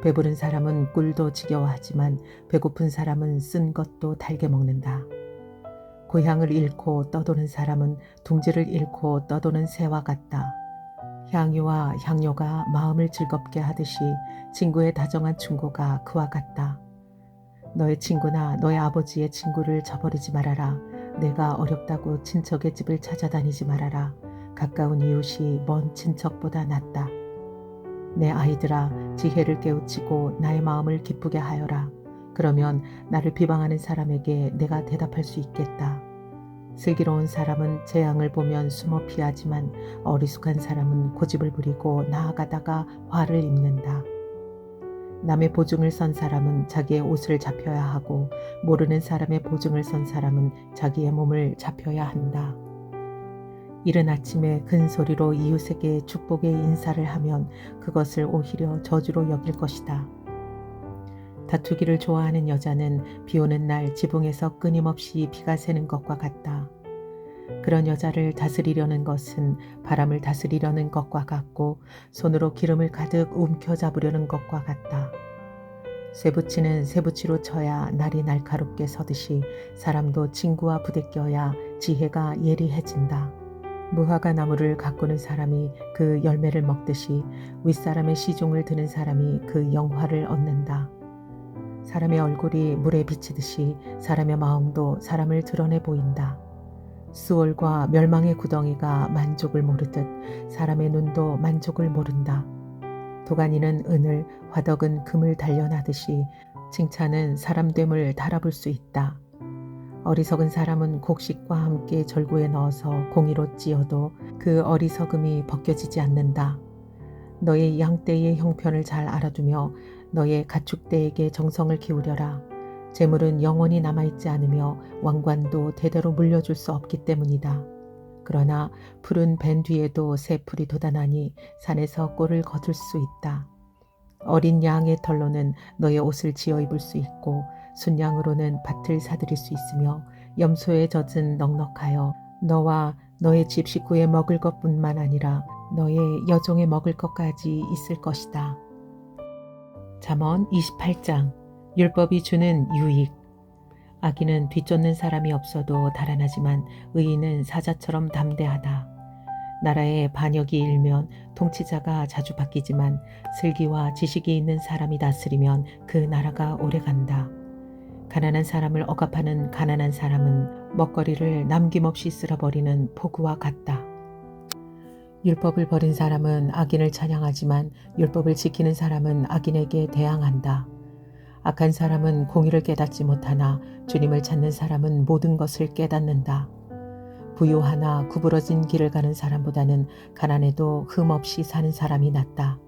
배부른 사람은 꿀도 지겨워하지만 배고픈 사람은 쓴 것도 달게 먹는다. 고향을 잃고 떠도는 사람은 둥지를 잃고 떠도는 새와 같다. 향유와 향료가 마음을 즐겁게 하듯이 친구의 다정한 충고가 그와 같다. 너의 친구나 너의 아버지의 친구를 저버리지 말아라. 내가 어렵다고 친척의 집을 찾아다니지 말아라. 가까운 이웃이 먼 친척보다 낫다. 내 아이들아, 지혜를 깨우치고 나의 마음을 기쁘게 하여라. 그러면 나를 비방하는 사람에게 내가 대답할 수 있겠다. 슬기로운 사람은 재앙을 보면 숨어 피하지만 어리숙한 사람은 고집을 부리고 나아가다가 화를 입는다. 남의 보증을 선 사람은 자기의 옷을 잡혀야 하고 모르는 사람의 보증을 선 사람은 자기의 몸을 잡혀야 한다. 이른 아침에 큰 소리로 이웃에게 축복의 인사를 하면 그것을 오히려 저주로 여길 것이다. 다투기를 좋아하는 여자는 비 오는 날 지붕에서 끊임없이 비가 새는 것과 같다. 그런 여자를 다스리려는 것은 바람을 다스리려는 것과 같고 손으로 기름을 가득 움켜잡으려는 것과 같다. 쇠붙이는 쇠붙이로 쳐야 날이 날카롭게 서듯이 사람도 친구와 부대껴야 지혜가 예리해진다. 무화과 나무를 가꾸는 사람이 그 열매를 먹듯이 윗사람의 시중을 드는 사람이 그 영화를 얻는다. 사람의 얼굴이 물에 비치듯이 사람의 마음도 사람을 드러내 보인다. 수월과 멸망의 구덩이가 만족을 모르듯 사람의 눈도 만족을 모른다. 도가니는 은을, 화덕은 금을 단련하듯이 칭찬은 사람됨을 달아볼 수 있다. 어리석은 사람은 곡식과 함께 절구에 넣어서 공이로 찧어도 그 어리석음이 벗겨지지 않는다. 너의 양떼의 형편을 잘 알아두며 너의 가축대에게 정성을 기울여라. 재물은 영원히 남아있지 않으며 왕관도 대대로 물려줄 수 없기 때문이다. 그러나 푸른 밴 뒤에도 새 풀이 돋아나니 산에서 꼴을 거둘 수 있다. 어린 양의 털로는 너의 옷을 지어 입을 수 있고 순양으로는 밭을 사들일 수 있으며 염소의 젖은 넉넉하여 너와 너의 집 식구의 먹을 것뿐만 아니라 너의 여종의 먹을 것까지 있을 것이다. 잠언 28장 율법이 주는 유익. 악인은 뒤쫓는 사람이 없어도 달아나지만 의인은 사자처럼 담대하다. 나라의 반역이 일면 통치자가 자주 바뀌지만 슬기와 지식이 있는 사람이 다스리면 그 나라가 오래간다. 가난한 사람을 억압하는 가난한 사람은 먹거리를 남김없이 쓸어버리는 포구와 같다. 율법을 버린 사람은 악인을 찬양하지만 율법을 지키는 사람은 악인에게 대항한다. 악한 사람은 공의를 깨닫지 못하나 주님을 찾는 사람은 모든 것을 깨닫는다. 부유하나 구부러진 길을 가는 사람보다는 가난해도 흠없이 사는 사람이 낫다.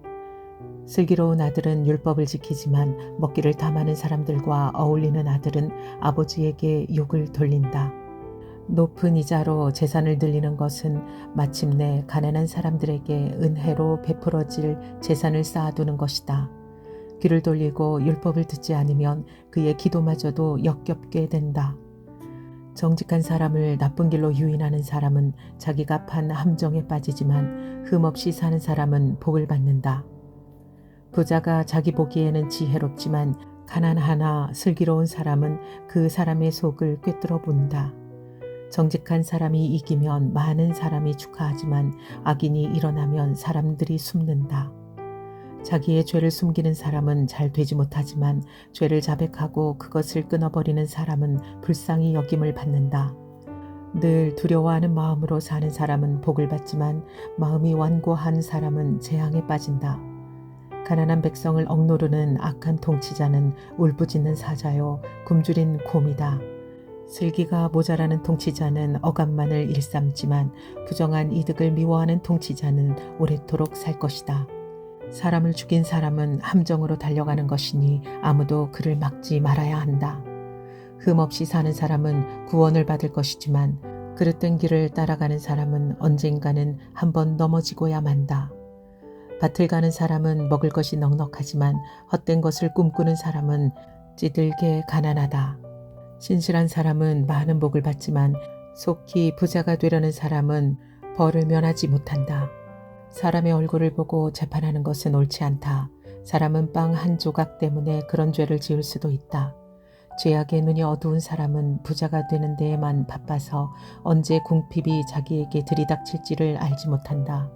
슬기로운 아들은 율법을 지키지만 먹기를 탐하는 사람들과 어울리는 아들은 아버지에게 욕을 돌린다. 높은 이자로 재산을 늘리는 것은 마침내 가난한 사람들에게 은혜로 베풀어질 재산을 쌓아두는 것이다. 귀를 돌리고 율법을 듣지 않으면 그의 기도마저도 역겹게 된다. 정직한 사람을 나쁜 길로 유인하는 사람은 자기가 판 함정에 빠지지만 흠없이 사는 사람은 복을 받는다. 부자가 자기 보기에는 지혜롭지만 가난하나 슬기로운 사람은 그 사람의 속을 꿰뚫어 본다. 정직한 사람이 이기면 많은 사람이 축하하지만 악인이 일어나면 사람들이 숨는다. 자기의 죄를 숨기는 사람은 잘 되지 못하지만 죄를 자백하고 그것을 끊어버리는 사람은 불쌍히 여김을 받는다. 늘 두려워하는 마음으로 사는 사람은 복을 받지만 마음이 완고한 사람은 재앙에 빠진다. 가난한 백성을 억누르는 악한 통치자는 울부짖는 사자요 굶주린 곰이다. 슬기가 모자라는 통치자는 억압만을 일삼지만 부정한 이득을 미워하는 통치자는 오래도록 살 것이다. 사람을 죽인 사람은 함정으로 달려가는 것이니 아무도 그를 막지 말아야 한다. 흠없이 사는 사람은 구원을 받을 것이지만 그릇된 길을 따라가는 사람은 언젠가는 한번 넘어지고야 만다. 밭을 가는 사람은 먹을 것이 넉넉하지만 헛된 것을 꿈꾸는 사람은 찌들게 가난하다. 신실한 사람은 많은 복을 받지만 속히 부자가 되려는 사람은 벌을 면하지 못한다. 사람의 얼굴을 보고 재판하는 것은 옳지 않다. 사람은 빵 한 조각 때문에 그런 죄를 지을 수도 있다. 죄악의 눈이 어두운 사람은 부자가 되는 데에만 바빠서 언제 궁핍이 자기에게 들이닥칠지를 알지 못한다.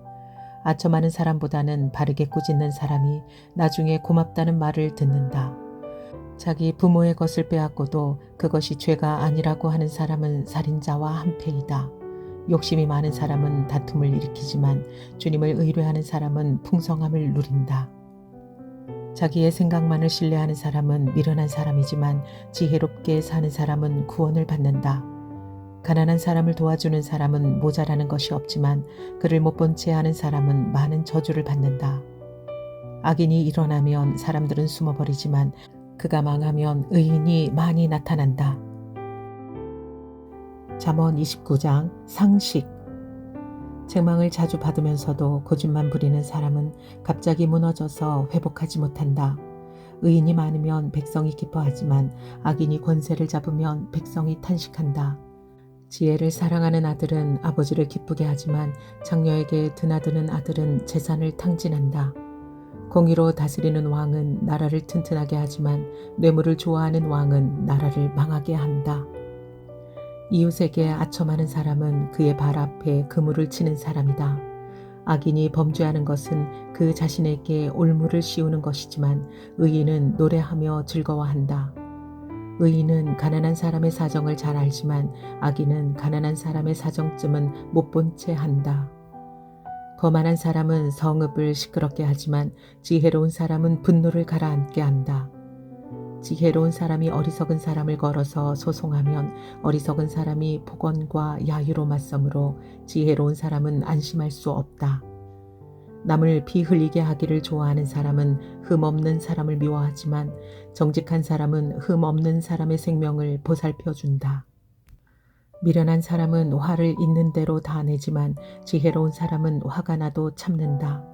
아첨 많은 사람보다는 바르게 꾸짖는 사람이 나중에 고맙다는 말을 듣는다. 자기 부모의 것을 빼앗고도 그것이 죄가 아니라고 하는 사람은 살인자와 한패이다. 욕심이 많은 사람은 다툼을 일으키지만 주님을 의뢰하는 사람은 풍성함을 누린다. 자기의 생각만을 신뢰하는 사람은 미련한 사람이지만 지혜롭게 사는 사람은 구원을 받는다. 가난한 사람을 도와주는 사람은 모자라는 것이 없지만 그를 못 본 채 하는 사람은 많은 저주를 받는다. 악인이 일어나면 사람들은 숨어버리지만 그가 망하면 의인이 많이 나타난다. 잠언 29장 상식. 책망을 자주 받으면서도 고집만 부리는 사람은 갑자기 무너져서 회복하지 못한다. 의인이 많으면 백성이 기뻐하지만 악인이 권세를 잡으면 백성이 탄식한다. 지혜를 사랑하는 아들은 아버지를 기쁘게 하지만 장녀에게 드나드는 아들은 재산을 탕진한다. 공의로 다스리는 왕은 나라를 튼튼하게 하지만 뇌물을 좋아하는 왕은 나라를 망하게 한다. 이웃에게 아첨하는 사람은 그의 발 앞에 그물을 치는 사람이다. 악인이 범죄하는 것은 그 자신에게 올무를 씌우는 것이지만 의인은 노래하며 즐거워한다. 의인은 가난한 사람의 사정을 잘 알지만 악인은 가난한 사람의 사정쯤은 못 본 채 한다. 거만한 사람은 성읍을 시끄럽게 하지만 지혜로운 사람은 분노를 가라앉게 한다. 지혜로운 사람이 어리석은 사람을 걸어서 소송하면 어리석은 사람이 폭언과 야유로 맞서므로 지혜로운 사람은 안심할 수 없다. 남을 피 흘리게 하기를 좋아하는 사람은 흠없는 사람을 미워하지만 정직한 사람은 흠없는 사람의 생명을 보살펴준다. 미련한 사람은 화를 있는 대로 다 내지만 지혜로운 사람은 화가 나도 참는다.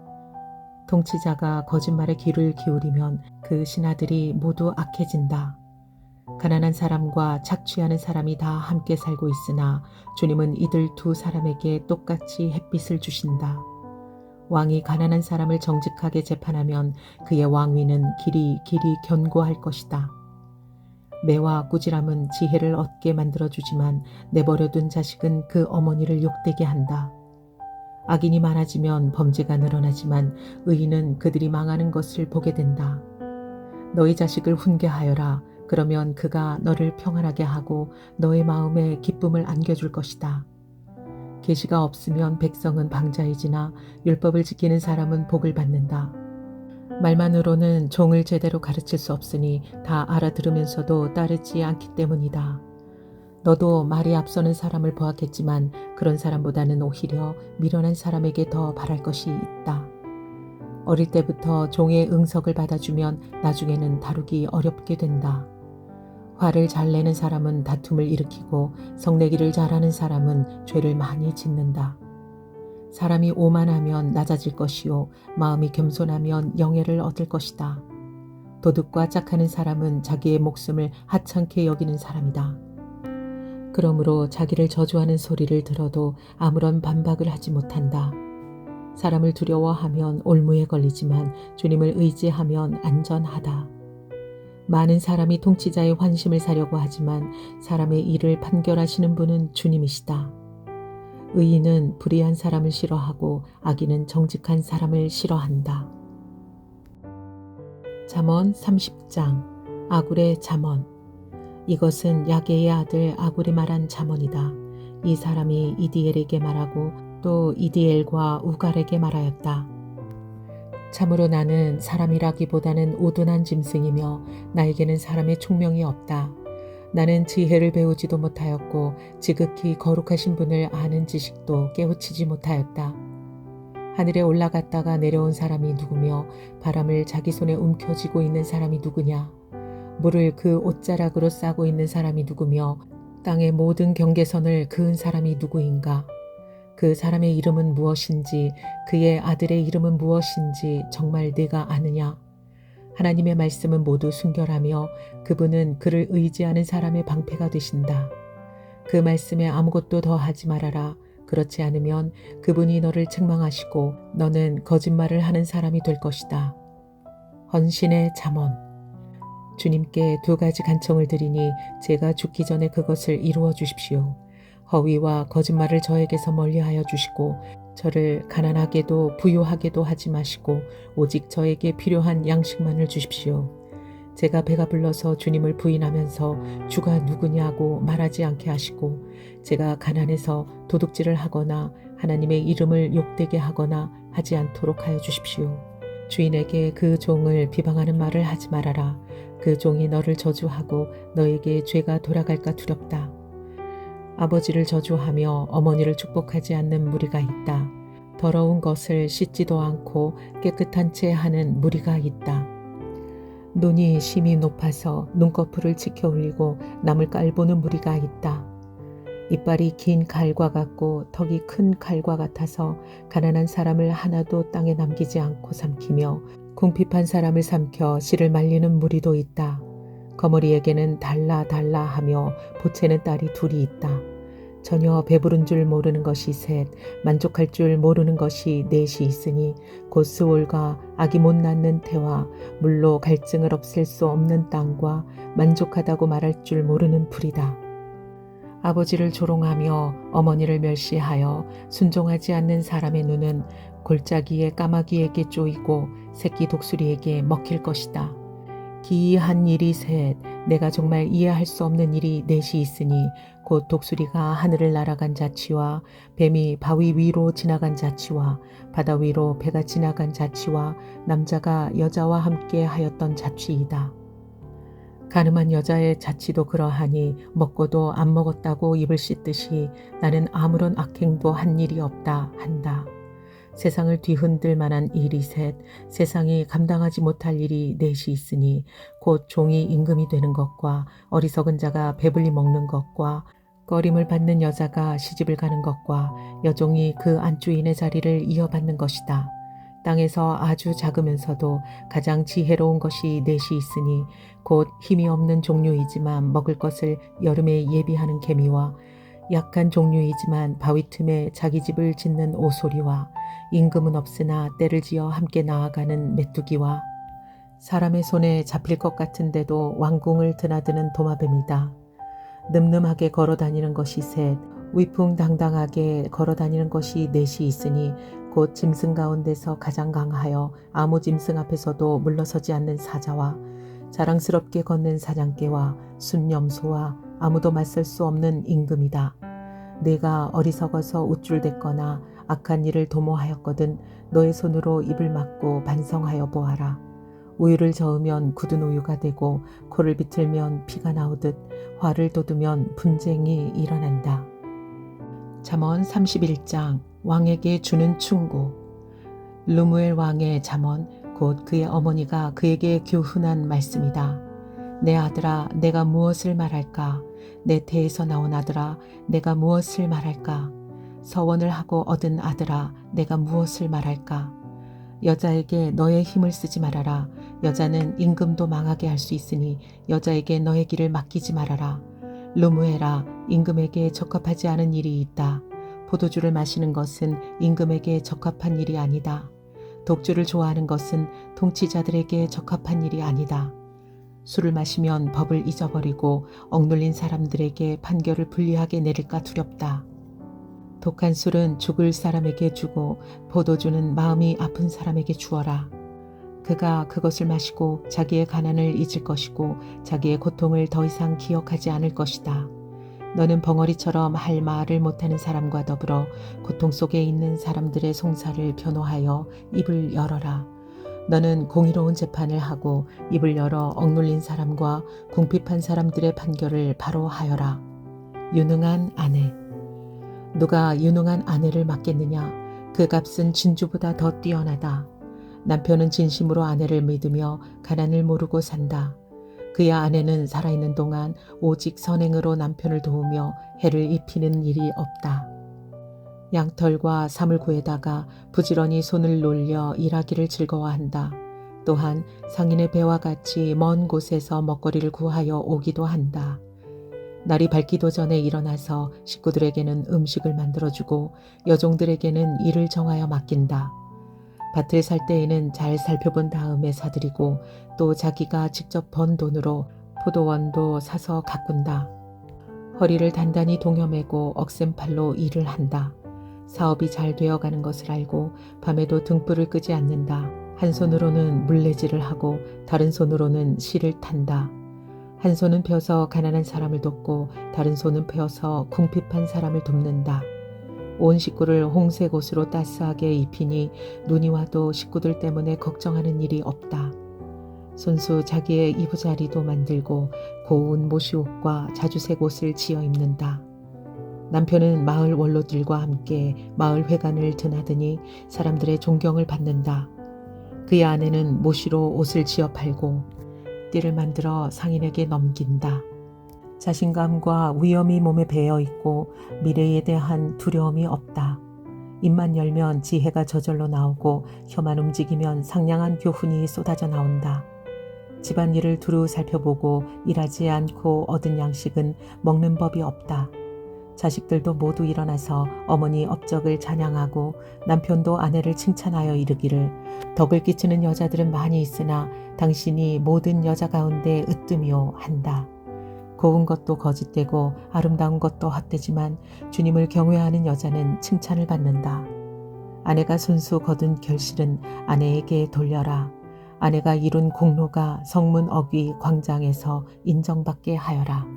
통치자가 거짓말에 귀를 기울이면 그 신하들이 모두 악해진다. 가난한 사람과 착취하는 사람이 다 함께 살고 있으나 주님은 이들 두 사람에게 똑같이 햇빛을 주신다. 왕이 가난한 사람을 정직하게 재판하면 그의 왕위는 길이 견고할 것이다. 매와 꾸지람은 지혜를 얻게 만들어주지만 내버려둔 자식은 그 어머니를 욕되게 한다. 악인이 많아지면 범죄가 늘어나지만 의인은 그들이 망하는 것을 보게 된다. 너희 자식을 훈계하여라. 그러면 그가 너를 평안하게 하고 너의 마음에 기쁨을 안겨줄 것이다. 계시가 없으면 백성은 방자해지나 율법을 지키는 사람은 복을 받는다. 말만으로는 종을 제대로 가르칠 수 없으니 다 알아들으면서도 따르지 않기 때문이다. 너도 말이 앞서는 사람을 보았겠지만 그런 사람보다는 오히려 미련한 사람에게 더 바랄 것이 있다. 어릴 때부터 종의 응석을 받아주면 나중에는 다루기 어렵게 된다. 화를 잘 내는 사람은 다툼을 일으키고 성내기를 잘하는 사람은 죄를 많이 짓는다. 사람이 오만하면 낮아질 것이요 마음이 겸손하면 영예를 얻을 것이다. 도둑과 짝하는 사람은 자기의 목숨을 하찮게 여기는 사람이다. 그러므로 자기를 저주하는 소리를 들어도 아무런 반박을 하지 못한다. 사람을 두려워하면 올무에 걸리지만 주님을 의지하면 안전하다. 많은 사람이 통치자의 환심을 사려고 하지만 사람의 일을 판결하시는 분은 주님이시다. 의인은 불의한 사람을 싫어하고 악인은 정직한 사람을 싫어한다. 잠언 30장 아굴의 잠언. 이것은 야게의 아들 아굴이 말한 잠언이다. 이 사람이 이디엘에게 말하고 또 이디엘과 우갈에게 말하였다. 참으로 나는 사람이라기보다는 우둔한 짐승이며 나에게는 사람의 총명이 없다. 나는 지혜를 배우지도 못하였고 지극히 거룩하신 분을 아는 지식도 깨우치지 못하였다. 하늘에 올라갔다가 내려온 사람이 누구며 바람을 자기 손에 움켜쥐고 있는 사람이 누구냐. 물을 그 옷자락으로 싸고 있는 사람이 누구며 땅의 모든 경계선을 그은 사람이 누구인가. 그 사람의 이름은 무엇인지 그의 아들의 이름은 무엇인지 정말 네가 아느냐. 하나님의 말씀은 모두 순결하며 그분은 그를 의지하는 사람의 방패가 되신다. 그 말씀에 아무것도 더 하지 말아라. 그렇지 않으면 그분이 너를 책망하시고 너는 거짓말을 하는 사람이 될 것이다. 헌신의 잠언. 주님께 두 가지 간청을 드리니 제가 죽기 전에 그것을 이루어 주십시오. 허위와 거짓말을 저에게서 멀리하여 주시고 저를 가난하게도 부유하게도 하지 마시고 오직 저에게 필요한 양식만을 주십시오. 제가 배가 불러서 주님을 부인하면서 주가 누구냐고 말하지 않게 하시고 제가 가난해서 도둑질을 하거나 하나님의 이름을 욕되게 하거나 하지 않도록 하여 주십시오. 주인에게 그 종을 비방하는 말을 하지 말아라. 그 종이 너를 저주하고 너에게 죄가 돌아갈까 두렵다. 아버지를 저주하며 어머니를 축복하지 않는 무리가 있다. 더러운 것을 씻지도 않고 깨끗한 채 하는 무리가 있다. 눈이 심히 높아서 눈꺼풀을 치켜 올리고 남을 깔보는 무리가 있다. 이빨이 긴 칼과 같고 턱이 큰 칼과 같아서 가난한 사람을 하나도 땅에 남기지 않고 삼키며 궁핍한 사람을 삼켜 씨를 말리는 무리도 있다. 거머리에게는 달라 달라 하며 보채는 딸이 둘이 있다. 전혀 배부른 줄 모르는 것이 셋, 만족할 줄 모르는 것이 넷이 있으니 곧 스올과 아기 못 낳는 태와 물로 갈증을 없앨 수 없는 땅과 만족하다고 말할 줄 모르는 풀이다. 아버지를 조롱하며 어머니를 멸시하여 순종하지 않는 사람의 눈은 골짜기의 까마귀에게 쪼이고 새끼 독수리에게 먹힐 것이다. 기이한 일이 셋, 내가 정말 이해할 수 없는 일이 넷이 있으니 곧 독수리가 하늘을 날아간 자치와 뱀이 바위 위로 지나간 자치와 바다 위로 배가 지나간 자치와 남자가 여자와 함께 하였던 자치이다. 가늠한 여자의 자치도 그러하니 먹고도 안 먹었다고 입을 씻듯이 나는 아무런 악행도 한 일이 없다 한다. 세상을 뒤흔들 만한 일이 셋, 세상이 감당하지 못할 일이 넷이 있으니 곧 종이 임금이 되는 것과 어리석은 자가 배불리 먹는 것과 꺼림을 받는 여자가 시집을 가는 것과 여종이 그 안주인의 자리를 이어받는 것이다. 땅에서 아주 작으면서도 가장 지혜로운 것이 넷이 있으니 곧 힘이 없는 종류이지만 먹을 것을 여름에 예비하는 개미와 약한 종류이지만 바위 틈에 자기 집을 짓는 오소리와 임금은 없으나 때를 지어 함께 나아가는 메뚜기와 사람의 손에 잡힐 것 같은데도 왕궁을 드나드는 도마뱀이다. 늠름하게 걸어다니는 것이 셋, 위풍당당하게 걸어다니는 것이 넷이 있으니 곧 짐승 가운데서 가장 강하여 아무 짐승 앞에서도 물러서지 않는 사자와 자랑스럽게 걷는 사냥개와 순염소와 아무도 맞설 수 없는 임금이다. 내가 어리석어서 우쭐댔거나 악한 일을 도모하였거든 너의 손으로 입을 막고 반성하여 보아라. 우유를 저으면 굳은 우유가 되고 코를 비틀면 피가 나오듯 화를 돋우면 분쟁이 일어난다. 잠언 31장 왕에게 주는 충고. 르무엘 왕의 잠언 곧 그의 어머니가 그에게 교훈한 말씀이다. 내 아들아 내가 무엇을 말할까? 내 태에서 나온 아들아 내가 무엇을 말할까? 서원을 하고 얻은 아들아 내가 무엇을 말할까? 여자에게 너의 힘을 쓰지 말아라. 여자는 임금도 망하게 할 수 있으니 여자에게 너의 길을 맡기지 말아라. 르무엘아 임금에게 적합하지 않은 일이 있다. 포도주를 마시는 것은 임금에게 적합한 일이 아니다. 독주를 좋아하는 것은 통치자들에게 적합한 일이 아니다. 술을 마시면 법을 잊어버리고 억눌린 사람들에게 판결을 불리하게 내릴까 두렵다. 독한 술은 죽을 사람에게 주고 포도주는 마음이 아픈 사람에게 주어라. 그가 그것을 마시고 자기의 가난을 잊을 것이고 자기의 고통을 더 이상 기억하지 않을 것이다. 너는 벙어리처럼 할 말을 못하는 사람과 더불어 고통 속에 있는 사람들의 송사를 변호하여 입을 열어라. 너는 공의로운 재판을 하고 입을 열어 억눌린 사람과 궁핍한 사람들의 판결을 바로 하여라. 유능한 아내. 누가 유능한 아내를 맡겠느냐? 그 값은 진주보다 더 뛰어나다. 남편은 진심으로 아내를 믿으며 가난을 모르고 산다. 그의 아내는 살아있는 동안 오직 선행으로 남편을 도우며 해를 입히는 일이 없다. 양털과 사물구에다가 부지런히 손을 놀려 일하기를 즐거워한다. 또한 상인의 배와 같이 먼 곳에서 먹거리를 구하여 오기도 한다. 날이 밝기도 전에 일어나서 식구들에게는 음식을 만들어주고 여종들에게는 일을 정하여 맡긴다. 밭을 살 때에는 잘 살펴본 다음에 사들이고 또 자기가 직접 번 돈으로 포도원도 사서 가꾼다. 허리를 단단히 동여매고 억센팔로 일을 한다. 사업이 잘 되어가는 것을 알고 밤에도 등불을 끄지 않는다. 한 손으로는 물레질을 하고 다른 손으로는 실을 탄다. 한 손은 펴서 가난한 사람을 돕고 다른 손은 펴서 궁핍한 사람을 돕는다. 온 식구를 홍색 옷으로 따스하게 입히니 눈이 와도 식구들 때문에 걱정하는 일이 없다. 손수 자기의 이부자리도 만들고 고운 모시옷과 자주색 옷을 지어 입는다. 남편은 마을 원로들과 함께 마을 회관을 드나드니 사람들의 존경을 받는다. 그의 아내는 모시로 옷을 지어 팔고 띠를 만들어 상인에게 넘긴다. 자신감과 위엄이 몸에 배어 있고 미래에 대한 두려움이 없다. 입만 열면 지혜가 저절로 나오고 혀만 움직이면 상냥한 교훈이 쏟아져 나온다. 집안일을 두루 살펴보고 일하지 않고 얻은 양식은 먹는 법이 없다. 자식들도 모두 일어나서 어머니 업적을 찬양하고 남편도 아내를 칭찬하여 이르기를 덕을 끼치는 여자들은 많이 있으나 당신이 모든 여자 가운데 으뜸이요 한다. 고운 것도 거짓되고 아름다운 것도 헛되지만 주님을 경외하는 여자는 칭찬을 받는다. 아내가 손수 거둔 결실은 아내에게 돌려라. 아내가 이룬 공로가 성문 어귀 광장에서 인정받게 하여라.